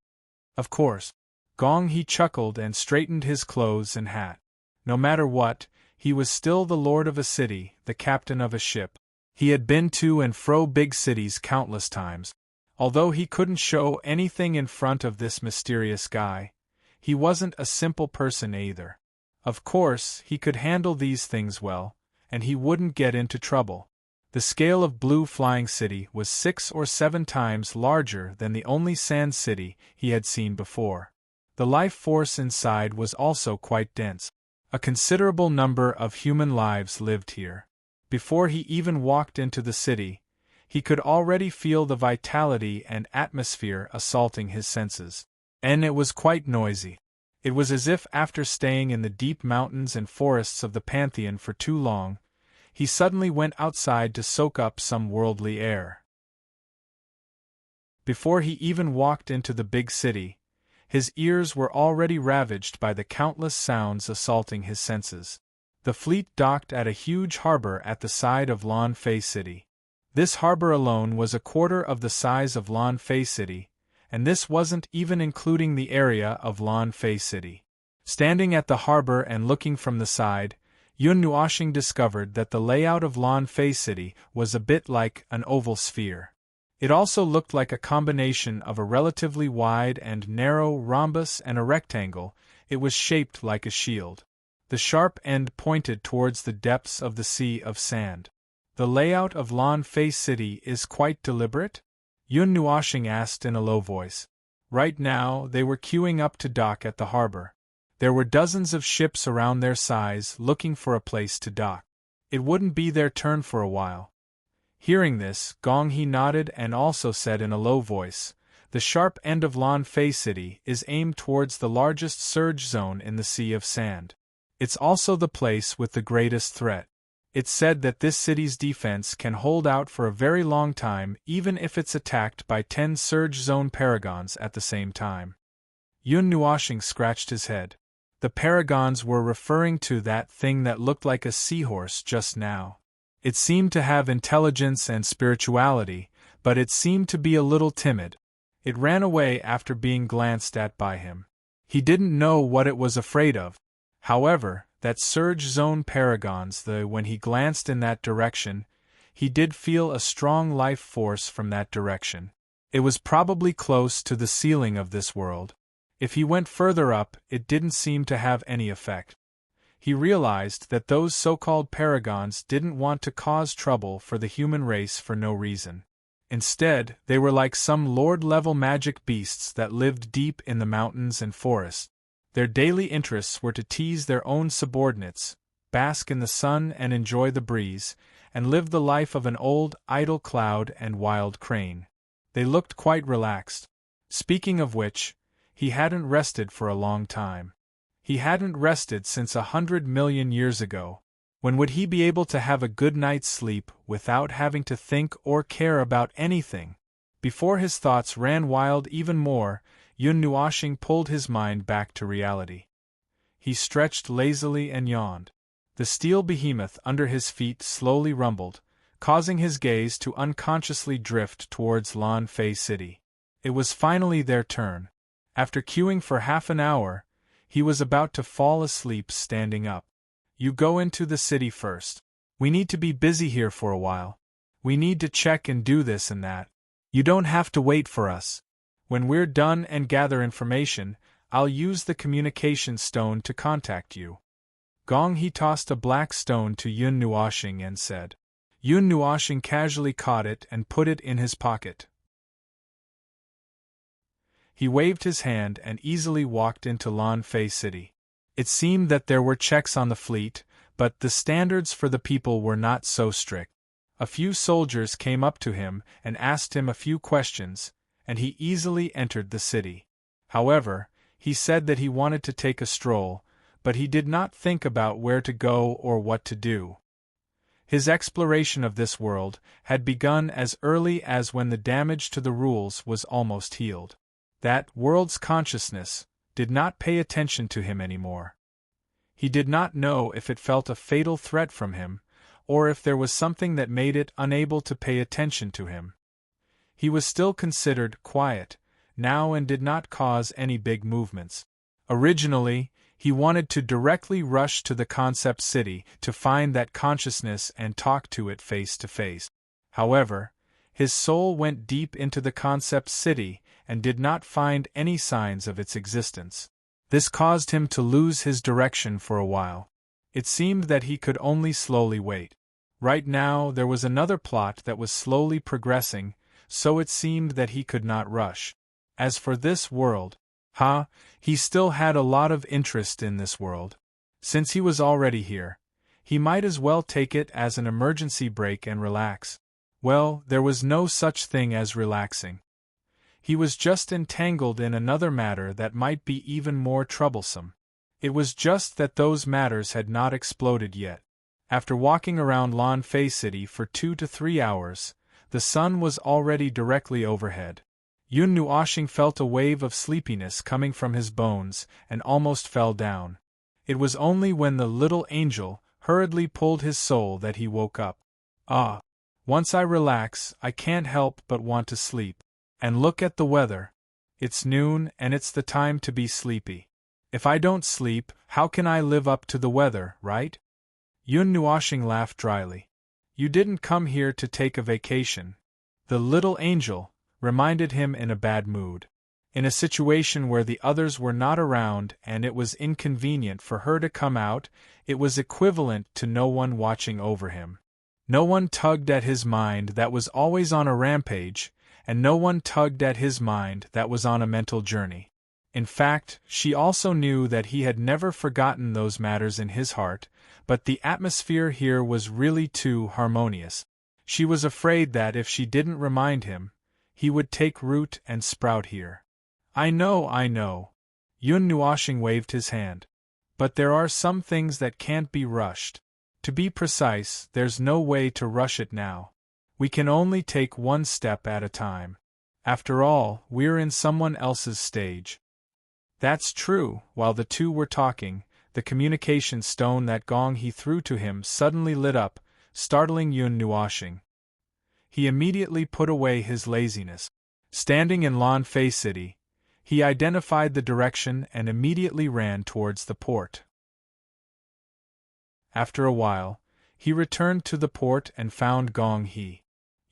"Of course." Gong He chuckled and straightened his clothes and hat. No matter what, he was still the lord of a city, the captain of a ship. He had been to and fro big cities countless times. Although he couldn't show anything in front of this mysterious guy, he wasn't a simple person either. Of course, he could handle these things well, and he wouldn't get into trouble. The scale of Blue Flying City was 6 or 7 times larger than the only sand city he had seen before. The life force inside was also quite dense. A considerable number of human lives lived here. Before he even walked into the city, he could already feel the vitality and atmosphere assaulting his senses. And it was quite noisy. It was as if after staying in the deep mountains and forests of the Pantheon for too long, he suddenly went outside to soak up some worldly air. Before he even walked into the big city, his ears were already ravaged by the countless sounds assaulting his senses. The fleet docked at a huge harbor at the side of Lan Fei City. This harbor alone was a quarter of the size of Lan Fei City, and this wasn't even including the area of Lan Fei City. Standing at the harbor and looking from the side, Yun Nuoxing discovered that the layout of Lan Fei City was a bit like an oval sphere. It also looked like a combination of a relatively wide and narrow rhombus and a rectangle. It was shaped like a shield. The sharp end pointed towards the depths of the sea of sand. "The layout of Lan Fei City is quite deliberate?" Yun Nuoxing asked in a low voice. Right now, they were queuing up to dock at the harbor. There were dozens of ships around their size looking for a place to dock. It wouldn't be their turn for a while. Hearing this, Gong He nodded and also said in a low voice, "The sharp end of Lan Fei City is aimed towards the largest surge zone in the Sea of Sand. It's also the place with the greatest threat. It's said that this city's defense can hold out for a very long time even if it's attacked by 10 surge zone paragons at the same time." Yun Nuoxing scratched his head. The paragons were referring to that thing that looked like a seahorse just now. It seemed to have intelligence and spirituality, but it seemed to be a little timid. It ran away after being glanced at by him. He didn't know what it was afraid of. However, that surge zone paragons. When he glanced in that direction, he did feel a strong life force from that direction. It was probably close to the ceiling of this world. If he went further up, it didn't seem to have any effect. He realized that those so-called paragons didn't want to cause trouble for the human race for no reason. Instead, they were like some lord-level magic beasts that lived deep in the mountains and forests. Their daily interests were to tease their own subordinates, bask in the sun and enjoy the breeze, and live the life of an old, idle cloud and wild crane. They looked quite relaxed. Speaking of which, he hadn't rested for a long time. He hadn't rested since 100 million years ago. When would he be able to have a good night's sleep without having to think or care about anything? Before his thoughts ran wild even more, Yun Nuoxing pulled his mind back to reality. He stretched lazily and yawned. The steel behemoth under his feet slowly rumbled, causing his gaze to unconsciously drift towards Lan Fei City. It was finally their turn. After queuing for half an hour, he was about to fall asleep standing up. You go into the city first. We need to be busy here for a while. We need to check and do this and that. You don't have to wait for us. When we're done and gather information, I'll use the communication stone to contact you. Gong he tossed a black stone to Yun Nuoxing and said. Yun Nuoxing casually caught it and put it in his pocket. He waved his hand and easily walked into Lan Fei City. It seemed that there were checks on the fleet, but the standards for the people were not so strict. A few soldiers came up to him and asked him a few questions, and he easily entered the city. However, he said that he wanted to take a stroll, but he did not think about where to go or what to do. His exploration of this world had begun as early as when the damage to the rules was almost healed. That world's consciousness did not pay attention to him anymore. He did not know if it felt a fatal threat from him, or if there was something that made it unable to pay attention to him. He was still considered quiet now and did not cause any big movements. Originally, he wanted to directly rush to the concept city to find that consciousness and talk to it face to face. However, his soul went deep into the concept city and did not find any signs of its existence. This caused him to lose his direction for a while. It seemed that he could only slowly wait. Right now there was another plot that was slowly progressing, so it seemed that he could not rush. As for this world, he still had a lot of interest in this world. Since he was already here, he might as well take it as an emergency break and relax. Well, there was no such thing as relaxing. He was just entangled in another matter that might be even more troublesome. It was just that those matters had not exploded yet. After walking around Lan Fei City for 2 to 3 hours, the sun was already directly overhead. Yun Nuoxing felt a wave of sleepiness coming from his bones and almost fell down. It was only when the little angel hurriedly pulled his soul that he woke up. Once I relax, I can't help but want to sleep. And look at the weather. It's noon and it's the time to be sleepy. If I don't sleep, how can I live up to the weather, right? Yun Nuoxing laughed dryly. You didn't come here to take a vacation. The little angel reminded him in a bad mood. In a situation where the others were not around and it was inconvenient for her to come out, it was equivalent to no one watching over him. No one tugged at his mind that was always on a rampage, and no one tugged at his mind that was on a mental journey. In fact, she also knew that he had never forgotten those matters in his heart, but the atmosphere here was really too harmonious. She was afraid that if she didn't remind him, he would take root and sprout here. I know. Yun Nuoxing waved his hand. But there are some things that can't be rushed. To be precise, there's no way to rush it now. We can only take one step at a time. After all, we're in someone else's stage. That's true. While the two were talking, the communication stone that Gong he threw to him suddenly lit up, startling Yun Nuoxing. He immediately put away his laziness. Standing in Lan Fei City, he identified the direction and immediately ran towards the port. After a while, he returned to the port and found Gong He.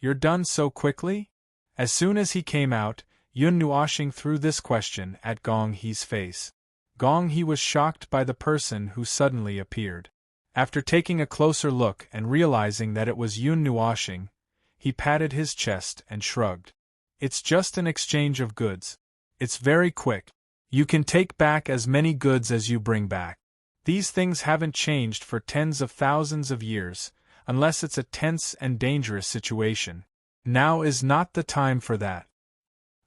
"You're done so quickly?" As soon as he came out, Yun Nuoshing threw this question at Gong He's face. Gong He was shocked by the person who suddenly appeared. After taking a closer look and realizing that it was Yun Nuoshing, he patted his chest and shrugged. "It's just an exchange of goods. It's very quick. You can take back as many goods as you bring back. These things haven't changed for tens of thousands of years, unless it's a tense and dangerous situation. Now is not the time for that.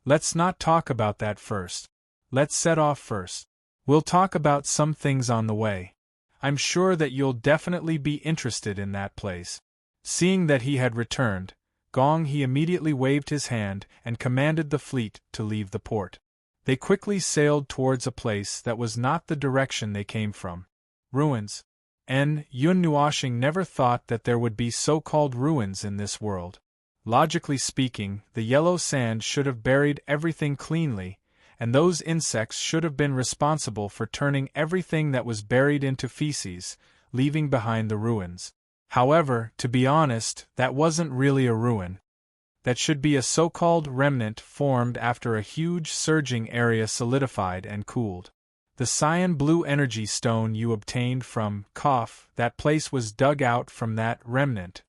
Let's not talk about that first. Let's set off first. We'll talk about some things on the way. I'm sure that you'll definitely be interested in that place." Seeing that he had returned, Gong He immediately waved his hand and commanded the fleet to leave the port. They quickly sailed towards a place that was not the direction they came from. Ruins. Yun Nuoshing never thought that there would be so-called ruins in this world. Logically speaking, the yellow sand should have buried everything cleanly, and those insects should have been responsible for turning everything that was buried into feces, leaving behind the ruins. However, to be honest, that wasn't really a ruin. That should be a so-called remnant formed after a huge surging area solidified and cooled. The cyan blue energy stone you obtained from that place was dug out from that remnant.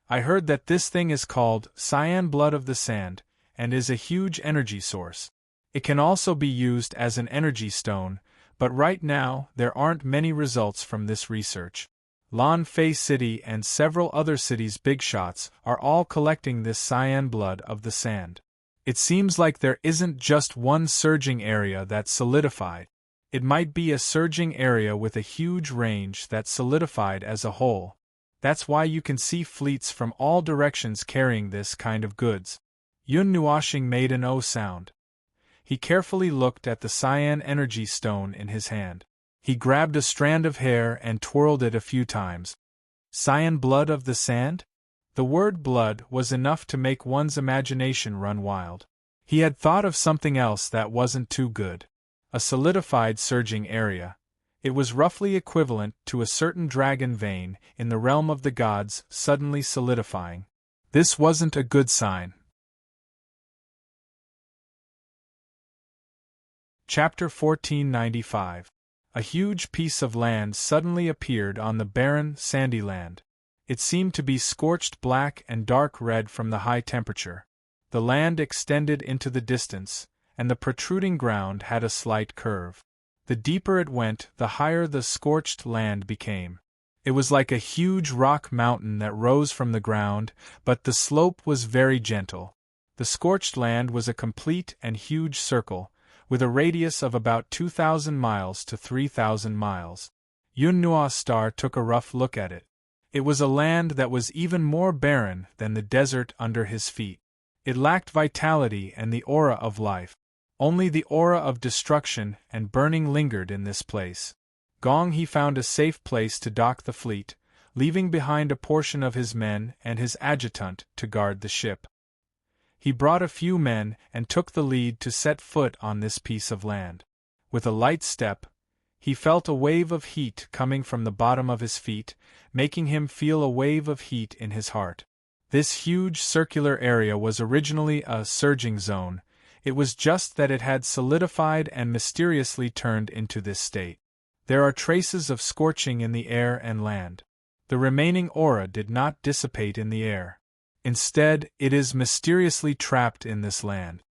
I heard that this thing is called cyan blood of the sand, and is a huge energy source. It can also be used as an energy stone, but right now there aren't many results from this research. Lan Fei City and several other cities' big shots are all collecting this cyan blood of the sand. It seems like there isn't just one surging area that's solidified. It might be a surging area with a huge range that's solidified as a whole. That's why you can see fleets from all directions carrying this kind of goods. Yun Nuoshing made an O sound. He carefully looked at the cyan energy stone in his hand. He grabbed a strand of hair and twirled it a few times. Cyan blood of the sand? The word blood was enough to make one's imagination run wild. He had thought of something else that wasn't too good. A solidified surging area. It was roughly equivalent to a certain dragon vein in the realm of the gods suddenly solidifying. This wasn't a good sign. Chapter 1495. A huge piece of land suddenly appeared on the barren, sandy land. It seemed to be scorched black and dark red from the high temperature. The land extended into the distance, and the protruding ground had a slight curve. The deeper it went, the higher the scorched land became. It was like a huge rock mountain that rose from the ground, but the slope was very gentle. The scorched land was a complete and huge circle, with a radius of about 2,000 miles to 3,000 miles. Yun Nuo's star took a rough look at it. It was a land that was even more barren than the desert under his feet. It lacked vitality and the aura of life. Only the aura of destruction and burning lingered in this place. Gong He found a safe place to dock the fleet, leaving behind a portion of his men and his adjutant to guard the ship. He brought a few men and took the lead to set foot on this piece of land. With a light step, he felt a wave of heat coming from the bottom of his feet, making him feel a wave of heat in his heart. This huge circular area was originally a surging zone. It was just that it had solidified and mysteriously turned into this state. There are traces of scorching in the air and land. The remaining aura did not dissipate in the air. Instead, it is mysteriously trapped in this land.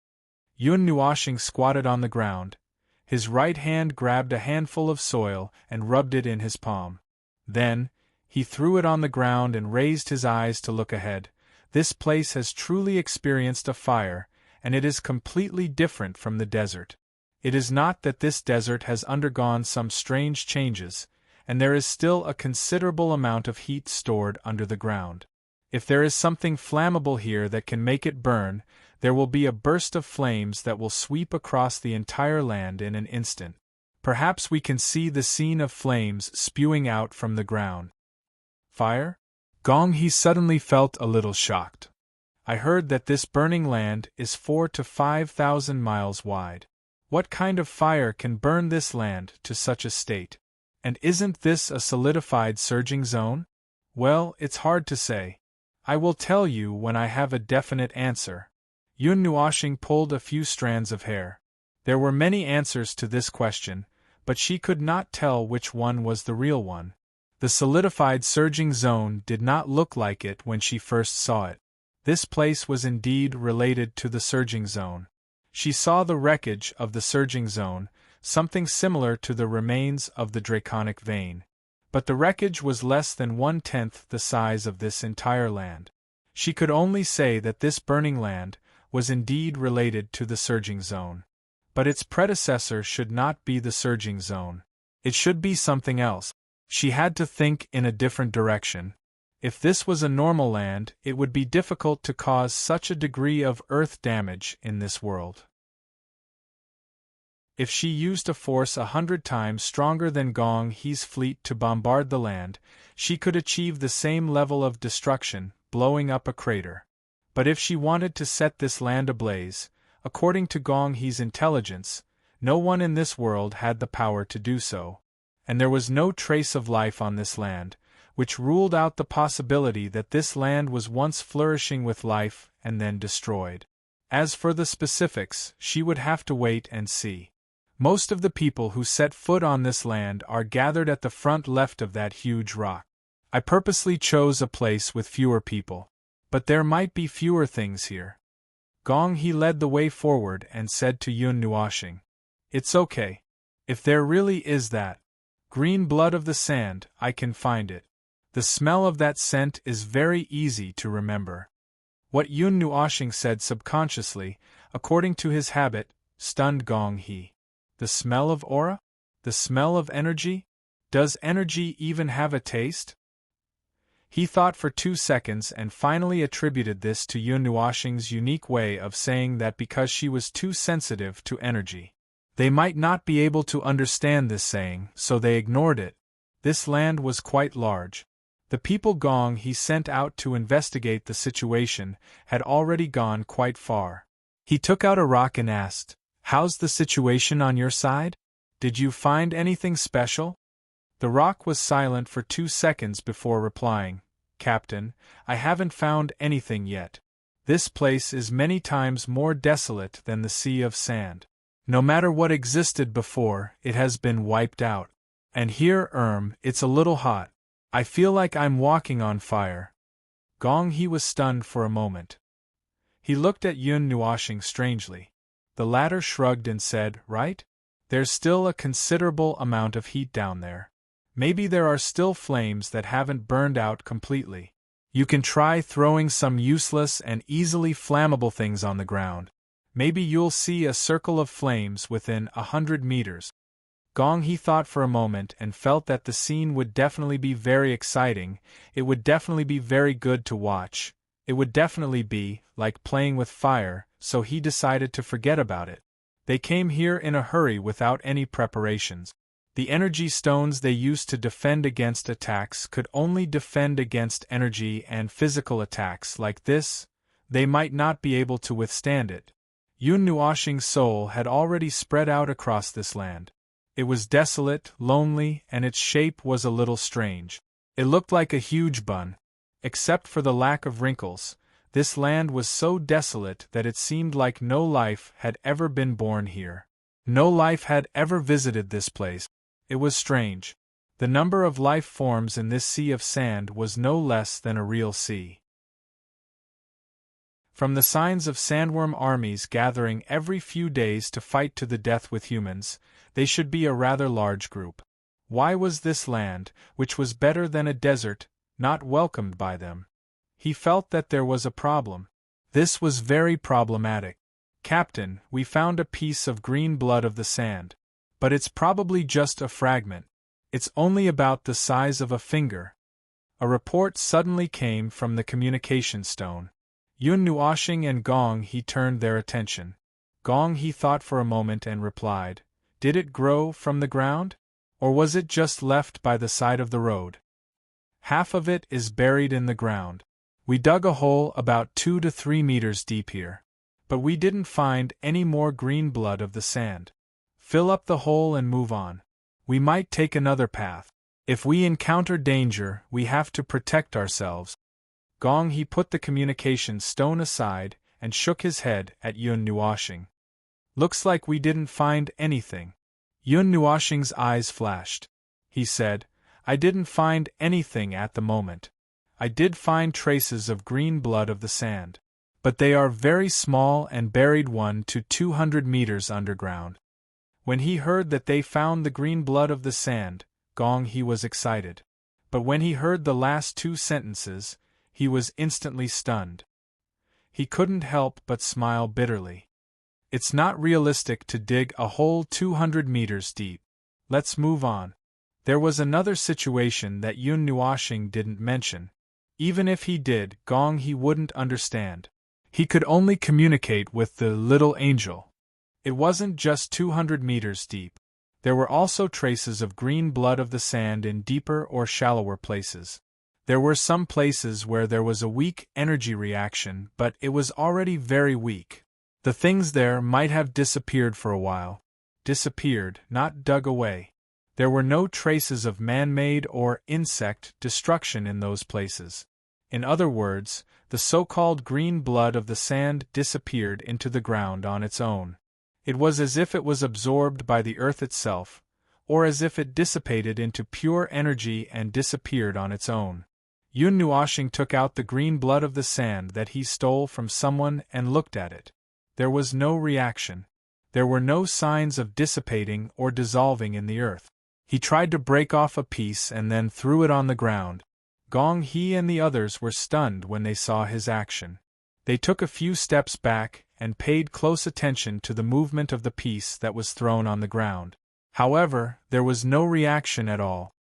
Yun Nuoshing squatted on the ground. His right hand grabbed a handful of soil and rubbed it in his palm. Then, he threw it on the ground and raised his eyes to look ahead. This place has truly experienced a fire, and it is completely different from the desert. It is not that this desert has undergone some strange changes, and there is still a considerable amount of heat stored under the ground. If there is something flammable here that can make it burn, there will be a burst of flames that will sweep across the entire land in an instant. Perhaps we can see the scene of flames spewing out from the ground. Fire? Gong He suddenly felt a little shocked. I heard that this burning land is 4,000 to 5,000 miles wide. What kind of fire can burn this land to such a state? And isn't this a solidified surging zone? Well, it's hard to say. I will tell you when I have a definite answer. Yun Nuoxing pulled a few strands of hair. There were many answers to this question, but she could not tell which one was the real one. The solidified surging zone did not look like it when she first saw it. This place was indeed related to the surging zone. She saw the wreckage of the surging zone, something similar to the remains of the draconic vein. But the wreckage was less than 1/10 the size of this entire land. She could only say that this burning land was indeed related to the surging zone. But its predecessor should not be the surging zone. It should be something else. She had to think in a different direction. If this was a normal land, it would be difficult to cause such a degree of earth damage in this world. If she used a force 100 times stronger than Gong He's fleet to bombard the land, she could achieve the same level of destruction, blowing up a crater. But if she wanted to set this land ablaze, according to Gong He's intelligence, no one in this world had the power to do so. And there was no trace of life on this land, which ruled out the possibility that this land was once flourishing with life and then destroyed. As for the specifics, she would have to wait and see. Most of the people who set foot on this land are gathered at the front left of that huge rock. I purposely chose a place with fewer people. But there might be fewer things here. Gong He led the way forward and said to Yun Nuoxing, "It's okay. If there really is that green blood of the sand, I can find it. The smell of that scent is very easy to remember." What Yun Nuoxing said subconsciously, according to his habit, stunned Gong He. The smell of aura? The smell of energy? Does energy even have a taste? He thought for 2 seconds and finally attributed this to Yun Nuoxing's unique way of saying that because she was too sensitive to energy. They might not be able to understand this saying, so they ignored it. This land was quite large. The people Gong He sent out to investigate the situation had already gone quite far. He took out a rock and asked, "How's the situation on your side? Did you find anything special?" The rock was silent for 2 seconds before replying, "Captain, I haven't found anything yet. This place is many times more desolate than the sea of sand. No matter what existed before, it has been wiped out. And here, it's a little hot. I feel like I'm walking on fire." Gong He was stunned for a moment. He looked at Yun Nuoxing strangely. The latter shrugged and said, "Right? There's still a considerable amount of heat down there. Maybe there are still flames that haven't burned out completely. You can try throwing some useless and easily flammable things on the ground. Maybe you'll see a circle of flames within 100 meters." Gong He thought for a moment and felt that the scene would definitely be very exciting, it would definitely be very good to watch, it would definitely be like playing with fire, so he decided to forget about it. They came here in a hurry without any preparations. The energy stones they used to defend against attacks could only defend against energy and physical attacks like this. They might not be able to withstand it. Yun Nuoxing's soul had already spread out across this land. It was desolate, lonely, and its shape was a little strange. It looked like a huge bun. Except for the lack of wrinkles, this land was so desolate that it seemed like no life had ever been born here. No life had ever visited this place. It was strange. The number of life forms in this sea of sand was no less than a real sea. From the signs of sandworm armies gathering every few days to fight to the death with humans, they should be a rather large group. Why was this land, which was better than a desert, not welcomed by them? He felt that there was a problem. This was very problematic. "Captain, we found a piece of green blood of the sand. But it's probably just a fragment. It's only about the size of a finger." A report suddenly came from the communication stone. Yun Nuoxing and Gong He turned their attention. Gong He thought for a moment and replied, "Did it grow from the ground? Or was it just left by the side of the road?" "Half of it is buried in the ground. We dug a hole about 2 to 3 meters deep here. But we didn't find any more green blood of the sand. Fill up the hole and move on. We might take another path. If we encounter danger, we have to protect ourselves. Gong He put the communication stone aside and shook his head at Yun Nuoxing. Looks like we didn't find anything. Yun Nuoxing's eyes flashed. He said, I didn't find anything at the moment. I did find traces of green blood of the sand. But they are very small and buried 1 to 200 meters underground. When he heard that they found the green blood of the sand, Gong He was excited. But when he heard the last 2 sentences, he was instantly stunned. He couldn't help but smile bitterly. It's not realistic to dig a hole 200 meters deep. Let's move on. There was another situation that Yun Nuoxing didn't mention. Even if he did, Gong He wouldn't understand. He could only communicate with the little angel. It wasn't just 200 meters deep. There were also traces of green blood of the sand in deeper or shallower places. There were some places where there was a weak energy reaction, but it was already very weak. The things there might have disappeared for a while. Disappeared, not dug away. There were no traces of man-made or insect destruction in those places. In other words, the so-called green blood of the sand disappeared into the ground on its own. It was as if it was absorbed by the earth itself, or as if it dissipated into pure energy and disappeared on its own. Yun Nuoxing took out the green blood of the sand that he stole from someone and looked at it. There was no reaction. There were no signs of dissipating or dissolving in the earth. He tried to break off a piece and then threw it on the ground. Gong He and the others were stunned when they saw his action. They took a few steps back and paid close attention to the movement of the piece that was thrown on the ground. However, there was no reaction at all.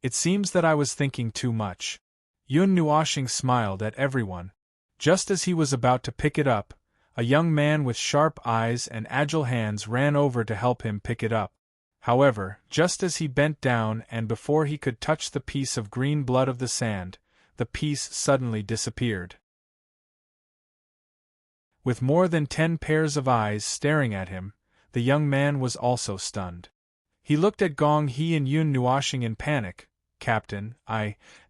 It seems that I was thinking too much. Yun Nuoxing smiled at everyone. Just as he was about to pick it up, a young man with sharp eyes and agile hands ran over to help him pick it up. However, just as he bent down and before he could touch the piece of green blood of the sand, the piece suddenly disappeared. With more than 10 pairs of eyes staring at him, the young man was also stunned. He looked at Gong He and Yun Nuoxing in panic. Captain,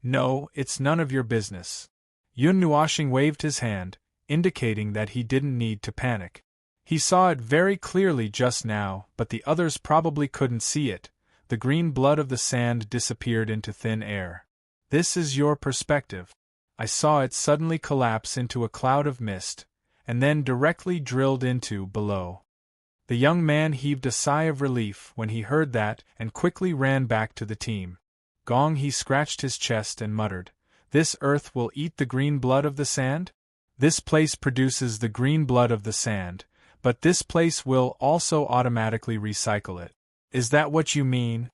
no, it's none of your business. Yun Nuoxing waved his hand, indicating that he didn't need to panic. He saw it very clearly just now, but the others probably couldn't see it. The green blood of the sand disappeared into thin air. This is your perspective. I saw it suddenly collapse into a cloud of mist, and then directly drilled into below. The young man heaved a sigh of relief when he heard that and quickly ran back to the team. Gong He scratched his chest and muttered, This earth will eat the green blood of the sand? This place produces the green blood of the sand, but this place will also automatically recycle it. Is that what you mean?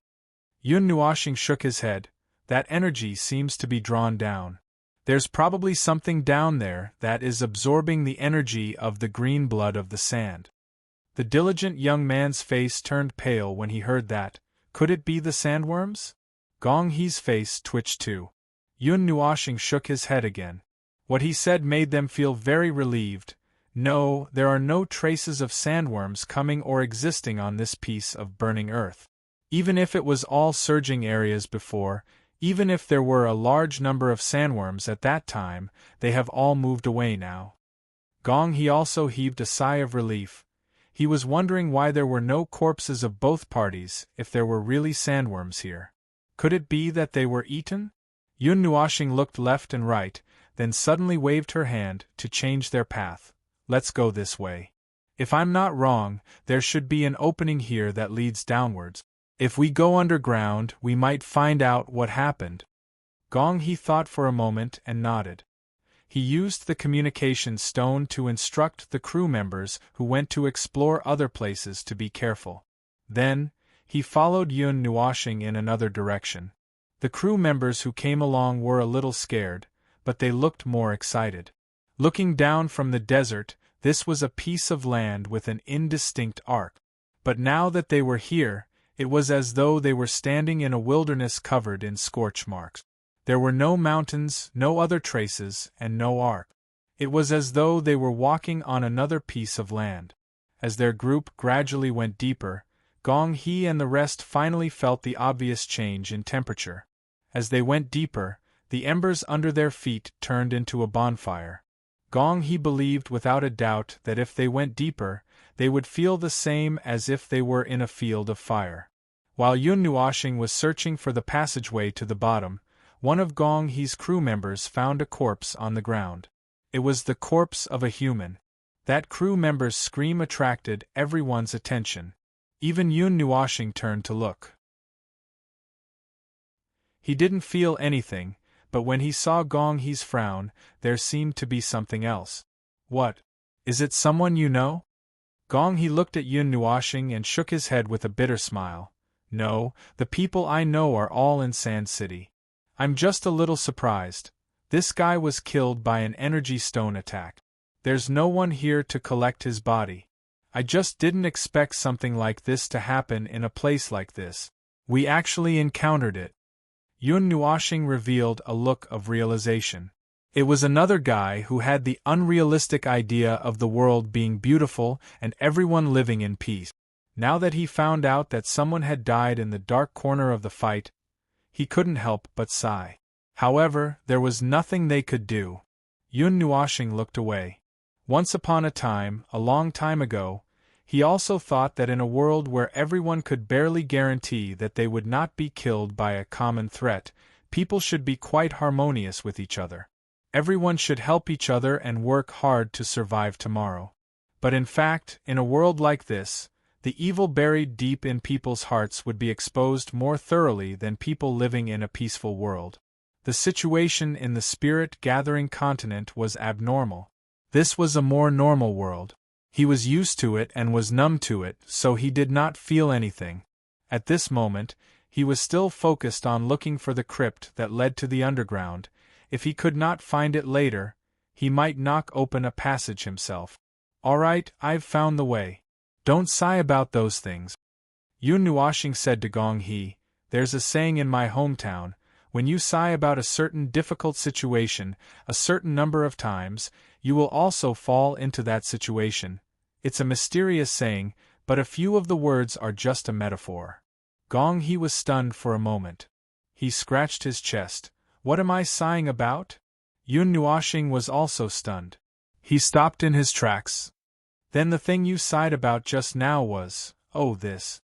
Yun Nuoxing shook his head. That energy seems to be drawn down. There's probably something down there that is absorbing the energy of the green blood of the sand. The diligent young man's face turned pale when he heard that. Could it be the sandworms? Gong He's face twitched too. Yun Nuoxing shook his head again. What he said made them feel very relieved. No, there are no traces of sandworms coming or existing on this piece of burning earth. Even if it was all surging areas before, even if there were a large number of sandworms at that time, they have all moved away now. Gong He also heaved a sigh of relief. He was wondering why there were no corpses of both parties if there were really sandworms here. Could it be that they were eaten? Yun Nuoxing looked left and right, then suddenly waved her hand to change their path. Let's go this way. If I'm not wrong, there should be an opening here that leads downwards. If we go underground, we might find out what happened. Gong He thought for a moment and nodded. He used the communication stone to instruct the crew members who went to explore other places to be careful. Then, he followed Yun Nuoxing in another direction. The crew members who came along were a little scared, but they looked more excited. Looking down from the desert, this was a piece of land with an indistinct arc. But now that they were here, it was as though they were standing in a wilderness covered in scorch marks. There were no mountains, no other traces, and no arc. It was as though they were walking on another piece of land. As their group gradually went deeper, Gong He and the rest finally felt the obvious change in temperature. As they went deeper, the embers under their feet turned into a bonfire. Gong He believed without a doubt that if they went deeper, they would feel the same as if they were in a field of fire. While Yun Nuoshing was searching for the passageway to the bottom, one of Gong He's crew members found a corpse on the ground. It was the corpse of a human. That crew member's scream attracted everyone's attention. Even Yun Nuoshing turned to look. He didn't feel anything, but when he saw Gong He's frown, there seemed to be something else. What? Is it someone you know? Gong He looked at Yun Nuoshing and shook his head with a bitter smile. No, the people I know are all in Sand City. I'm just a little surprised. This guy was killed by an energy stone attack. There's no one here to collect his body. I just didn't expect something like this to happen in a place like this. We actually encountered it. Yun Nuoshing revealed a look of realization. It was another guy who had the unrealistic idea of the world being beautiful and everyone living in peace. Now that he found out that someone had died in the dark corner of the fight, he couldn't help but sigh. However, there was nothing they could do. Yun Nuoshing looked away. Once upon a time, a long time ago, he also thought that in a world where everyone could barely guarantee that they would not be killed by a common threat, people should be quite harmonious with each other. Everyone should help each other and work hard to survive tomorrow. But in fact, in a world like this, the evil buried deep in people's hearts would be exposed more thoroughly than people living in a peaceful world. The situation in the spirit-gathering continent was abnormal. This was a more normal world. He was used to it and was numb to it, so he did not feel anything. At this moment, he was still focused on looking for the crypt that led to the underground. If he could not find it later, he might knock open a passage himself. All right, I've found the way. Don't sigh about those things. Yun Nuoshing said to Gong He, there's a saying in my hometown, when you sigh about a certain difficult situation a certain number of times, you will also fall into that situation. It's a mysterious saying, but a few of the words are just a metaphor. Gong He was stunned for a moment. He scratched his chest. What am I sighing about? Yun Nuoshing was also stunned. He stopped in his tracks. Then the thing you sighed about just now was, oh this.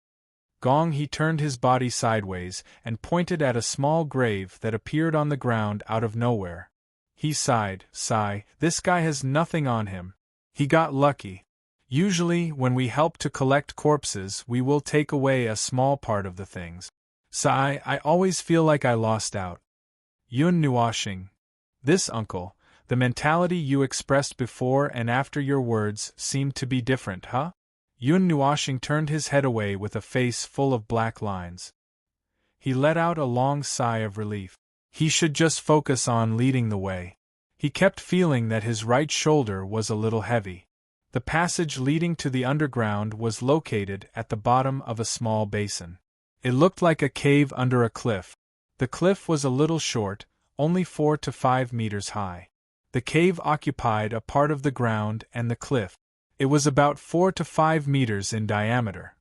Gong He turned his body sideways and pointed at a small grave that appeared on the ground out of nowhere. He sighed, this guy has nothing on him. He got lucky. Usually, when we help to collect corpses, we will take away a small part of the things. I always feel like I lost out. Yun Nuoshing. This uncle, the mentality you expressed before and after your words seemed to be different, huh? Yun Nuoshing turned his head away with a face full of black lines. He let out a long sigh of relief. He should just focus on leading the way. He kept feeling that his right shoulder was a little heavy. The passage leading to the underground was located at the bottom of a small basin. It looked like a cave under a cliff. The cliff was a little short, only 4 to 5 meters high. The cave occupied a part of the ground and the cliff. It was about 4 to 5 meters in diameter.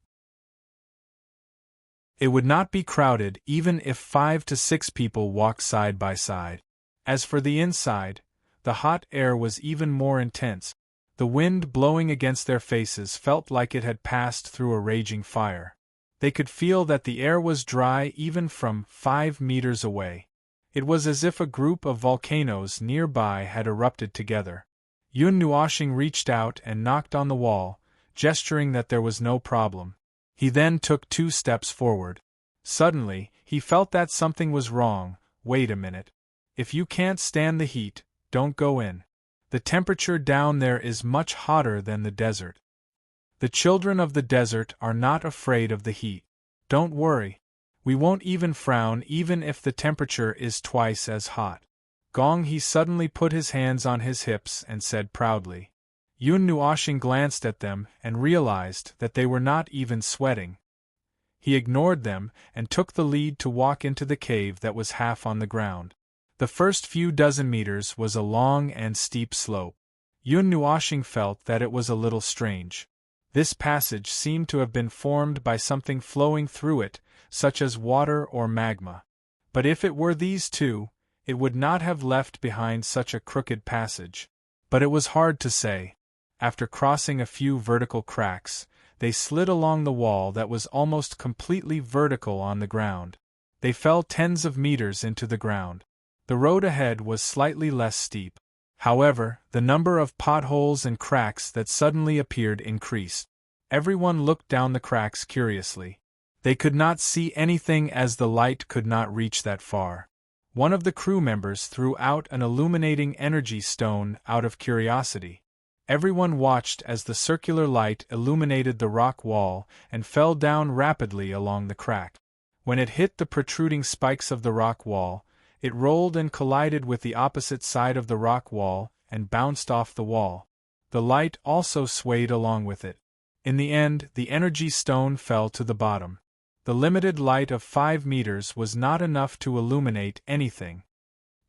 It would not be crowded even if 5 to 6 people walked side by side. As for the inside, the hot air was even more intense. The wind blowing against their faces felt like it had passed through a raging fire. They could feel that the air was dry even from 5 meters away. It was as if a group of volcanoes nearby had erupted together. Yun Nuoshing reached out and knocked on the wall, gesturing that there was no problem. He then took 2 steps forward. Suddenly, he felt that something was wrong. Wait a minute. If you can't stand the heat, don't go in. The temperature down there is much hotter than the desert. The children of the desert are not afraid of the heat. Don't worry. We won't even frown even if the temperature is twice as hot. Gong He suddenly put his hands on his hips and said proudly. Yun Nuoshing glanced at them and realized that they were not even sweating. He ignored them and took the lead to walk into the cave that was half on the ground. The first few dozen meters was a long and steep slope. Yun Nuoshing felt that it was a little strange. This passage seemed to have been formed by something flowing through it, such as water or magma. But if it were these two, it would not have left behind such a crooked passage. But it was hard to say. After crossing a few vertical cracks, they slid along the wall that was almost completely vertical on the ground. They fell tens of meters into the ground. The road ahead was slightly less steep. However, the number of potholes and cracks that suddenly appeared increased. Everyone looked down the cracks curiously. They could not see anything as the light could not reach that far. One of the crew members threw out an illuminating energy stone out of curiosity. Everyone watched as the circular light illuminated the rock wall and fell down rapidly along the crack. When it hit the protruding spikes of the rock wall, it rolled and collided with the opposite side of the rock wall and bounced off the wall. The light also swayed along with it. In the end, the energy stone fell to the bottom. The limited light of 5 meters was not enough to illuminate anything.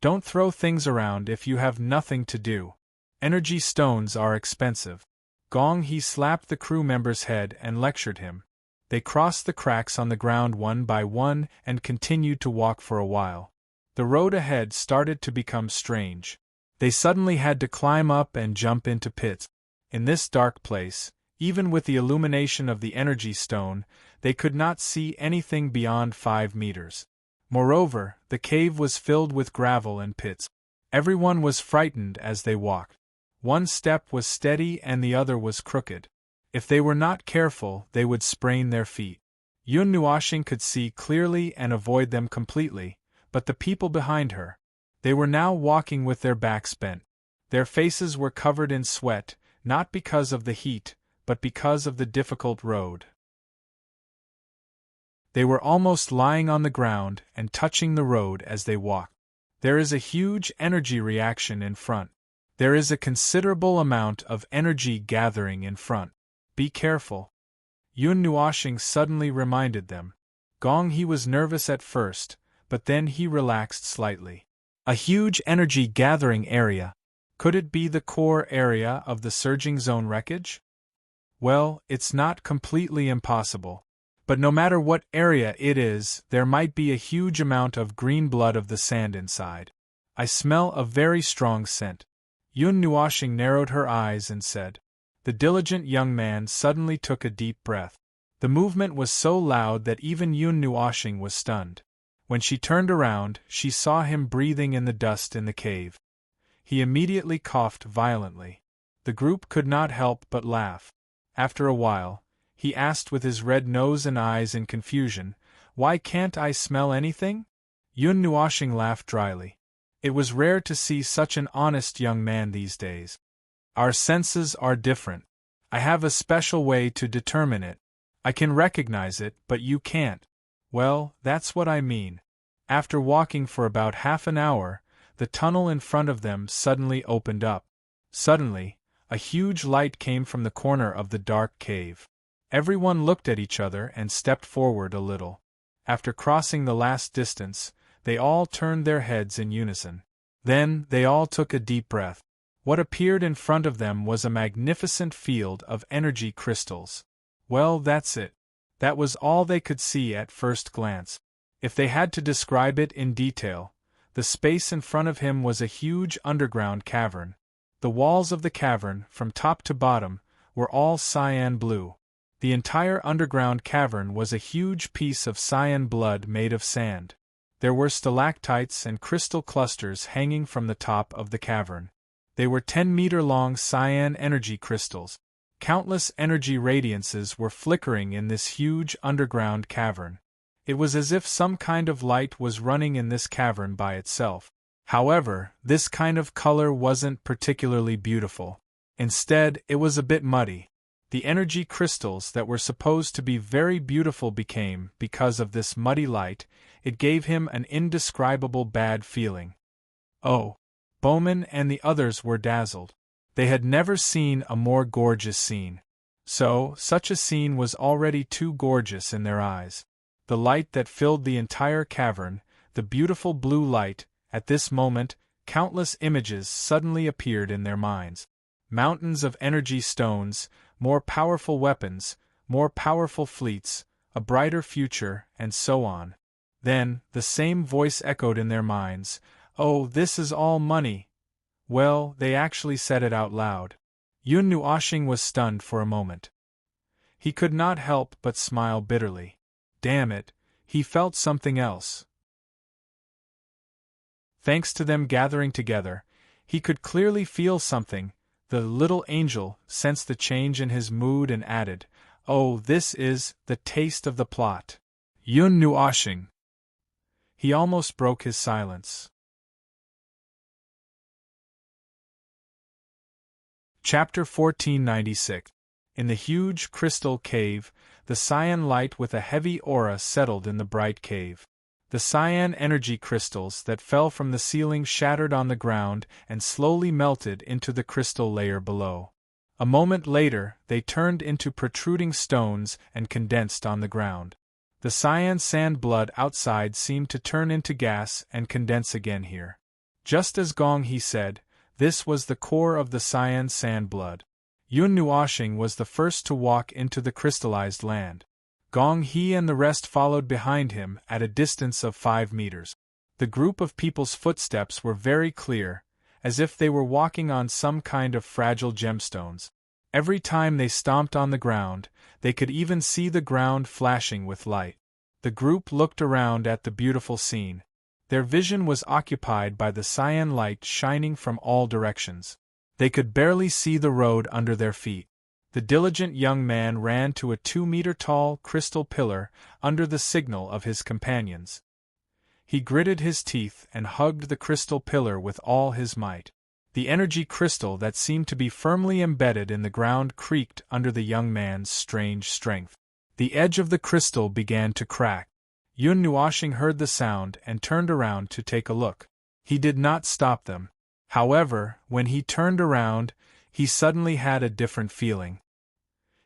Don't throw things around if you have nothing to do. Energy stones are expensive. He slapped the crew member's head and lectured him. They crossed the cracks on the ground one by one and continued to walk for a while. The road ahead started to become strange. They suddenly had to climb up and jump into pits. In this dark place, even with the illumination of the energy stone, they could not see anything beyond 5 meters. Moreover, the cave was filled with gravel and pits. Everyone was frightened as they walked. One step was steady and the other was crooked. If they were not careful, they would sprain their feet. Yun Nuashing could see clearly and avoid them completely, but the people behind her, they were now walking with their backs bent. Their faces were covered in sweat, not because of the heat, but because of the difficult road. They were almost lying on the ground and touching the road as they walked. There is a huge energy reaction in front. There is a considerable amount of energy gathering in front. Be careful. Yun Nuashing suddenly reminded them. He was nervous at first, but then he relaxed slightly. A huge energy gathering area. Could it be the core area of the surging zone wreckage? Well, it's not completely impossible. But no matter what area it is, there might be a huge amount of green blood of the sand inside. I smell a very strong scent. Yun Nuashing narrowed her eyes and said. The diligent young man suddenly took a deep breath. The movement was so loud that even Yun Nuashing was stunned. When she turned around, she saw him breathing in the dust in the cave. He immediately coughed violently. The group could not help but laugh. After a while, he asked with his red nose and eyes in confusion, "Why can't I smell anything?" Yun Nuashing laughed dryly. It was rare to see such an honest young man these days. Our senses are different. I have a special way to determine it. I can recognize it, but you can't. Well, that's what I mean. After walking for about half an hour, the tunnel in front of them suddenly opened up. Suddenly, a huge light came from the corner of the dark cave. Everyone looked at each other and stepped forward a little. After crossing the last distance, they all turned their heads in unison. Then, they all took a deep breath. What appeared in front of them was a magnificent field of energy crystals. Well, that's it. That was all they could see at first glance. If they had to describe it in detail, the space in front of him was a huge underground cavern. The walls of the cavern, from top to bottom, were all cyan blue. The entire underground cavern was a huge piece of cyan blood made of sand. There were stalactites and crystal clusters hanging from the top of the cavern. They were 10-meter-long cyan energy crystals. Countless energy radiances were flickering in this huge underground cavern. It was as if some kind of light was running in this cavern by itself. However, this kind of color wasn't particularly beautiful. Instead, it was a bit muddy. The energy crystals that were supposed to be very beautiful became, because of this muddy light, it gave him an indescribable bad feeling. Oh! Bowman and the others were dazzled. They had never seen a more gorgeous scene. Such a scene was already too gorgeous in their eyes. The light that filled the entire cavern, the beautiful blue light, at this moment, countless images suddenly appeared in their minds. Mountains of energy stones, more powerful weapons, more powerful fleets, a brighter future, and so on. Then, the same voice echoed in their minds, "Oh, this is all money." Well, they actually said it out loud. Yun Nuoshing was stunned for a moment. He could not help but smile bitterly. Damn it, he felt something else. Thanks to them gathering together, he could clearly feel something. The little angel sensed the change in his mood and added, "Oh, this is the taste of the plot." Yun Nuoshing. He almost broke his silence. Chapter 1496. In the huge crystal cave, the cyan light with a heavy aura settled in the bright cave. The cyan energy crystals that fell from the ceiling shattered on the ground and slowly melted into the crystal layer below. A moment later, they turned into protruding stones and condensed on the ground. The cyan sand blood outside seemed to turn into gas and condense again here. Just as Gong He said, this was the core of the cyan sand blood. Yun Nuoshing was the first to walk into the crystallized land. Gong He and the rest followed behind him at a distance of 5 meters. The group of people's footsteps were very clear, as if they were walking on some kind of fragile gemstones. Every time they stomped on the ground, they could even see the ground flashing with light. The group looked around at the beautiful scene. Their vision was occupied by the cyan light shining from all directions. They could barely see the road under their feet. The diligent young man ran to a 2-meter-tall crystal pillar under the signal of his companions. He gritted his teeth and hugged the crystal pillar with all his might. The energy crystal that seemed to be firmly embedded in the ground creaked under the young man's strange strength. The edge of the crystal began to crack. Yun Nuoshing heard the sound and turned around to take a look. He did not stop them. However, when he turned around, he suddenly had a different feeling.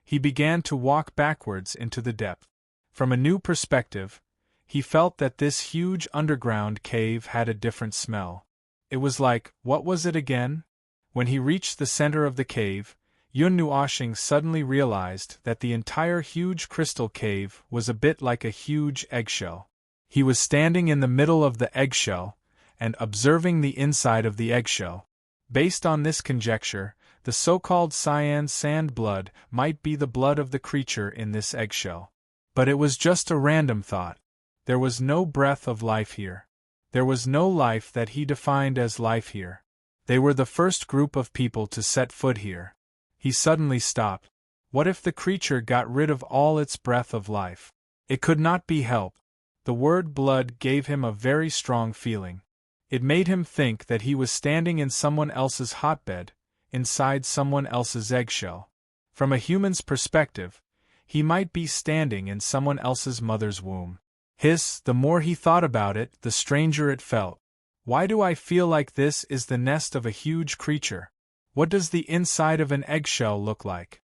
He began to walk backwards into the depth. From a new perspective, he felt that this huge underground cave had a different smell. It was like, what was it again? When he reached the center of the cave, Yun Nuoshing suddenly realized that the entire huge crystal cave was a bit like a huge eggshell. He was standing in the middle of the eggshell, and observing the inside of the eggshell. Based on this conjecture, the so-called cyan sand blood might be the blood of the creature in this eggshell. But it was just a random thought. There was no breath of life here. There was no life that he defined as life here. They were the first group of people to set foot here. He suddenly stopped. What if the creature got rid of all its breath of life? It could not be helped. The word blood gave him a very strong feeling. It made him think that he was standing in someone else's hotbed, inside someone else's eggshell. From a human's perspective, he might be standing in someone else's mother's womb. The more he thought about it, the stranger it felt. Why do I feel like this is the nest of a huge creature? What does the inside of an eggshell look like?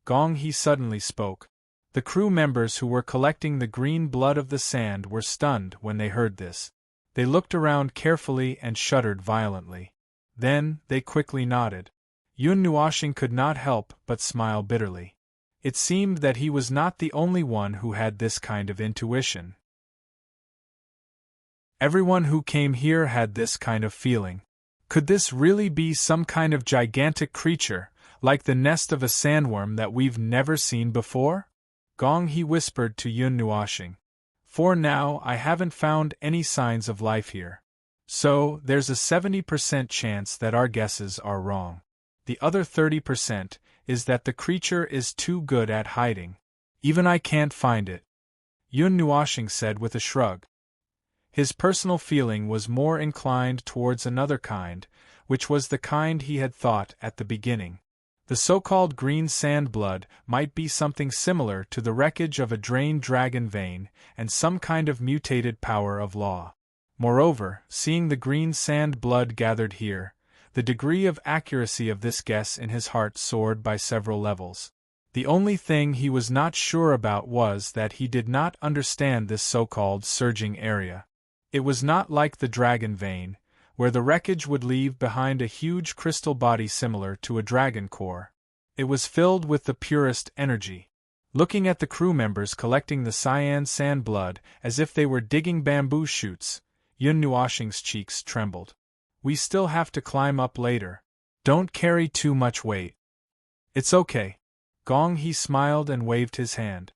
Gong He suddenly spoke. The crew members who were collecting the green blood of the sand were stunned when they heard this. They looked around carefully and shuddered violently. Then, they quickly nodded. Yun Nuoshing could not help but smile bitterly. It seemed that he was not the only one who had this kind of intuition. Everyone who came here had this kind of feeling. Could this really be some kind of gigantic creature, like the nest of a sandworm that we've never seen before? Gong He whispered to Yun Nuoshing. For now, I haven't found any signs of life here. So, there's a 70% chance that our guesses are wrong. The other 30% is that the creature is too good at hiding. Even I can't find it. Yun Nuoshing said with a shrug. His personal feeling was more inclined towards another kind, which was the kind he had thought at the beginning. The so-called green sand blood might be something similar to the wreckage of a drained dragon vein and some kind of mutated power of law. Moreover, seeing the green sand blood gathered here, the degree of accuracy of this guess in his heart soared by several levels. The only thing he was not sure about was that he did not understand this so-called surging area. It was not like the dragon vein, where the wreckage would leave behind a huge crystal body similar to a dragon core. It was filled with the purest energy. Looking at the crew members collecting the cyan sand blood as if they were digging bamboo shoots, Yun Nuoshing's cheeks trembled. We still have to climb up later. Don't carry too much weight. It's okay. Gong He smiled and waved his hand.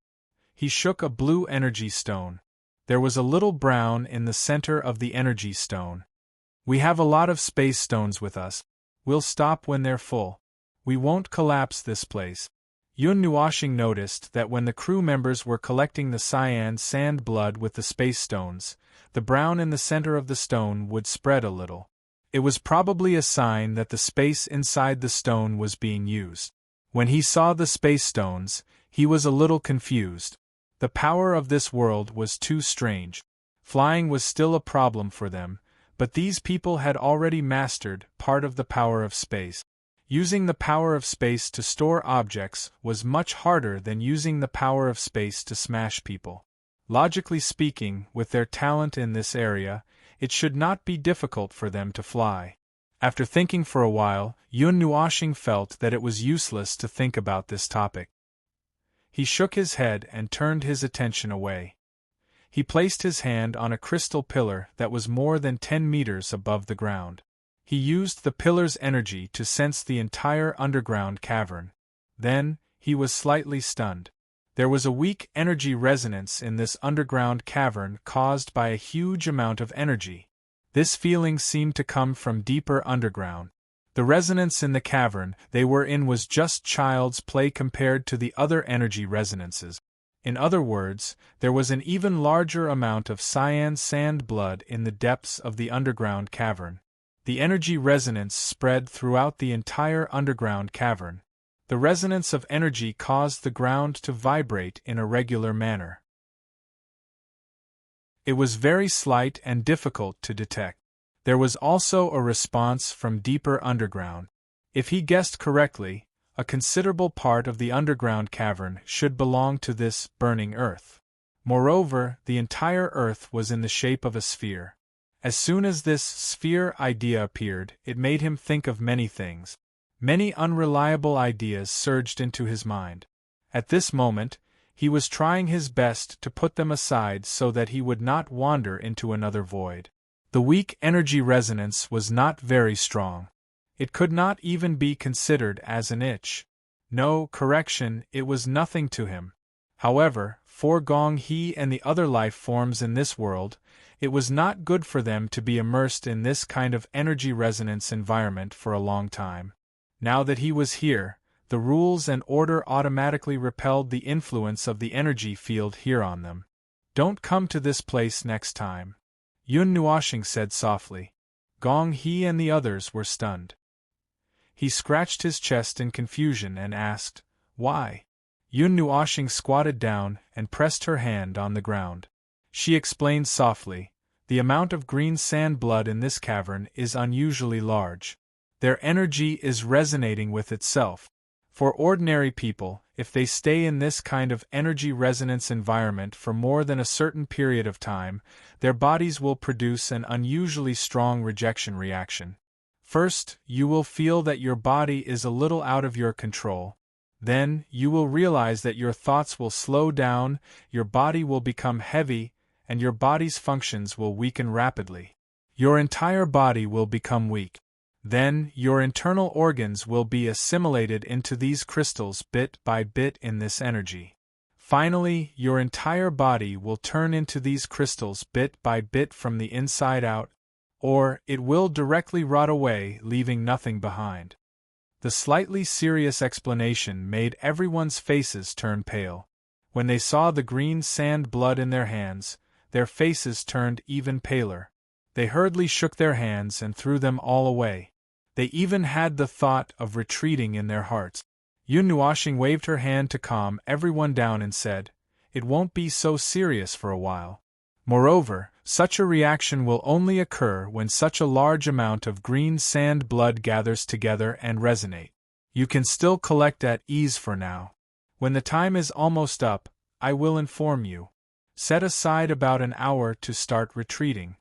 He shook a blue energy stone. There was a little brown in the center of the energy stone. We have a lot of space stones with us. We'll stop when they're full. We won't collapse this place. Yun Nuoshing noticed that when the crew members were collecting the cyan sand blood with the space stones, the brown in the center of the stone would spread a little. It was probably a sign that the space inside the stone was being used. When he saw the space stones, he was a little confused. The power of this world was too strange. Flying was still a problem for them, but these people had already mastered part of the power of space. Using the power of space to store objects was much harder than using the power of space to smash people. Logically speaking, with their talent in this area, it should not be difficult for them to fly. After thinking for a while, Yun Nuoshing felt that it was useless to think about this topic. He shook his head and turned his attention away. He placed his hand on a crystal pillar that was more than 10 meters above the ground. He used the pillar's energy to sense the entire underground cavern. Then, he was slightly stunned. There was a weak energy resonance in this underground cavern caused by a huge amount of energy. This feeling seemed to come from deeper underground. The resonance in the cavern they were in was just child's play compared to the other energy resonances. In other words, there was an even larger amount of cyan sand blood in the depths of the underground cavern. The energy resonance spread throughout the entire underground cavern. The resonance of energy caused the ground to vibrate in a regular manner. It was very slight and difficult to detect. There was also a response from deeper underground. If he guessed correctly, a considerable part of the underground cavern should belong to this burning earth. Moreover, the entire earth was in the shape of a sphere. As soon as this sphere idea appeared, it made him think of many things. Many unreliable ideas surged into his mind. At this moment, he was trying his best to put them aside so that he would not wander into another void. The weak energy resonance was not very strong. It could not even be considered as an itch. No, correction, it was nothing to him. However, for Gong He and the other life forms in this world, it was not good for them to be immersed in this kind of energy resonance environment for a long time. Now that he was here, the rules and order automatically repelled the influence of the energy field here on them. Don't come to this place next time. Yun Nuoshing said softly. Gong He and the others were stunned. He scratched his chest in confusion and asked, "Why?" Yun Nuoshing squatted down and pressed her hand on the ground. She explained softly, "The amount of green sand blood in this cavern is unusually large. Their energy is resonating with itself. For ordinary people, if they stay in this kind of energy resonance environment for more than a certain period of time, their bodies will produce an unusually strong rejection reaction. First, you will feel that your body is a little out of your control. Then, you will realize that your thoughts will slow down, your body will become heavy, and your body's functions will weaken rapidly. Your entire body will become weak. Then, your internal organs will be assimilated into these crystals bit by bit in this energy. Finally, your entire body will turn into these crystals bit by bit from the inside out, or it will directly rot away, leaving nothing behind." The slightly serious explanation made everyone's faces turn pale. When they saw the green sand blood in their hands, their faces turned even paler. They hurriedly shook their hands and threw them all away. They even had the thought of retreating in their hearts. Yun Nuoshing waved her hand to calm everyone down and said, "It won't be so serious for a while. Moreover, such a reaction will only occur when such a large amount of green sand blood gathers together and resonate. You can still collect at ease for now. When the time is almost up, I will inform you. Set aside about an hour to start retreating."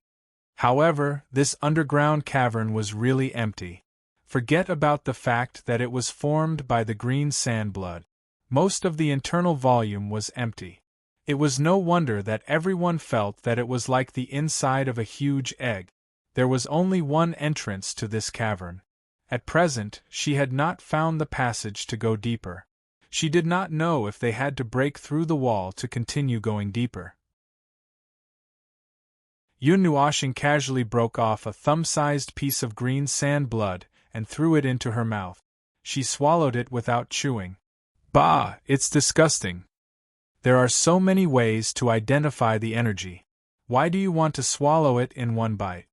However, this underground cavern was really empty. Forget about the fact that it was formed by the green sand blood. Most of the internal volume was empty. It was no wonder that everyone felt that it was like the inside of a huge egg. There was only one entrance to this cavern. At present, she had not found the passage to go deeper. She did not know if they had to break through the wall to continue going deeper. Yun Nuoshing casually broke off a thumb-sized piece of green sand blood and threw it into her mouth. She swallowed it without chewing. Bah, it's disgusting. There are so many ways to identify the energy. Why do you want to swallow it in one bite?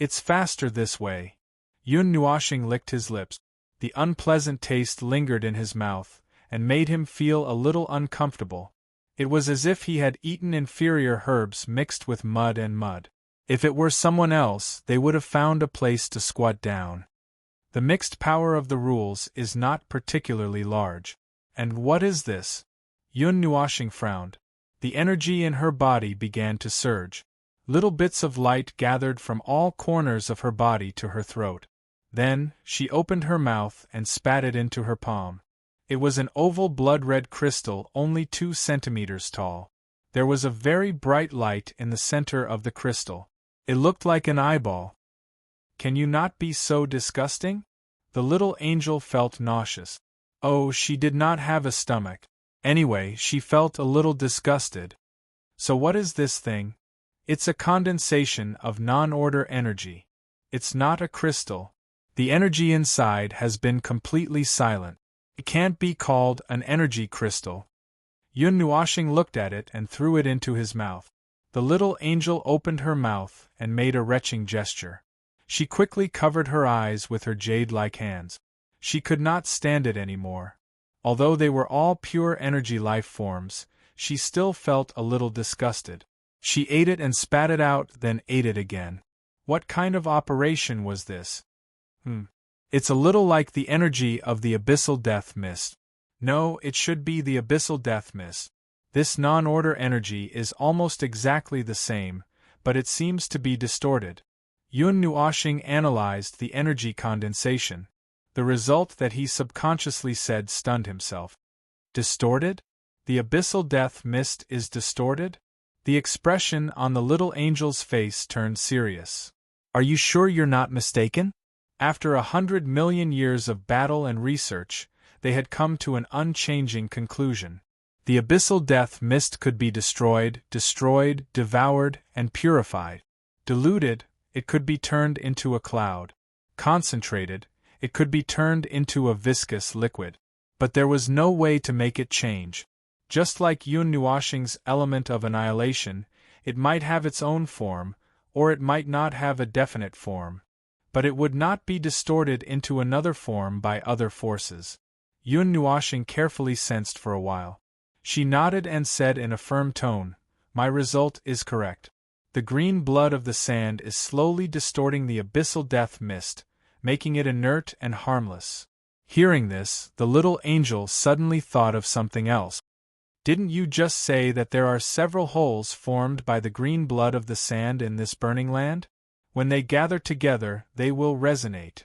It's faster this way. Yun Nuoshing licked his lips. The unpleasant taste lingered in his mouth, and made him feel a little uncomfortable. It was as if he had eaten inferior herbs mixed with mud and mud. If it were someone else, they would have found a place to squat down. The mixed power of the rules is not particularly large. And what is this? Yun Nuoshing frowned. The energy in her body began to surge. Little bits of light gathered from all corners of her body to her throat. Then, she opened her mouth and spat it into her palm. It was an oval blood-red crystal only 2 centimeters tall. There was a very bright light in the center of the crystal. It looked like an eyeball. Can you not be so disgusting? The little angel felt nauseous. Oh, she did not have a stomach. Anyway, she felt a little disgusted. So what is this thing? It's a condensation of non-order energy. It's not a crystal. The energy inside has been completely silent. It can't be called an energy crystal. Yun Nuoshing looked at it and threw it into his mouth. The little angel opened her mouth and made a retching gesture. She quickly covered her eyes with her jade-like hands. She could not stand it anymore. Although they were all pure energy life forms, she still felt a little disgusted. She ate it and spat it out, then ate it again. What kind of operation was this? It's a little like the energy of the abyssal death mist. No, it should be the abyssal death mist. This non-order energy is almost exactly the same, but it seems to be distorted. Yun Nuoshing analyzed the energy condensation. The result that he subconsciously said stunned himself. Distorted? The abyssal death mist is distorted? The expression on the little angel's face turned serious. Are you sure you're not mistaken? After 100 million years of battle and research, they had come to an unchanging conclusion. The abyssal death mist could be destroyed, devoured, and purified. Diluted, it could be turned into a cloud. Concentrated, it could be turned into a viscous liquid. But there was no way to make it change. Just like Yun Nuoshing's element of annihilation, it might have its own form, or it might not have a definite form. But it would not be distorted into another form by other forces. Yun Nuoshing carefully sensed for a while. She nodded and said in a firm tone, "My result is correct. The green blood of the sand is slowly distorting the abyssal death mist, making it inert and harmless." Hearing this, the little angel suddenly thought of something else. Didn't you just say that there are several holes formed by the green blood of the sand in this burning land? When they gather together, they will resonate.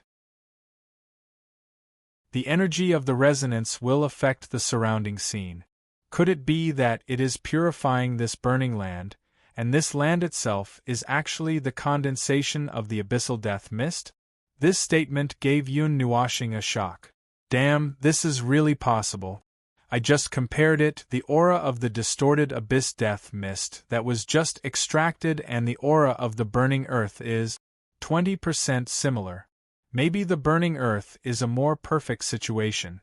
The energy of the resonance will affect the surrounding scene. Could it be that it is purifying this burning land, and this land itself is actually the condensation of the abyssal death mist? This statement gave Yun Nuoshing a shock. Damn, this is really possible. I just compared it, the aura of the distorted abyss death mist that was just extracted and the aura of the burning earth is 20% similar. Maybe the burning earth is a more perfect situation.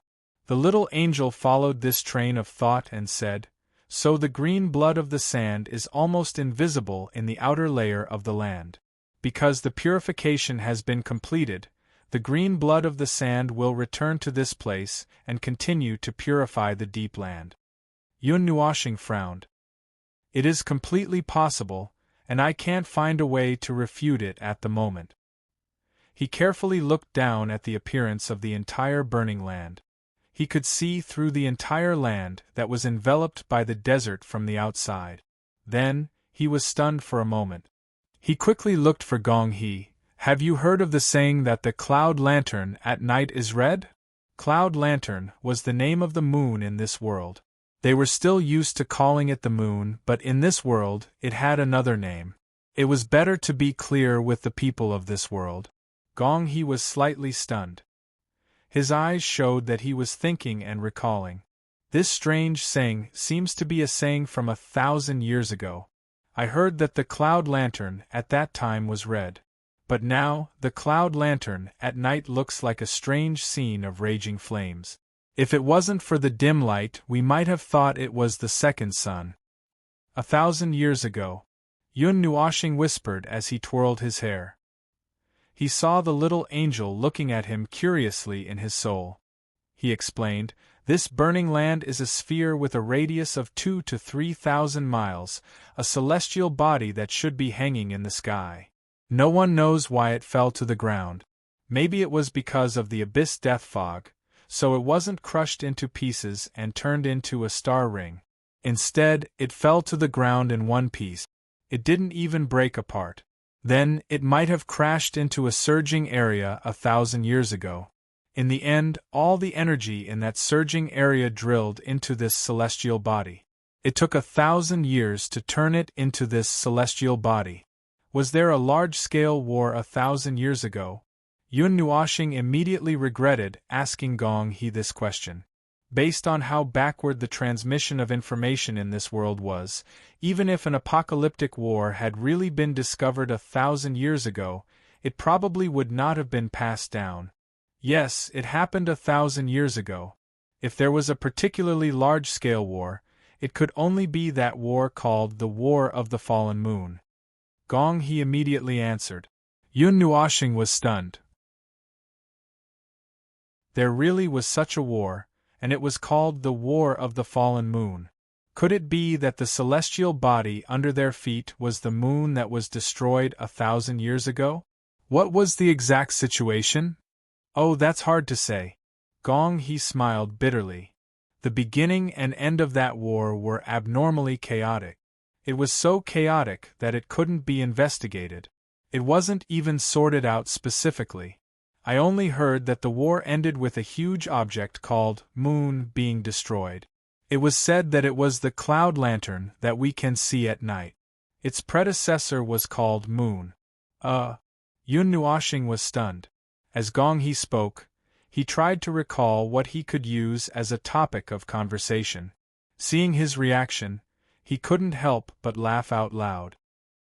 The little angel followed this train of thought and said, "So the green blood of the sand is almost invisible in the outer layer of the land. Because the purification has been completed, the green blood of the sand will return to this place and continue to purify the deep land." Yun Nuoshing frowned. "It is completely possible, and I can't find a way to refute it at the moment." He carefully looked down at the appearance of the entire burning land. He could see through the entire land that was enveloped by the desert from the outside. Then, he was stunned for a moment. He quickly looked for Gong He. Have you heard of the saying that the cloud lantern at night is red? Cloud lantern was the name of the moon in this world. They were still used to calling it the moon, but in this world, it had another name. It was better to be clear with the people of this world. Gong He was slightly stunned. His eyes showed that he was thinking and recalling. This strange saying seems to be a saying from 1,000 years ago. I heard that the cloud lantern at that time was red. But now, the cloud lantern at night looks like a strange scene of raging flames. If it wasn't for the dim light, we might have thought it was the second sun. 1,000 years ago, Yun Nuoshing whispered as he twirled his hair. He saw the little angel looking at him curiously in his soul. He explained, "This burning land is a sphere with a radius of 2,000 to 3,000 miles, a celestial body that should be hanging in the sky. No one knows why it fell to the ground. Maybe it was because of the abyss death fog, so it wasn't crushed into pieces and turned into a star ring. Instead, it fell to the ground in one piece. It didn't even break apart. Then, it might have crashed into a surging area 1,000 years ago. In the end, all the energy in that surging area drilled into this celestial body. It took 1,000 years to turn it into this celestial body. Was there a large-scale war 1,000 years ago?" Yun Nuoshing immediately regretted asking Gong He this question. Based on how backward the transmission of information in this world was, even if an apocalyptic war had really been discovered 1,000 years ago, it probably would not have been passed down. Yes, it happened 1,000 years ago. If there was a particularly large-scale war, it could only be that war called the War of the Fallen Moon. Gong He immediately answered. Yun Nuoshing was stunned. There really was such a war, and it was called the War of the Fallen Moon. Could it be that the celestial body under their feet was the moon that was destroyed 1,000 years ago? What was the exact situation? Oh, that's hard to say. Gong He smiled bitterly. The beginning and end of that war were abnormally chaotic. It was so chaotic that it couldn't be investigated. It wasn't even sorted out specifically. I only heard that the war ended with a huge object called moon being destroyed. It was said that it was the cloud lantern that we can see at night. Its predecessor was called moon. Yun Nuoshing was stunned. As Gong He spoke, he tried to recall what he could use as a topic of conversation. Seeing his reaction, he couldn't help but laugh out loud.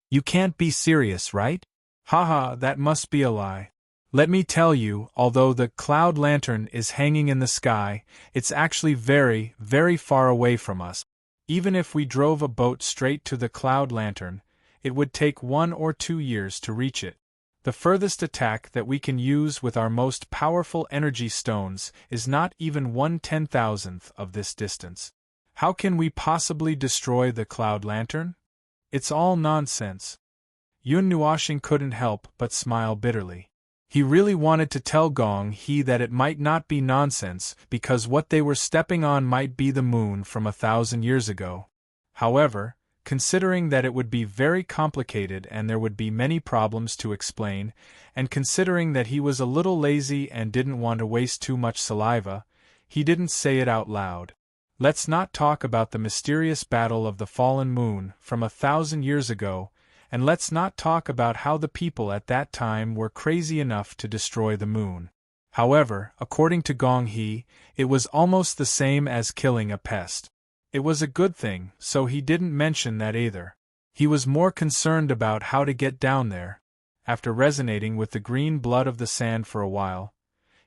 "You can't be serious, right? Haha, that must be a lie. Let me tell you, although the cloud lantern is hanging in the sky, it's actually very, very far away from us. Even if we drove a boat straight to the cloud lantern, it would take 1 or 2 years to reach it. The furthest attack that we can use with our most powerful energy stones is not even 1/10,000th of this distance. How can we possibly destroy the cloud lantern? It's all nonsense." Yun Nuoshing couldn't help but smile bitterly. He really wanted to tell Gong He that it might not be nonsense because what they were stepping on might be the moon from 1,000 years ago. However, considering that it would be very complicated and there would be many problems to explain, and considering that he was a little lazy and didn't want to waste too much saliva, he didn't say it out loud. Let's not talk about the mysterious battle of the fallen moon from 1,000 years ago, and let's not talk about how the people at that time were crazy enough to destroy the moon. However, according to Gong He, it was almost the same as killing a pest. It was a good thing, so he didn't mention that either. He was more concerned about how to get down there. After resonating with the green blood of the sand for a while,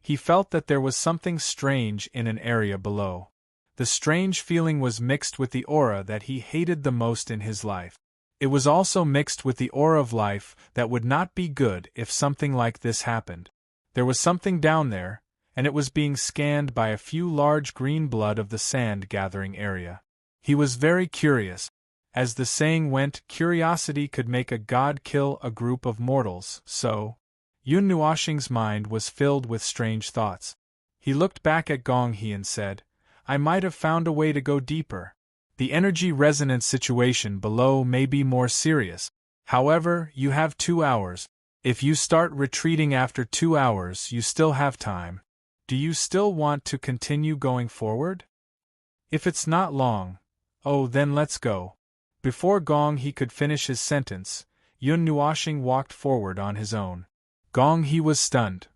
he felt that there was something strange in an area below. The strange feeling was mixed with the aura that he hated the most in his life. It was also mixed with the aura of life that would not be good if something like this happened. There was something down there, and it was being scanned by a few large green blood of the sand gathering area. He was very curious. As the saying went, curiosity could make a god kill a group of mortals, so Yun Nuoshing's mind was filled with strange thoughts. He looked back at Gong He and said, "I might have found a way to go deeper. The energy resonance situation below may be more serious. However, you have 2 hours. If you start retreating after 2 hours, you still have time. Do you still want to continue going forward? If it's not long, oh, then let's go. Before Gong He could finish his sentence, Yun Nuoxing walked forward on his own. Gong He was stunned.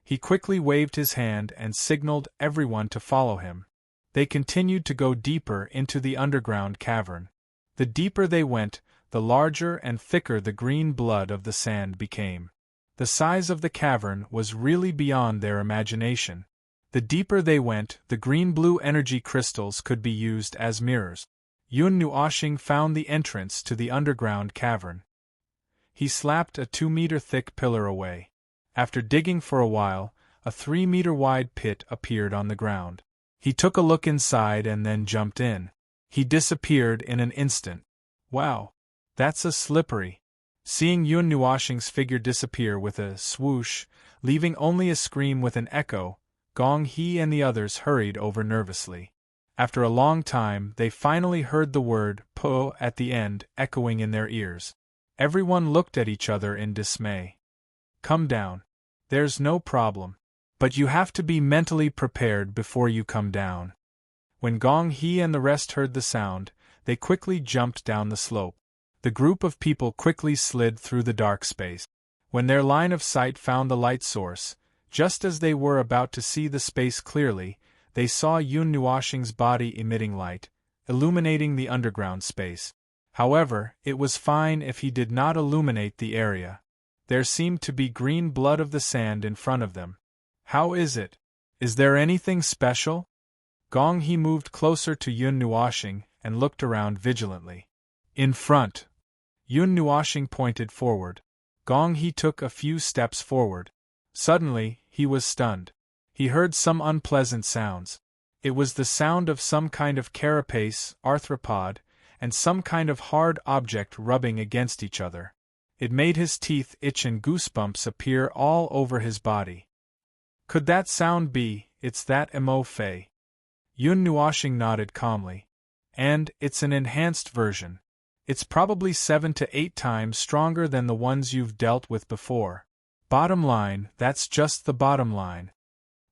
He quickly waved his hand and signaled everyone to follow him. They continued to go deeper into the underground cavern. The deeper they went, the larger and thicker the green blood of the sand became. The size of the cavern was really beyond their imagination. The deeper they went, the green-blue energy crystals could be used as mirrors. Yun Nuoxing found the entrance to the underground cavern. He slapped a 2-meter-thick pillar away. After digging for a while, a 3-meter-wide pit appeared on the ground. He took a look inside and then jumped in. He disappeared in an instant. Wow! That's a slippery. Seeing Yun Nuoxing's figure disappear with a swoosh, leaving only a scream with an echo, Gong He and the others hurried over nervously. After a long time, they finally heard the word "po" at the end echoing in their ears. Everyone looked at each other in dismay. Come down. There's no problem. But you have to be mentally prepared before you come down. When Gong He and the rest heard the sound, they quickly jumped down the slope. The group of people quickly slid through the dark space. When their line of sight found the light source, just as they were about to see the space clearly, they saw Yun Nuoxing's body emitting light, illuminating the underground space. However, it was fine if he did not illuminate the area. There seemed to be green blood of the sand in front of them. How is it? Is there anything special? Gong He moved closer to Yun Nuoxing and looked around vigilantly. In front. Yun Nuoxing pointed forward. Gong He took a few steps forward. Suddenly, he was stunned. He heard some unpleasant sounds. It was the sound of some kind of carapace, arthropod, and some kind of hard object rubbing against each other. It made his teeth itch and goosebumps appear all over his body. Could that sound be, it's that Mo Fei? Yun Nuoxing nodded calmly. And, it's an enhanced version. It's probably 7 to 8 times stronger than the ones you've dealt with before. Bottom line, that's just the bottom line.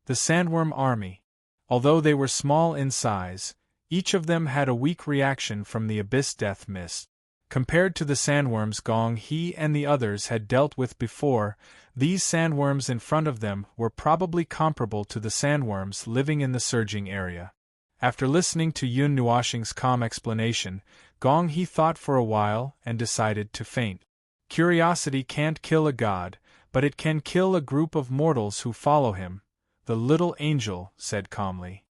The Sandworm Army. Although they were small in size, each of them had a weak reaction from the Abyss Death Mist. Compared to the sandworms Gong He and the others had dealt with before, these sandworms in front of them were probably comparable to the sandworms living in the surging area. After listening to Yun Nuoxing's calm explanation, Gong He thought for a while and decided to faint. Curiosity can't kill a god, but it can kill a group of mortals who follow him, the little angel said calmly.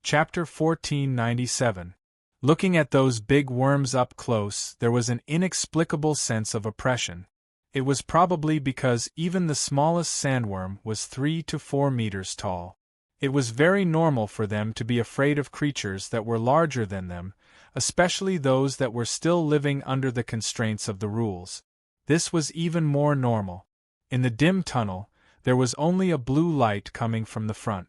Chapter 1497. Looking at those big worms up close, there was an inexplicable sense of oppression. It was probably because even the smallest sandworm was 3 to 4 meters tall. It was very normal for them to be afraid of creatures that were larger than them, especially those that were still living under the constraints of the rules. This was even more normal. In the dim tunnel, there was only a blue light coming from the front.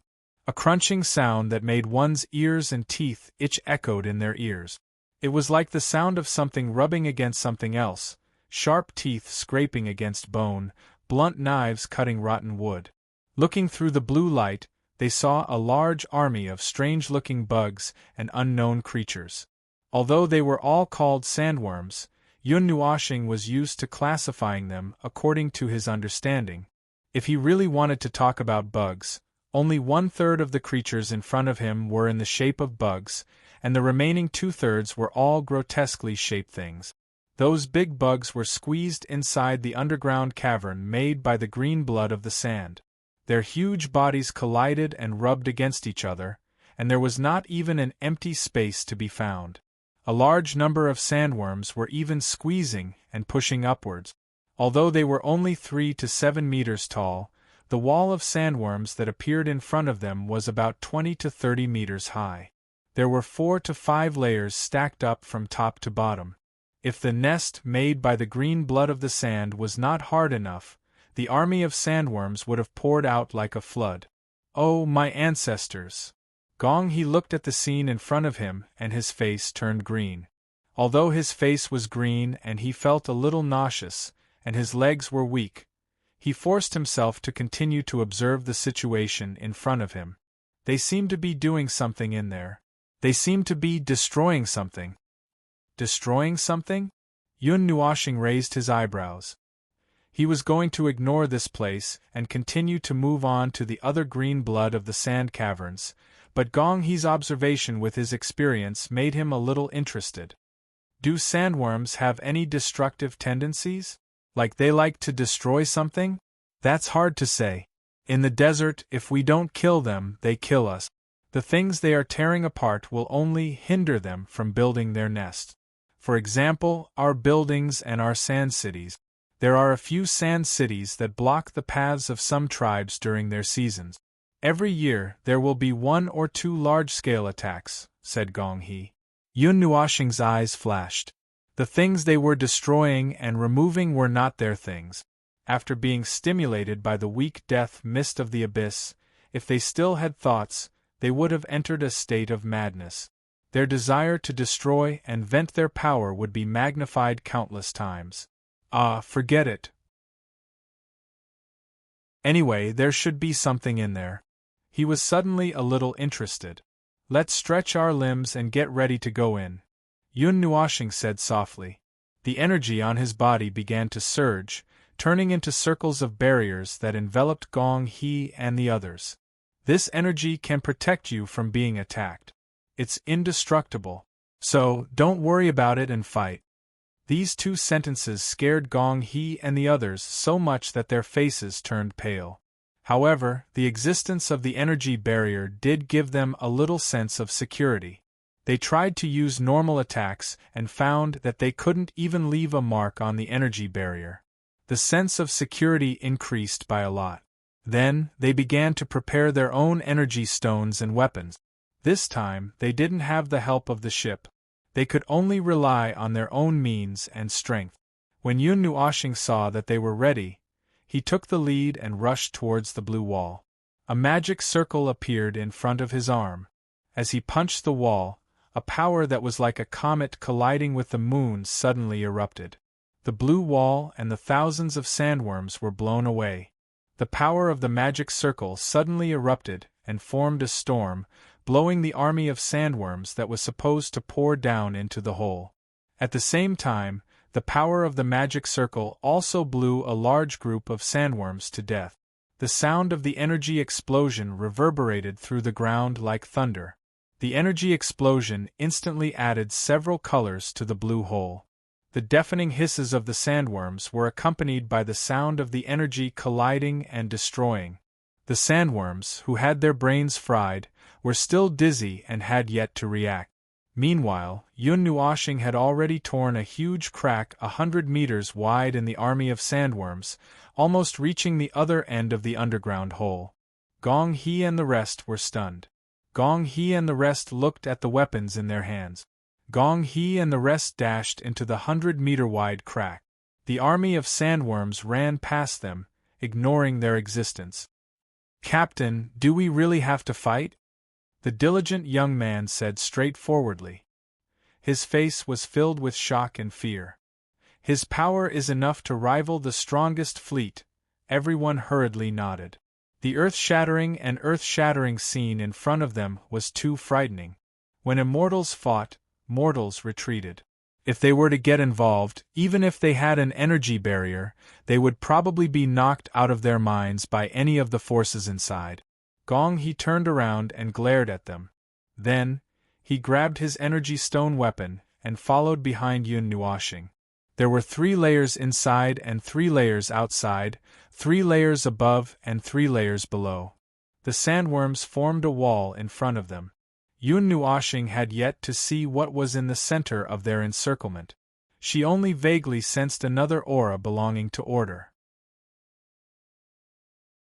A crunching sound that made one's ears and teeth itch echoed in their ears. It was like the sound of something rubbing against something else, sharp teeth scraping against bone, blunt knives cutting rotten wood. Looking through the blue light, they saw a large army of strange-looking bugs and unknown creatures. Although they were all called sandworms, Yun Nuoxing was used to classifying them according to his understanding. If he really wanted to talk about bugs, only 1/3 of the creatures in front of him were in the shape of bugs, and the remaining 2/3 were all grotesquely shaped things. Those big bugs were squeezed inside the underground cavern made by the green blood of the sand. Their huge bodies collided and rubbed against each other, and there was not even an empty space to be found. A large number of sandworms were even squeezing and pushing upwards. Although they were only 3 to 7 meters tall, the wall of sandworms that appeared in front of them was about 20 to 30 meters high. There were 4 to 5 layers stacked up from top to bottom. If the nest made by the green blood of the sand was not hard enough, the army of sandworms would have poured out like a flood. Oh, my ancestors! Gong He looked at the scene in front of him and his face turned green. Although his face was green and he felt a little nauseous, and his legs were weak, he forced himself to continue to observe the situation in front of him. They seemed to be doing something in there. They seemed to be destroying something. Destroying something? Yun Nuoshing raised his eyebrows. He was going to ignore this place and continue to move on to the other green blood of the sand caverns, but Gong He's observation with his experience made him a little interested. Do sandworms have any destructive tendencies? Like they like to destroy something? That's hard to say. In the desert, if we don't kill them, they kill us. The things they are tearing apart will only hinder them from building their nest. For example, our buildings and our sand cities. There are a few sand cities that block the paths of some tribes during their seasons. Every year, there will be 1 or 2 large-scale attacks, said Gong He. Yun Nuoshing's eyes flashed. The things they were destroying and removing were not their things. After being stimulated by the weak death mist of the abyss, if they still had thoughts, they would have entered a state of madness. Their desire to destroy and vent their power would be magnified countless times. Forget it. Anyway, there should be something in there. He was suddenly a little interested. Let's stretch our limbs and get ready to go in, Yun Nuoshing said softly. The energy on his body began to surge, turning into circles of barriers that enveloped Gong He and the others. This energy can protect you from being attacked. It's indestructible. So, don't worry about it and fight. These 2 sentences scared Gong He and the others so much that their faces turned pale. However, the existence of the energy barrier did give them a little sense of security. They tried to use normal attacks and found that they couldn't even leave a mark on the energy barrier. The sense of security increased by a lot. Then, they began to prepare their own energy stones and weapons. This time, they didn't have the help of the ship. They could only rely on their own means and strength. When Yun Nuoshing saw that they were ready, he took the lead and rushed towards the blue wall. A magic circle appeared in front of his arm. As he punched the wall, a power that was like a comet colliding with the moon suddenly erupted. The blue wall and the thousands of sandworms were blown away. The power of the magic circle suddenly erupted and formed a storm, blowing the army of sandworms that was supposed to pour down into the hole. At the same time, the power of the magic circle also blew a large group of sandworms to death. The sound of the energy explosion reverberated through the ground like thunder. The energy explosion instantly added several colors to the blue hole. The deafening hisses of the sandworms were accompanied by the sound of the energy colliding and destroying. The sandworms, who had their brains fried, were still dizzy and had yet to react. Meanwhile, Yun Nuoshing had already torn a huge crack 100 meters wide in the army of sandworms, almost reaching the other end of the underground hole. Gong He and the rest were stunned. Gong He and the rest looked at the weapons in their hands. Gong He and the rest dashed into the 100-meter-wide crack. The army of sandworms ran past them, ignoring their existence. "Captain, do we really have to fight?" the diligent young man said straightforwardly. His face was filled with shock and fear. "His power is enough to rival the strongest fleet," everyone hurriedly nodded. The earth-shattering scene in front of them was too frightening. When immortals fought, mortals retreated. If they were to get involved, even if they had an energy barrier, they would probably be knocked out of their minds by any of the forces inside. Gong He turned around and glared at them. Then, he grabbed his energy stone weapon and followed behind Yun Nuoshing. There were 3 layers inside and 3 layers outside, 3 layers above and 3 layers below. The sandworms formed a wall in front of them. Yun Nuoshing had yet to see what was in the center of their encirclement. She only vaguely sensed another aura belonging to order.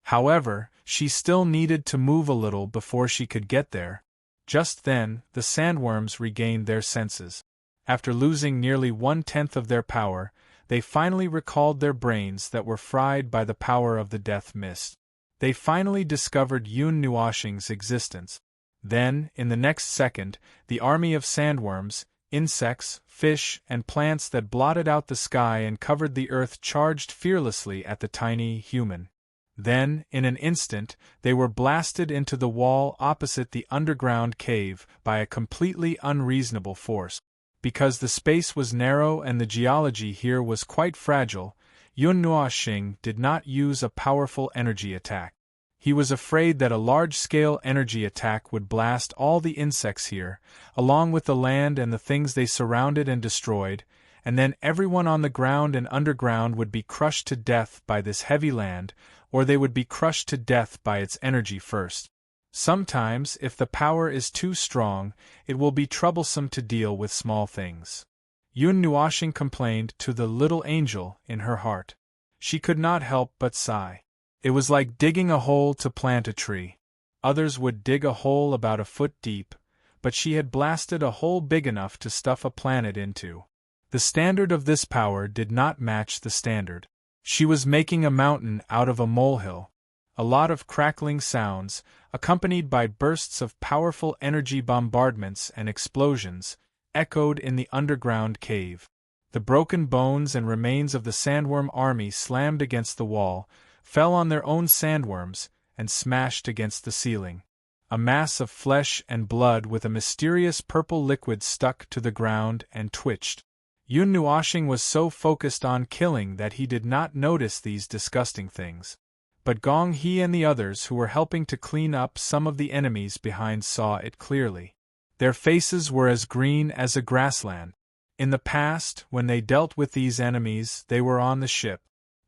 However, she still needed to move a little before she could get there. Just then, the sandworms regained their senses. After losing nearly 1/10 of their power, they finally recalled their brains that were fried by the power of the death mist. They finally discovered Yun Nuoshing's existence. Then, in the next second, the army of sandworms, insects, fish, and plants that blotted out the sky and covered the earth charged fearlessly at the tiny human. Then, in an instant, they were blasted into the wall opposite the underground cave by a completely unreasonable force. Because the space was narrow and the geology here was quite fragile, Yun Nuoxing did not use a powerful energy attack. He was afraid that a large-scale energy attack would blast all the insects here, along with the land and the things they surrounded and destroyed, and then everyone on the ground and underground would be crushed to death by this heavy land, or they would be crushed to death by its energy first. Sometimes, if the power is too strong, it will be troublesome to deal with small things. Yun Nuoxing complained to the little angel in her heart. She could not help but sigh. It was like digging a hole to plant a tree. Others would dig a hole about a foot deep, but she had blasted a hole big enough to stuff a planet into. The standard of this power did not match the standard. She was making a mountain out of a molehill. A lot of crackling sounds, accompanied by bursts of powerful energy bombardments and explosions, echoed in the underground cave. The broken bones and remains of the sandworm army slammed against the wall, fell on their own sandworms, and smashed against the ceiling. A mass of flesh and blood with a mysterious purple liquid stuck to the ground and twitched. Yun Nuoxing was so focused on killing that he did not notice these disgusting things. But Gong He and the others who were helping to clean up some of the enemies behind saw it clearly. Their faces were as green as a grassland. In the past, when they dealt with these enemies, they were on the ship.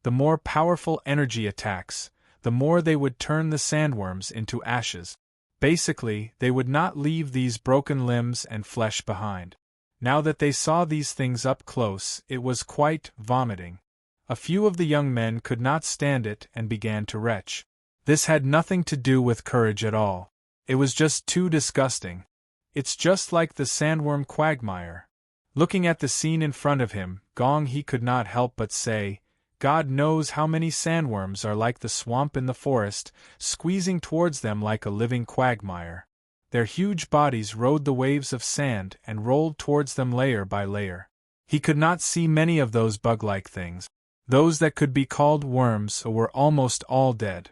The more powerful energy attacks, the more they would turn the sandworms into ashes. Basically, they would not leave these broken limbs and flesh behind. Now that they saw these things up close, it was quite vomiting. A few of the young men could not stand it and began to retch. This had nothing to do with courage at all. It was just too disgusting. It's just like the sandworm quagmire. Looking at the scene in front of him, Gong He could not help but say, God knows how many sandworms are like the swamp in the forest, squeezing towards them like a living quagmire. Their huge bodies rode the waves of sand and rolled towards them layer by layer. He could not see many of those bug-like things. Those that could be called worms were almost all dead.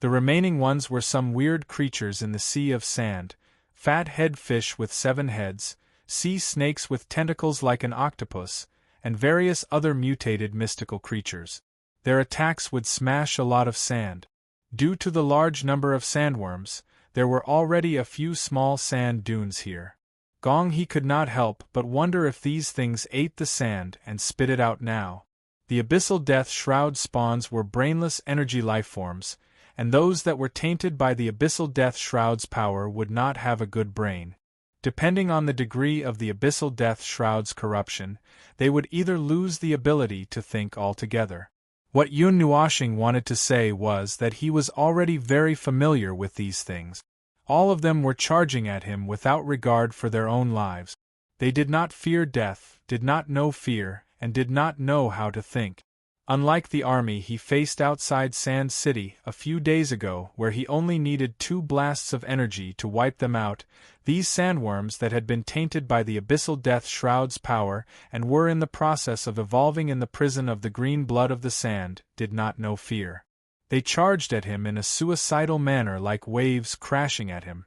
The remaining ones were some weird creatures in the sea of sand, fat head fish with 7 heads, sea snakes with tentacles like an octopus, and various other mutated mystical creatures. Their attacks would smash a lot of sand. Due to the large number of sandworms, there were already a few small sand dunes here. Gong He could not help but wonder if these things ate the sand and spit it out now. The abyssal death shroud spawns were brainless energy lifeforms, and those that were tainted by the abyssal death shroud's power would not have a good brain. Depending on the degree of the abyssal death shroud's corruption, they would either lose the ability to think altogether. What Yun Nuoxing wanted to say was that he was already very familiar with these things. All of them were charging at him without regard for their own lives. They did not fear death, did not know fear, and did not know how to think. Unlike the army he faced outside Sand City a few days ago, where he only needed 2 blasts of energy to wipe them out, these sandworms that had been tainted by the abyssal death shroud's power and were in the process of evolving in the prison of the green blood of the sand did not know fear. They charged at him in a suicidal manner like waves crashing at him.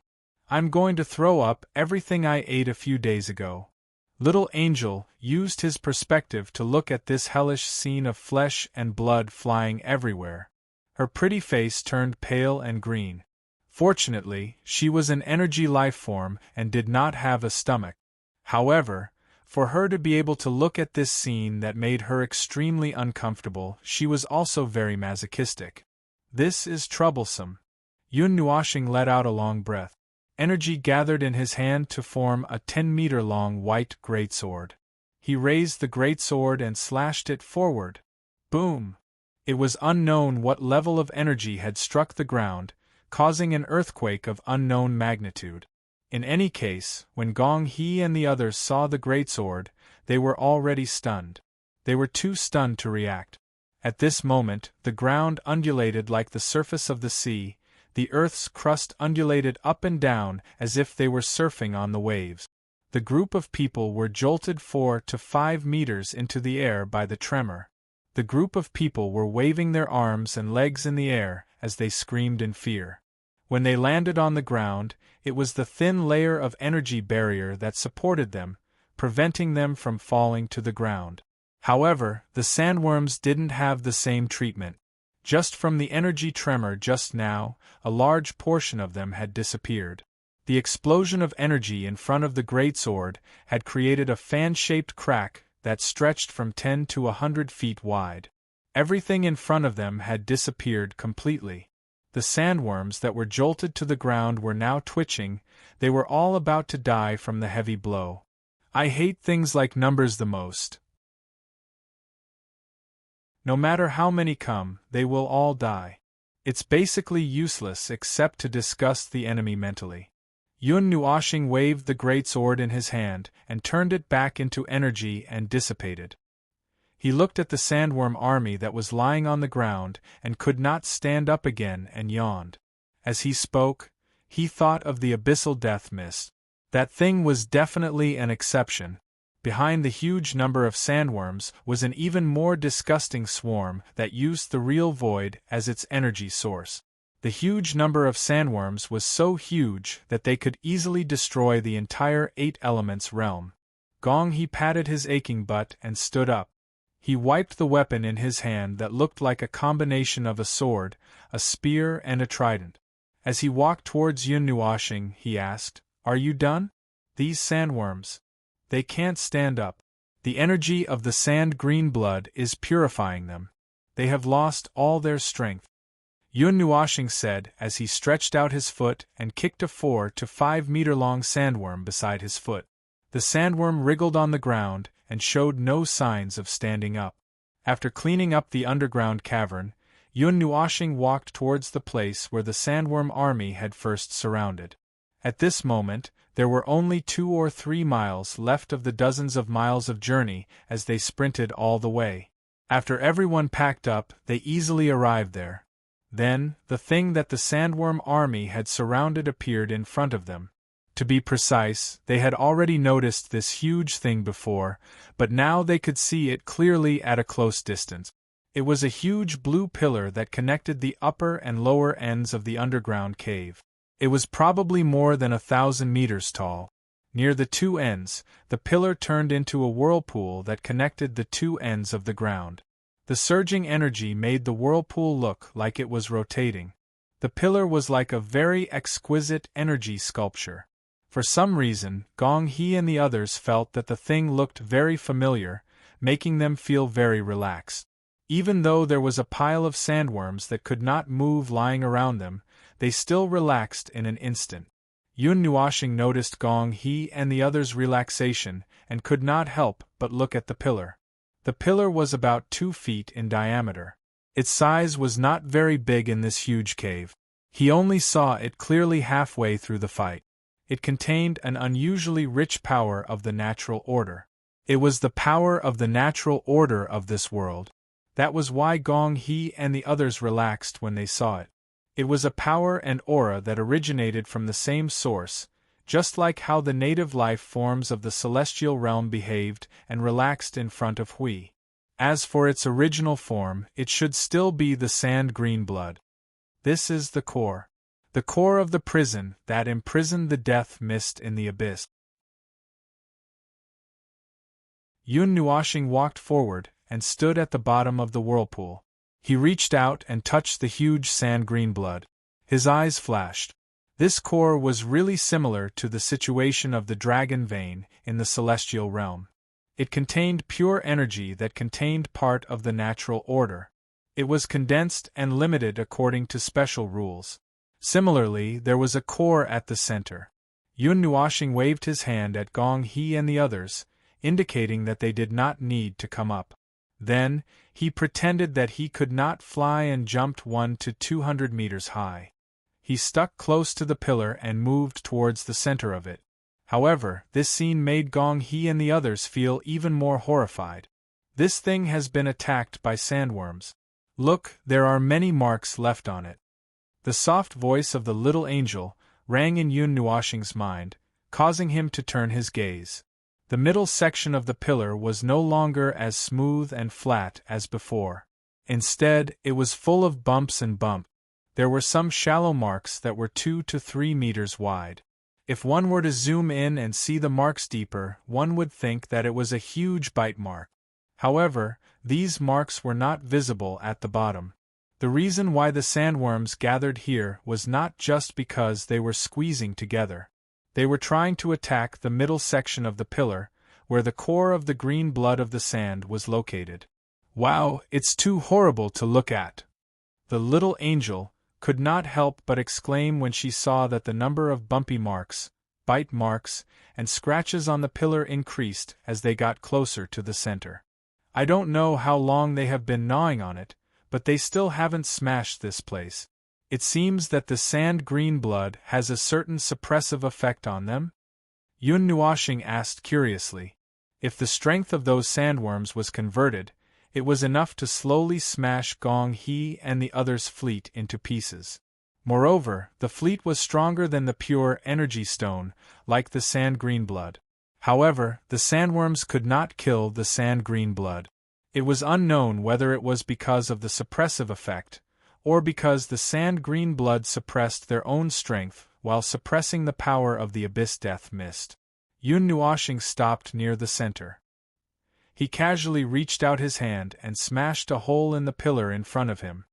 I'm going to throw up everything I ate a few days ago. Little Angel used his perspective to look at this hellish scene of flesh and blood flying everywhere. Her pretty face turned pale and green. Fortunately, she was an energy life form and did not have a stomach. However, for her to be able to look at this scene that made her extremely uncomfortable, she was also very masochistic. This is troublesome. Yun Nuoxing let out a long breath. Energy gathered in his hand to form a 10-meter-long white greatsword. He raised the greatsword and slashed it forward. Boom! It was unknown what level of energy had struck the ground, causing an earthquake of unknown magnitude. In any case, when Gong He and the others saw the greatsword, they were already stunned. They were too stunned to react. At this moment, the ground undulated like the surface of the sea, The earth's crust undulated up and down as if they were surfing on the waves. The group of people were jolted 4 to 5 meters into the air by the tremor. The group of people were waving their arms and legs in the air as they screamed in fear. When they landed on the ground, it was the thin layer of energy barrier that supported them, preventing them from falling to the ground. However, the sandworms didn't have the same treatment. Just from the energy tremor just now, a large portion of them had disappeared. The explosion of energy in front of the greatsword had created a fan-shaped crack that stretched from 10 to 100 feet wide. Everything in front of them had disappeared completely. The sandworms that were jolted to the ground were now twitching. They were all about to die from the heavy blow. I hate things like numbers the most. No matter how many come, they will all die. It's basically useless except to disgust the enemy mentally. Yun Nuoshing waved the greatsword in his hand and turned it back into energy and dissipated. He looked at the sandworm army that was lying on the ground and could not stand up again and yawned. As he spoke, he thought of the abyssal death mist. That thing was definitely an exception. Behind the huge number of sandworms was an even more disgusting swarm that used the real void as its energy source. The huge number of sandworms was so huge that they could easily destroy the entire 8 elements realm. Gong He patted his aching butt and stood up. He wiped the weapon in his hand that looked like a combination of a sword, a spear and a trident. As he walked towards Yun Nuoshing, he asked, "Are you done? These sandworms. They can't stand up. The energy of the sand green blood is purifying them. They have lost all their strength." Yun Nuoshing said as he stretched out his foot and kicked a 4 to 5 meter long sandworm beside his foot. The sandworm wriggled on the ground and showed no signs of standing up. After cleaning up the underground cavern, Yun Nuoshing walked towards the place where the sandworm army had first surrounded. At this moment, there were only 2 or 3 miles left of the dozens of miles of journey as they sprinted all the way. After everyone packed up, they easily arrived there. Then, the thing that the sandworm army had surrounded appeared in front of them. To be precise, they had already noticed this huge thing before, but now they could see it clearly at a close distance. It was a huge blue pillar that connected the upper and lower ends of the underground cave. It was probably more than 1,000 meters tall. Near the 2 ends, the pillar turned into a whirlpool that connected the 2 ends of the ground. The surging energy made the whirlpool look like it was rotating. The pillar was like a very exquisite energy sculpture. For some reason, Gong He and the others felt that the thing looked very familiar, making them feel very relaxed. Even though there was a pile of sandworms that could not move lying around them, they still relaxed in an instant. Yun Nuoshing noticed Gong He and the others' relaxation and could not help but look at the pillar. The pillar was about 2 feet in diameter. Its size was not very big in this huge cave. He only saw it clearly halfway through the fight. It contained an unusually rich power of the natural order. It was the power of the natural order of this world. That was why Gong He and the others relaxed when they saw it. It was a power and aura that originated from the same source, just like how the native life forms of the celestial realm behaved and relaxed in front of Hui. As for its original form, it should still be the sand green blood. This is the core. The core of the prison that imprisoned the death mist in the abyss. Yun Nuoshing walked forward and stood at the bottom of the whirlpool. He reached out and touched the huge sand green blood. His eyes flashed. This core was really similar to the situation of the dragon vein in the celestial realm. It contained pure energy that contained part of the natural order. It was condensed and limited according to special rules. Similarly, there was a core at the center. Yun Nuoshing waved his hand at Gong He and the others, indicating that they did not need to come up. Then, he pretended that he could not fly and jumped 1 to 200 meters high. He stuck close to the pillar and moved towards the center of it. However, this scene made Gong He and the others feel even more horrified. This thing has been attacked by sandworms. Look, there are many marks left on it. The soft voice of the little angel rang in Yun Nuoshing's mind, causing him to turn his gaze. The middle section of the pillar was no longer as smooth and flat as before. Instead, it was full of bumps and bumps. There were some shallow marks that were 2 to 3 meters wide. If one were to zoom in and see the marks deeper, one would think that it was a huge bite mark. However, these marks were not visible at the bottom. The reason why the sandworms gathered here was not just because they were squeezing together. They were trying to attack the middle section of the pillar, where the core of the green blood of the sand was located. Wow, it's too horrible to look at! The little angel could not help but exclaim when she saw that the number of bumpy marks, bite marks, and scratches on the pillar increased as they got closer to the center. I don't know how long they have been gnawing on it, but they still haven't smashed this place. It seems that the sand green blood has a certain suppressive effect on them? Yun Nuoshing asked curiously. If the strength of those sandworms was converted, it was enough to slowly smash Gong He and the others' fleet into pieces. Moreover, the fleet was stronger than the pure energy stone, like the sand green blood. However, the sandworms could not kill the sand green blood. It was unknown whether it was because of the suppressive effect, or because the sand green blood suppressed their own strength while suppressing the power of the abyss death mist. Yun Nuoshing stopped near the center. He casually reached out his hand and smashed a hole in the pillar in front of him.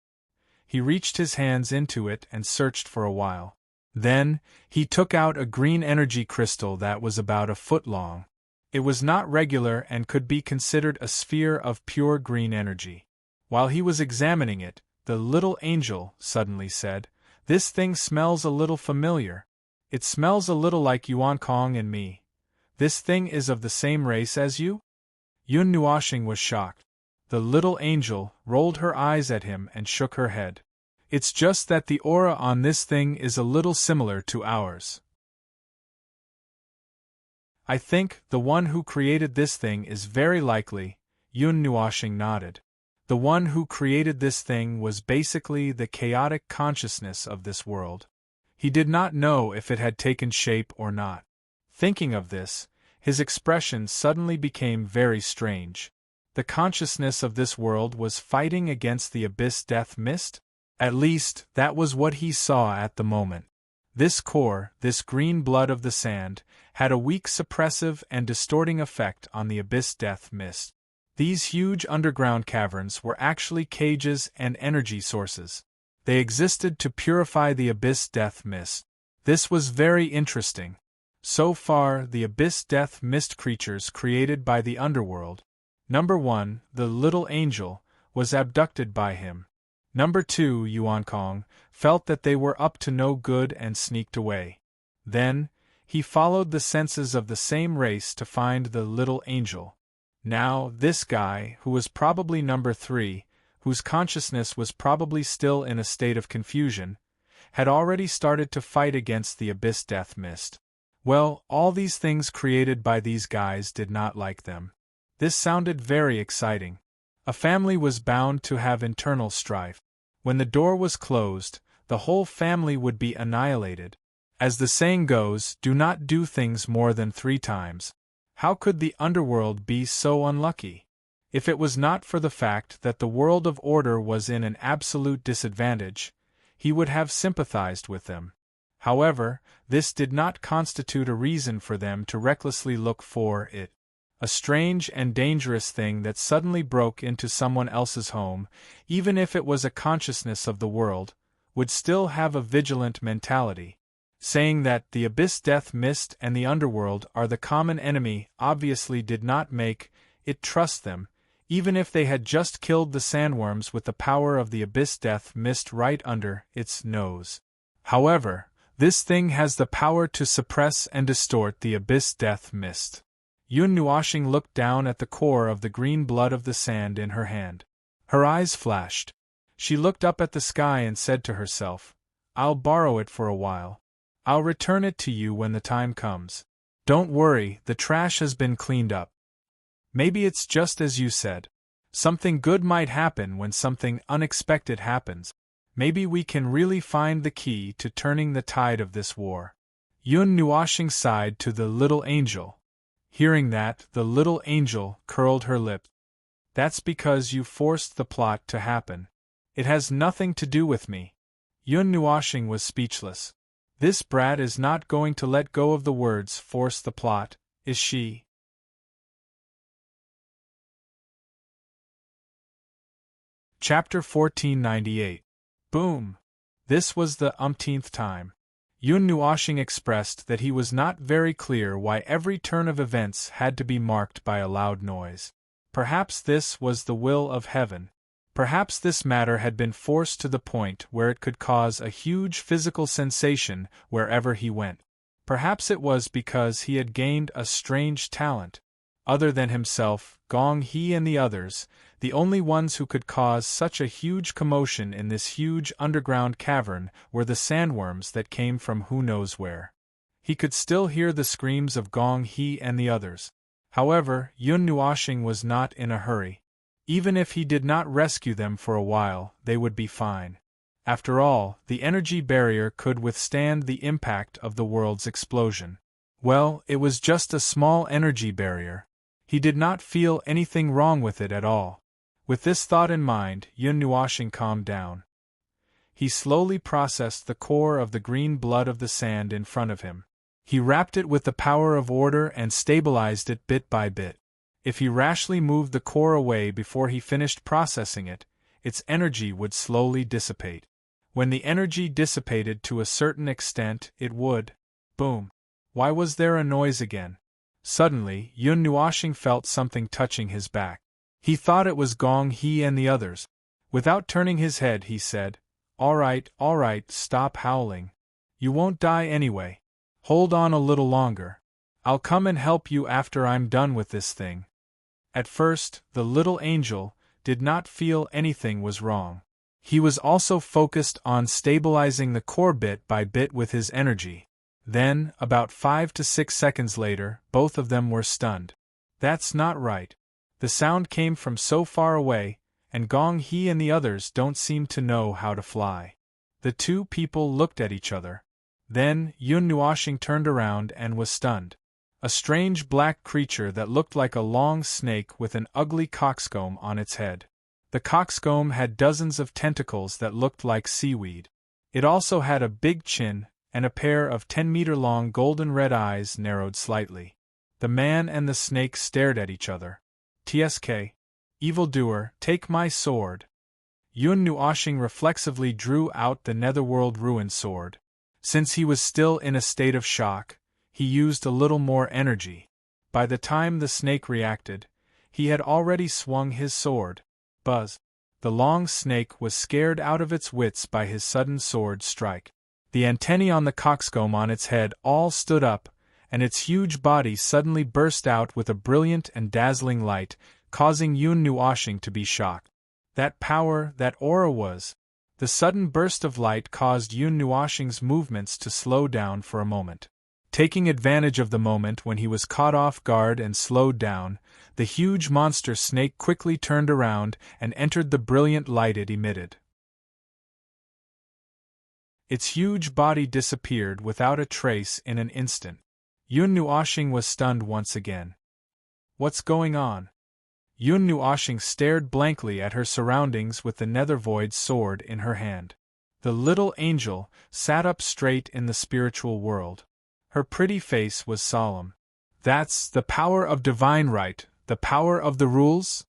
He reached his hands into it and searched for a while. Then, he took out a green energy crystal that was about a foot long. It was not regular and could be considered a sphere of pure green energy. While he was examining it, the little angel suddenly said, "This thing smells a little familiar. It smells a little like Yuan Kong and me. This thing is of the same race as you?" Yun Nuoshing was shocked. The little angel rolled her eyes at him and shook her head. "It's just that the aura on this thing is a little similar to ours. I think the one who created this thing is very likely." Yun Nuoshing nodded. "The one who created this thing was basically the chaotic consciousness of this world. He did not know if it had taken shape or not." Thinking of this, his expression suddenly became very strange. The consciousness of this world was fighting against the abyss death mist? At least, that was what he saw at the moment. This core, this green blood of the sand, had a weak suppressive and distorting effect on the abyss death mist. These huge underground caverns were actually cages and energy sources. They existed to purify the abyss death mist. This was very interesting. So far, the abyss death mist creatures created by the underworld. Number 1, the little angel, was abducted by him. Number 2, Yuan Kong, felt that they were up to no good and sneaked away. Then, he followed the senses of the same race to find the little angel. Now, this guy, who was probably number 3, whose consciousness was probably still in a state of confusion, had already started to fight against the abyss death mist. Well, all these things created by these guys did not like them. This sounded very exciting. A family was bound to have internal strife. When the door was closed, the whole family would be annihilated. As the saying goes, do not do things more than 3 times. How could the underworld be so unlucky? If it was not for the fact that the world of order was in an absolute disadvantage, he would have sympathized with them. However, this did not constitute a reason for them to recklessly look for it. A strange and dangerous thing that suddenly broke into someone else's home, even if it was a consciousness of the world, would still have a vigilant mentality. Saying that the abyss death mist and the underworld are the common enemy obviously did not make it trust them, even if they had just killed the sandworms with the power of the abyss death mist right under its nose. However, this thing has the power to suppress and distort the abyss death mist. Yun Nuoshing looked down at the core of the green blood of the sand in her hand. Her eyes flashed. She looked up at the sky and said to herself, "I'll borrow it for a while. I'll return it to you when the time comes. Don't worry, the trash has been cleaned up. Maybe it's just as you said. Something good might happen when something unexpected happens." Maybe we can really find the key to turning the tide of this war. Yun Nuoshing sighed to the little angel. Hearing that, the little angel curled her lip. That's because you forced the plot to happen. It has nothing to do with me. Yun Nuoshing was speechless. This brat is not going to let go of the words force the plot, is she? Chapter 1498. Boom! This was the umpteenth time. Yun Nuoshing expressed that he was not very clear why every turn of events had to be marked by a loud noise. Perhaps this was the will of heaven. Perhaps this matter had been forced to the point where it could cause a huge physical sensation wherever he went. Perhaps it was because he had gained a strange talent. Other than himself, Gong He and the others, the only ones who could cause such a huge commotion in this huge underground cavern were the sandworms that came from who knows where. He could still hear the screams of Gong He and the others. However, Yun Nuoshing was not in a hurry. Even if he did not rescue them for a while, they would be fine. After all, the energy barrier could withstand the impact of the world's explosion. Well, it was just a small energy barrier. He did not feel anything wrong with it at all. With this thought in mind, Yun Nuoshing calmed down. He slowly processed the core of the green blood of the sand in front of him. He wrapped it with the power of order and stabilized it bit by bit. If he rashly moved the core away before he finished processing it, its energy would slowly dissipate. When the energy dissipated to a certain extent, it would. Boom! Why was there a noise again? Suddenly, Yun Nuoshing felt something touching his back. He thought it was Gong He and the others. Without turning his head, he said, all right, stop howling. You won't die anyway. Hold on a little longer. I'll come and help you after I'm done with this thing." At first, the little angel did not feel anything was wrong. He was also focused on stabilizing the core bit by bit with his energy. Then, about 5 to 6 seconds later, both of them were stunned. That's not right. The sound came from so far away, and Gong He and the others don't seem to know how to fly. The two people looked at each other. Then, Yun Nuoshing turned around and was stunned. A strange black creature that looked like a long snake with an ugly coxcomb on its head. The coxcomb had dozens of tentacles that looked like seaweed. It also had a big chin, and a pair of 10-meter-long golden red eyes narrowed slightly. The man and the snake stared at each other. "Tsk. Evildoer, take my sword." Yun Nuoshing reflexively drew out the Netherworld Ruin Sword. Since he was still in a state of shock, he used a little more energy. By the time the snake reacted, he had already swung his sword. Buzz! The long snake was scared out of its wits by his sudden sword strike. The antennae on the coxcomb on its head all stood up, and its huge body suddenly burst out with a brilliant and dazzling light, causing Yun Nuoshing to be shocked. That power, that aura was. The sudden burst of light caused Yun Nuoshing's movements to slow down for a moment. Taking advantage of the moment when he was caught off guard and slowed down, the huge monster snake quickly turned around and entered the brilliant light it emitted. Its huge body disappeared without a trace in an instant. Yun Nuoshing was stunned once again. What's going on? Yun Nuoshing stared blankly at her surroundings with the Nethervoid's sword in her hand. The little angel sat up straight in the spiritual world. Her pretty face was solemn. "That's the power of divine right, the power of the rules?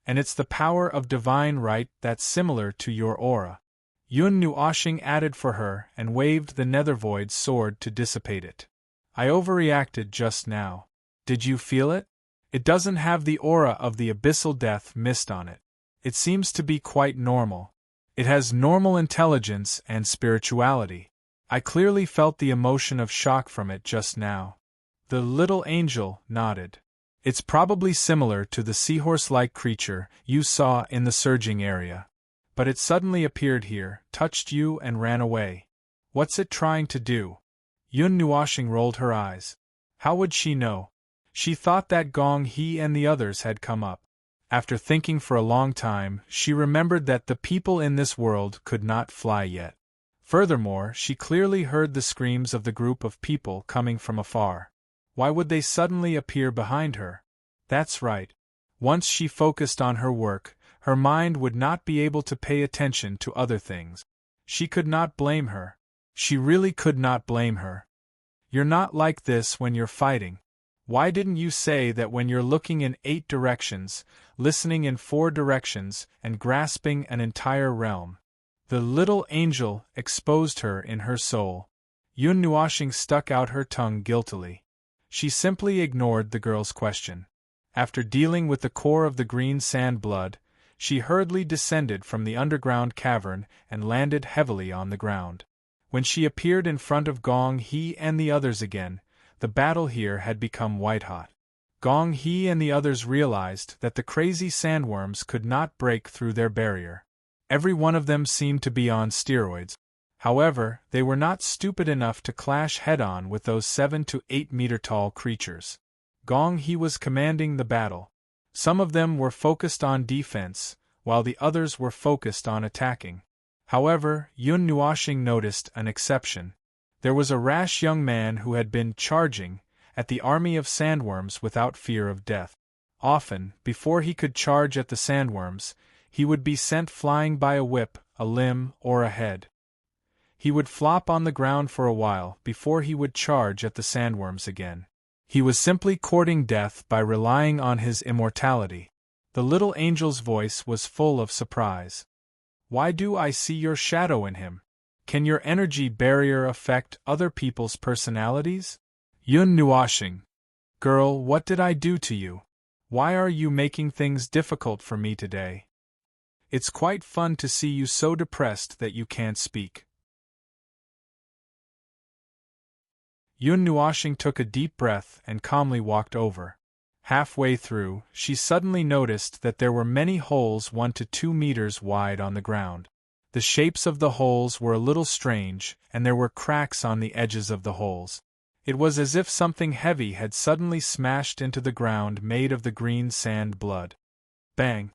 And it's the power of divine right that's similar to your aura." Yun Nuoshing added for her and waved the Nethervoid's sword to dissipate it. "I overreacted just now. Did you feel it? It doesn't have the aura of the abyssal death mist on it. It seems to be quite normal. It has normal intelligence and spirituality. I clearly felt the emotion of shock from it just now." The little angel nodded. "It's probably similar to the seahorse-like creature you saw in the surging area. But it suddenly appeared here, touched you and ran away. What's it trying to do?" Yun Nuoshing rolled her eyes. How would she know? She thought that Gong He and the others had come up. After thinking for a long time, she remembered that the people in this world could not fly yet. Furthermore, she clearly heard the screams of the group of people coming from afar. Why would they suddenly appear behind her? That's right. Once she focused on her work, her mind would not be able to pay attention to other things. She could not blame her. She really could not blame her. You're not like this when you're fighting. Why didn't you say that when you're looking in 8 directions, listening in 4 directions, and grasping an entire realm? The little angel exposed her in her soul. Yun Nuoshing stuck out her tongue guiltily. She simply ignored the girl's question. After dealing with the core of the green sand blood, she hurriedly descended from the underground cavern and landed heavily on the ground. When she appeared in front of Gong He and the others again, the battle here had become white-hot. Gong He and the others realized that the crazy sandworms could not break through their barrier. Every one of them seemed to be on steroids. However, they were not stupid enough to clash head-on with those 7 to 8 meter tall creatures. Gong He was commanding the battle. Some of them were focused on defense, while the others were focused on attacking. However, Yun Nuoshing noticed an exception. There was a rash young man who had been charging at the army of sandworms without fear of death. Often, before he could charge at the sandworms, he would be sent flying by a whip, a limb, or a head. He would flop on the ground for a while before he would charge at the sandworms again. He was simply courting death by relying on his immortality. The little angel's voice was full of surprise. Why do I see your shadow in him? Can your energy barrier affect other people's personalities? Yun Nuoshing. Girl, what did I do to you? Why are you making things difficult for me today? It's quite fun to see you so depressed that you can't speak. Yun Nuoshing took a deep breath and calmly walked over. Halfway through, she suddenly noticed that there were many holes 1 to 2 meters wide on the ground. The shapes of the holes were a little strange, and there were cracks on the edges of the holes. It was as if something heavy had suddenly smashed into the ground made of the green sand blood. Bang!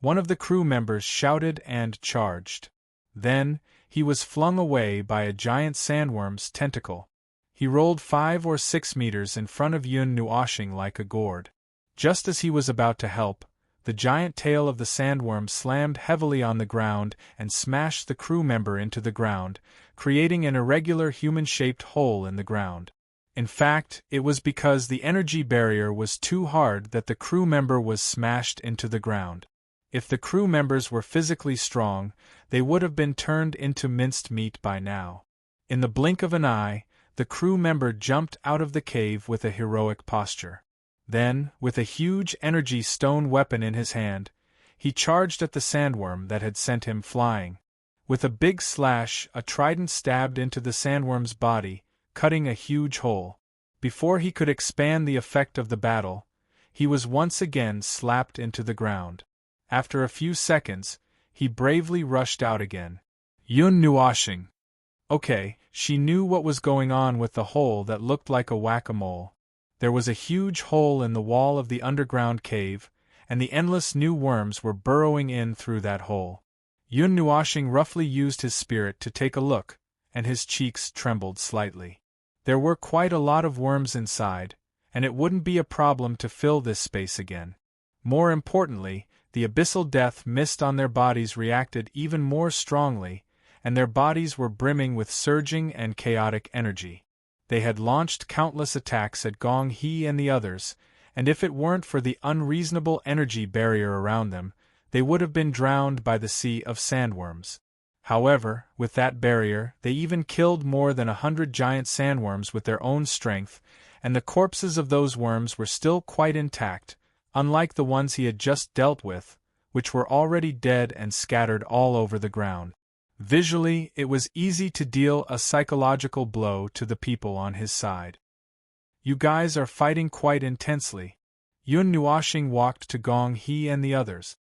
One of the crew members shouted and charged. Then, he was flung away by a giant sandworm's tentacle. He rolled 5 or 6 meters in front of Yun Nuoshing like a gourd. Just as he was about to help, the giant tail of the sandworm slammed heavily on the ground and smashed the crew member into the ground, creating an irregular human-shaped hole in the ground. In fact, it was because the energy barrier was too hard that the crew member was smashed into the ground. If the crew members were physically strong, they would have been turned into minced meat by now. In the blink of an eye, the crew member jumped out of the cave with a heroic posture. Then, with a huge energy stone weapon in his hand, he charged at the sandworm that had sent him flying. With a big slash, a trident stabbed into the sandworm's body, cutting a huge hole. Before he could expand the effect of the battle, he was once again slapped into the ground. After a few seconds, he bravely rushed out again. Yun Nuoshing. Okay, she knew what was going on with the hole that looked like a whack-a-mole. There was a huge hole in the wall of the underground cave, and the endless new worms were burrowing in through that hole. Yun Nuoshing roughly used his spirit to take a look, and his cheeks trembled slightly. There were quite a lot of worms inside, and it wouldn't be a problem to fill this space again. More importantly, the abyssal death mist on their bodies reacted even more strongly, and their bodies were brimming with surging and chaotic energy. They had launched countless attacks at Gong He and the others, and if it weren't for the unreasonable energy barrier around them, they would have been drowned by the sea of sandworms. However, with that barrier, they even killed more than 100 giant sandworms with their own strength, and the corpses of those worms were still quite intact, unlike the ones he had just dealt with, which were already dead and scattered all over the ground. Visually, it was easy to deal a psychological blow to the people on his side. You guys are fighting quite intensely. Yun Nuoshing walked to Gong He and the others.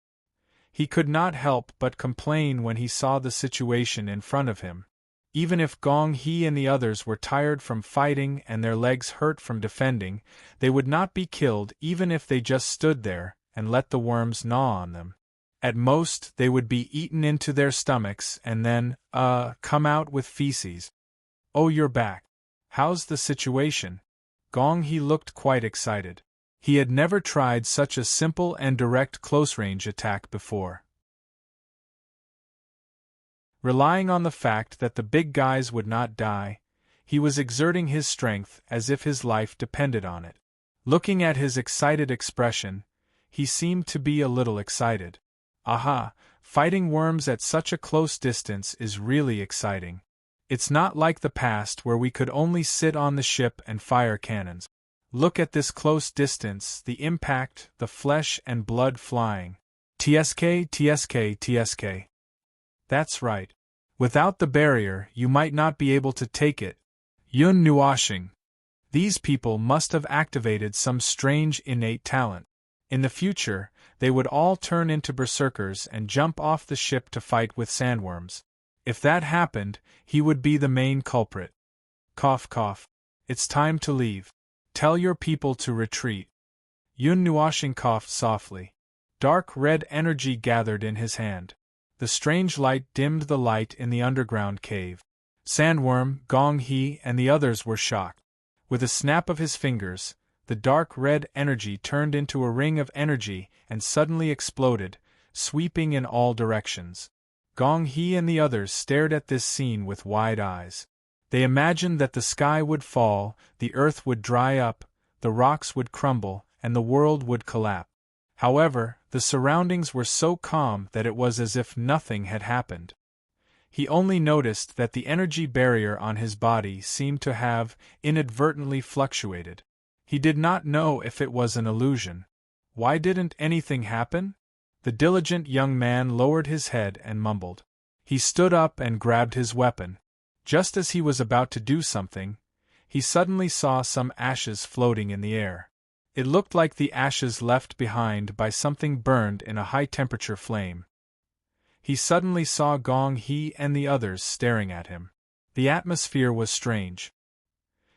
He could not help but complain when he saw the situation in front of him. Even if Gong He and the others were tired from fighting and their legs hurt from defending, they would not be killed even if they just stood there, and let the worms gnaw on them. At most, they would be eaten into their stomachs and then, come out with feces. Oh, you're back. How's the situation? Gong He looked quite excited. He had never tried such a simple and direct close-range attack before. Relying on the fact that the big guys would not die, he was exerting his strength as if his life depended on it. Looking at his excited expression, he seemed to be a little excited. Aha, fighting worms at such a close distance is really exciting. It's not like the past where we could only sit on the ship and fire cannons. Look at this close distance, the impact, the flesh and blood flying. TSK, TSK, TSK. That's right. Without the barrier, you might not be able to take it. Yun Nuashing. These people must have activated some strange innate talent. In the future, they would all turn into berserkers and jump off the ship to fight with sandworms. If that happened, he would be the main culprit. Cough, cough. It's time to leave. Tell your people to retreat. Yun Nuashing coughed softly. Dark red energy gathered in his hand. The strange light dimmed the light in the underground cave. Sandworm, Gong He, and the others were shocked. With a snap of his fingers, the dark red energy turned into a ring of energy and suddenly exploded, sweeping in all directions. Gong He and the others stared at this scene with wide eyes. They imagined that the sky would fall, the earth would dry up, the rocks would crumble, and the world would collapse. However, the surroundings were so calm that it was as if nothing had happened. He only noticed that the energy barrier on his body seemed to have inadvertently fluctuated. He did not know if it was an illusion. Why didn't anything happen? The diligent young man lowered his head and mumbled. He stood up and grabbed his weapon. Just as he was about to do something, he suddenly saw some ashes floating in the air. It looked like the ashes left behind by something burned in a high-temperature flame. He suddenly saw Gong He and the others staring at him. The atmosphere was strange.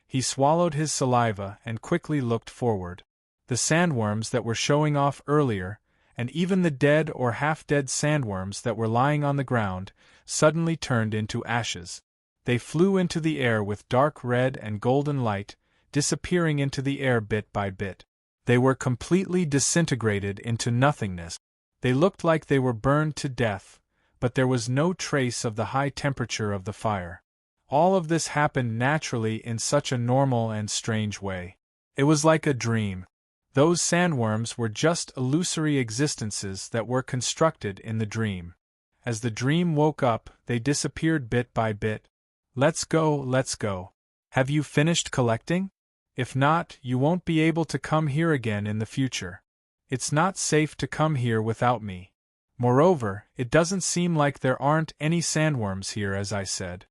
He swallowed his saliva and quickly looked forward. The sandworms that were showing off earlier, and even the dead or half-dead sandworms that were lying on the ground, suddenly turned into ashes. They flew into the air with dark red and golden light, disappearing into the air bit by bit. They were completely disintegrated into nothingness. They looked like they were burned to death, but there was no trace of the high temperature of the fire. All of this happened naturally in such a normal and strange way. It was like a dream. Those sandworms were just illusory existences that were constructed in the dream. As the dream woke up, they disappeared bit by bit. Let's go, let's go. Have you finished collecting? If not, you won't be able to come here again in the future. It's not safe to come here without me. Moreover, it doesn't seem like there aren't any sandworms here, as I said.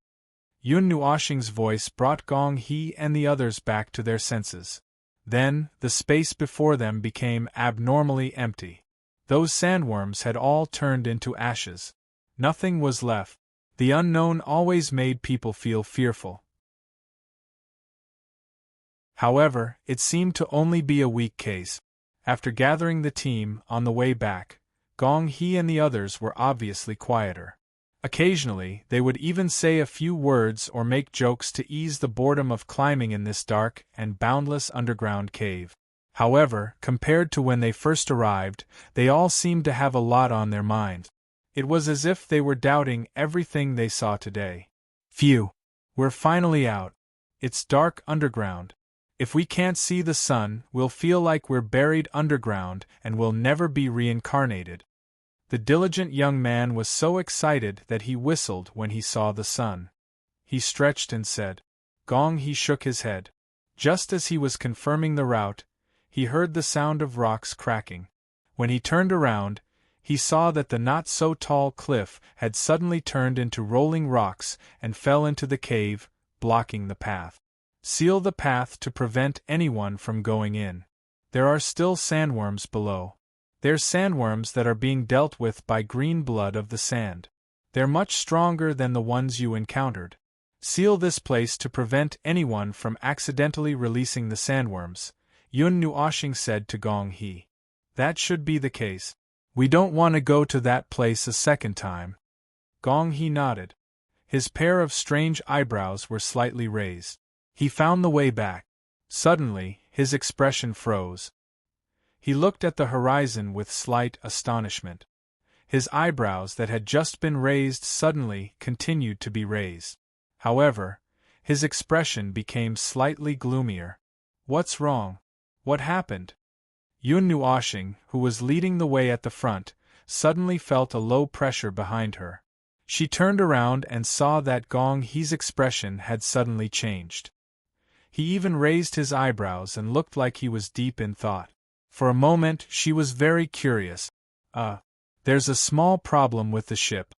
Yun Nuashing's voice brought Gong He and the others back to their senses. Then, the space before them became abnormally empty. Those sandworms had all turned into ashes. Nothing was left. The unknown always made people feel fearful. However, it seemed to only be a weak case. After gathering the team, on the way back, Gong He and the others were obviously quieter. Occasionally, they would even say a few words or make jokes to ease the boredom of climbing in this dark and boundless underground cave. However, compared to when they first arrived, they all seemed to have a lot on their minds. It was as if they were doubting everything they saw today. Phew! We're finally out. It's dark underground. If we can't see the sun, we'll feel like we're buried underground and will never be reincarnated. The diligent young man was so excited that he whistled when he saw the sun. He stretched and said, Gong He shook his head. Just as he was confirming the route, he heard the sound of rocks cracking. When he turned around, he saw that the not-so-tall cliff had suddenly turned into rolling rocks and fell into the cave, blocking the path. Seal the path to prevent anyone from going in. There are still sandworms below. They're sandworms that are being dealt with by green blood of the sand. They're much stronger than the ones you encountered. Seal this place to prevent anyone from accidentally releasing the sandworms, Yun Nuashing said to Gong He. That should be the case. We don't want to go to that place a second time. Gong He nodded. His pair of strange eyebrows were slightly raised. He found the way back. Suddenly, his expression froze. He looked at the horizon with slight astonishment. His eyebrows that had just been raised suddenly continued to be raised. However, his expression became slightly gloomier. What's wrong? What happened? Yun Nuoshing, who was leading the way at the front, suddenly felt a low pressure behind her. She turned around and saw that Gong He's expression had suddenly changed. He even raised his eyebrows and looked like he was deep in thought. For a moment she was very curious. There's a small problem with the ship.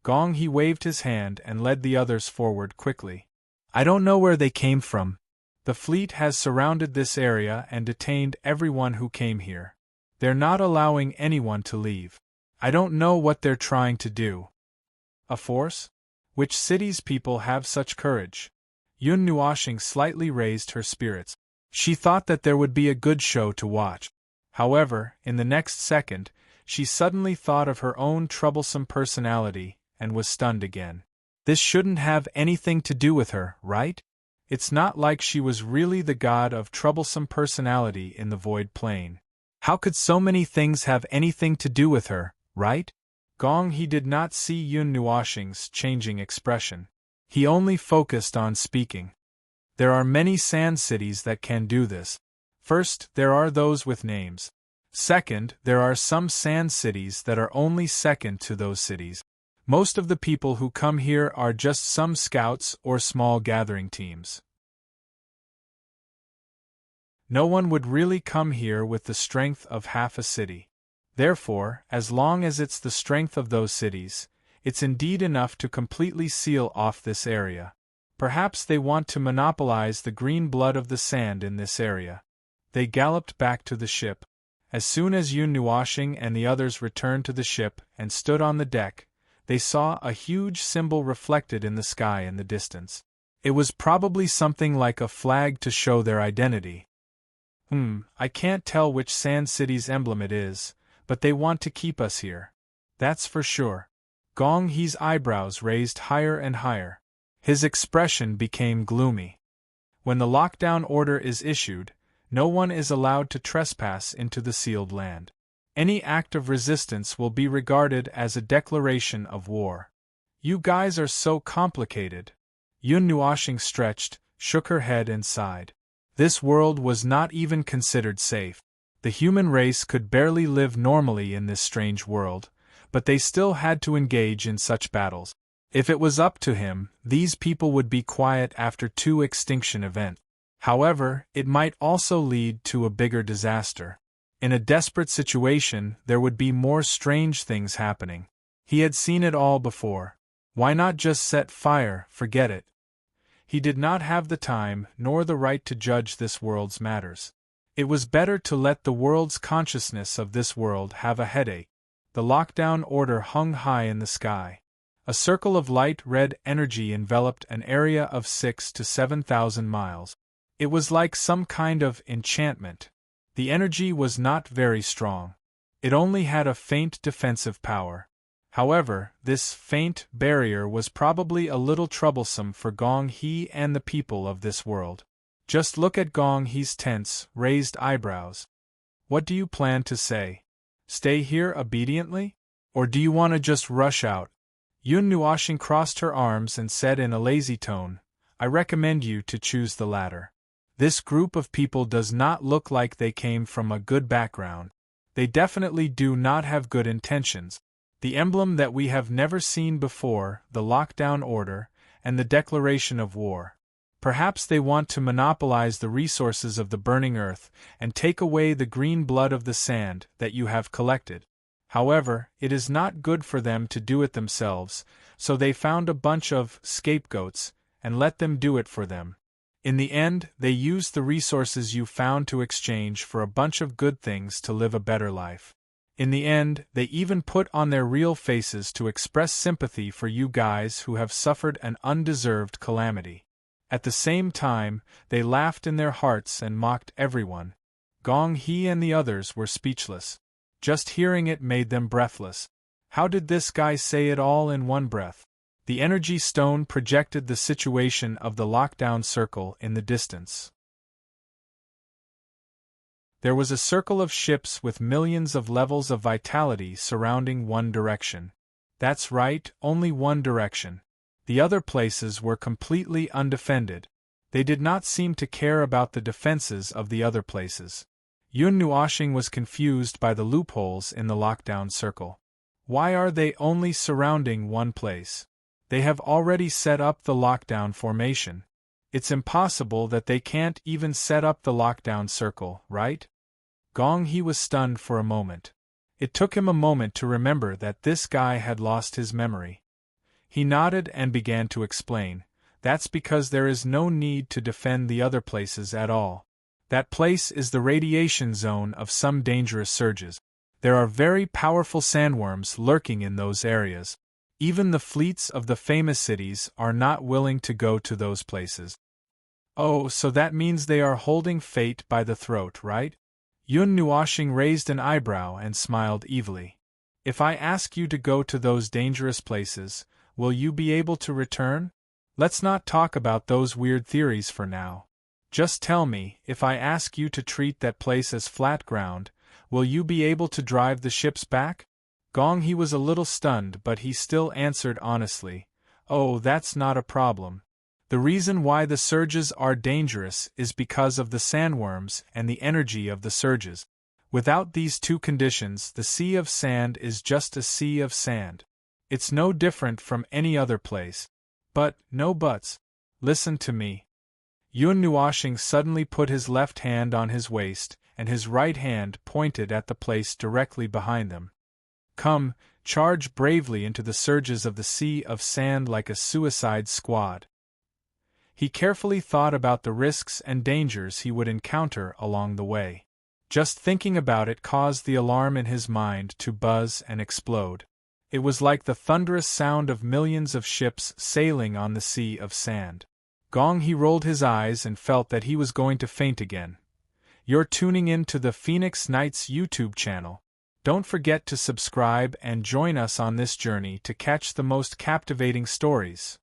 Gong He waved his hand and led the others forward quickly. I don't know where they came from. The fleet has surrounded this area and detained everyone who came here. They're not allowing anyone to leave. I don't know what they're trying to do. A force? Which city's people have such courage? Yun Nuoshing slightly raised her spirits. She thought that there would be a good show to watch. However, in the next second, she suddenly thought of her own troublesome personality and was stunned again. This shouldn't have anything to do with her, right? It's not like she was really the god of troublesome personality in the void plane. How could so many things have anything to do with her, right? Gong He did not see Yun Nuoshing's changing expression. He only focused on speaking. There are many sand cities that can do this. First, there are those with names. Second, there are some sand cities that are only second to those cities. Most of the people who come here are just some scouts or small gathering teams. No one would really come here with the strength of half a city. Therefore, as long as it's the strength of those cities, it's indeed enough to completely seal off this area. Perhaps they want to monopolize the green blood of the sand in this area. They galloped back to the ship. As soon as Yun Nuoshing and the others returned to the ship and stood on the deck, they saw a huge symbol reflected in the sky in the distance. It was probably something like a flag to show their identity. I can't tell which Sand City's emblem it is, but they want to keep us here. That's for sure. Gong He's eyebrows raised higher and higher. His expression became gloomy. When the lockdown order is issued, no one is allowed to trespass into the sealed land. Any act of resistance will be regarded as a declaration of war. You guys are so complicated. Yun Nuoshing stretched, shook her head and sighed. This world was not even considered safe. The human race could barely live normally in this strange world, but they still had to engage in such battles. If it was up to him, these people would be quiet after 2 extinction events. However, it might also lead to a bigger disaster. In a desperate situation, there would be more strange things happening. He had seen it all before. Why not just set fire, forget it? He did not have the time nor the right to judge this world's matters. It was better to let the world's consciousness of this world have a headache. The lockdown order hung high in the sky. A circle of light red energy enveloped an area of 6,000 to 7,000 miles. It was like some kind of enchantment. The energy was not very strong. It only had a faint defensive power. However, this faint barrier was probably a little troublesome for Gong He and the people of this world. Just look at Gong He's tense, raised eyebrows. What do you plan to say? Stay here obediently? Or do you want to just rush out? Yun Nuoshing crossed her arms and said in a lazy tone, I recommend you to choose the latter. This group of people does not look like they came from a good background. They definitely do not have good intentions. The emblem that we have never seen before, the lockdown order, and the declaration of war. Perhaps they want to monopolize the resources of the burning earth and take away the green blood of the sand that you have collected. However, it is not good for them to do it themselves, so they found a bunch of scapegoats and let them do it for them. In the end, they used the resources you found to exchange for a bunch of good things to live a better life. In the end, they even put on their real faces to express sympathy for you guys who have suffered an undeserved calamity. At the same time, they laughed in their hearts and mocked everyone. Gong He and the others were speechless. Just hearing it made them breathless. How did this guy say it all in one breath? The energy stone projected the situation of the lockdown circle in the distance. There was a circle of ships with millions of levels of vitality surrounding one direction. That's right, only one direction. The other places were completely undefended. They did not seem to care about the defenses of the other places. Yun Nuoxing was confused by the loopholes in the lockdown circle. Why are they only surrounding one place? They have already set up the lockdown formation. It's impossible that they can't even set up the lockdown circle, right? Gong He was stunned for a moment. It took him a moment to remember that this guy had lost his memory. He nodded and began to explain. That's because there is no need to defend the other places at all. That place is the radiation zone of some dangerous surges. There are very powerful sandworms lurking in those areas. Even the fleets of the famous cities are not willing to go to those places. Oh, so that means they are holding fate by the throat, right? Yun Nuoxing raised an eyebrow and smiled evilly. If I ask you to go to those dangerous places, will you be able to return? Let's not talk about those weird theories for now. Just tell me, if I ask you to treat that place as flat ground, will you be able to drive the ships back? Gong He was a little stunned, but he still answered honestly. Oh, that's not a problem. The reason why the surges are dangerous is because of the sandworms and the energy of the surges. Without these two conditions, the sea of sand is just a sea of sand. It's no different from any other place. But, no buts. Listen to me. Yun Nuoxing suddenly put his left hand on his waist, and his right hand pointed at the place directly behind them. Come, charge bravely into the surges of the sea of sand like a suicide squad. He carefully thought about the risks and dangers he would encounter along the way. Just thinking about it caused the alarm in his mind to buzz and explode. It was like the thunderous sound of millions of ships sailing on the sea of sand. Gong He rolled his eyes and felt that he was going to faint again. You're tuning in to the Phoenix Knights YouTube channel. Don't forget to subscribe and join us on this journey to catch the most captivating stories.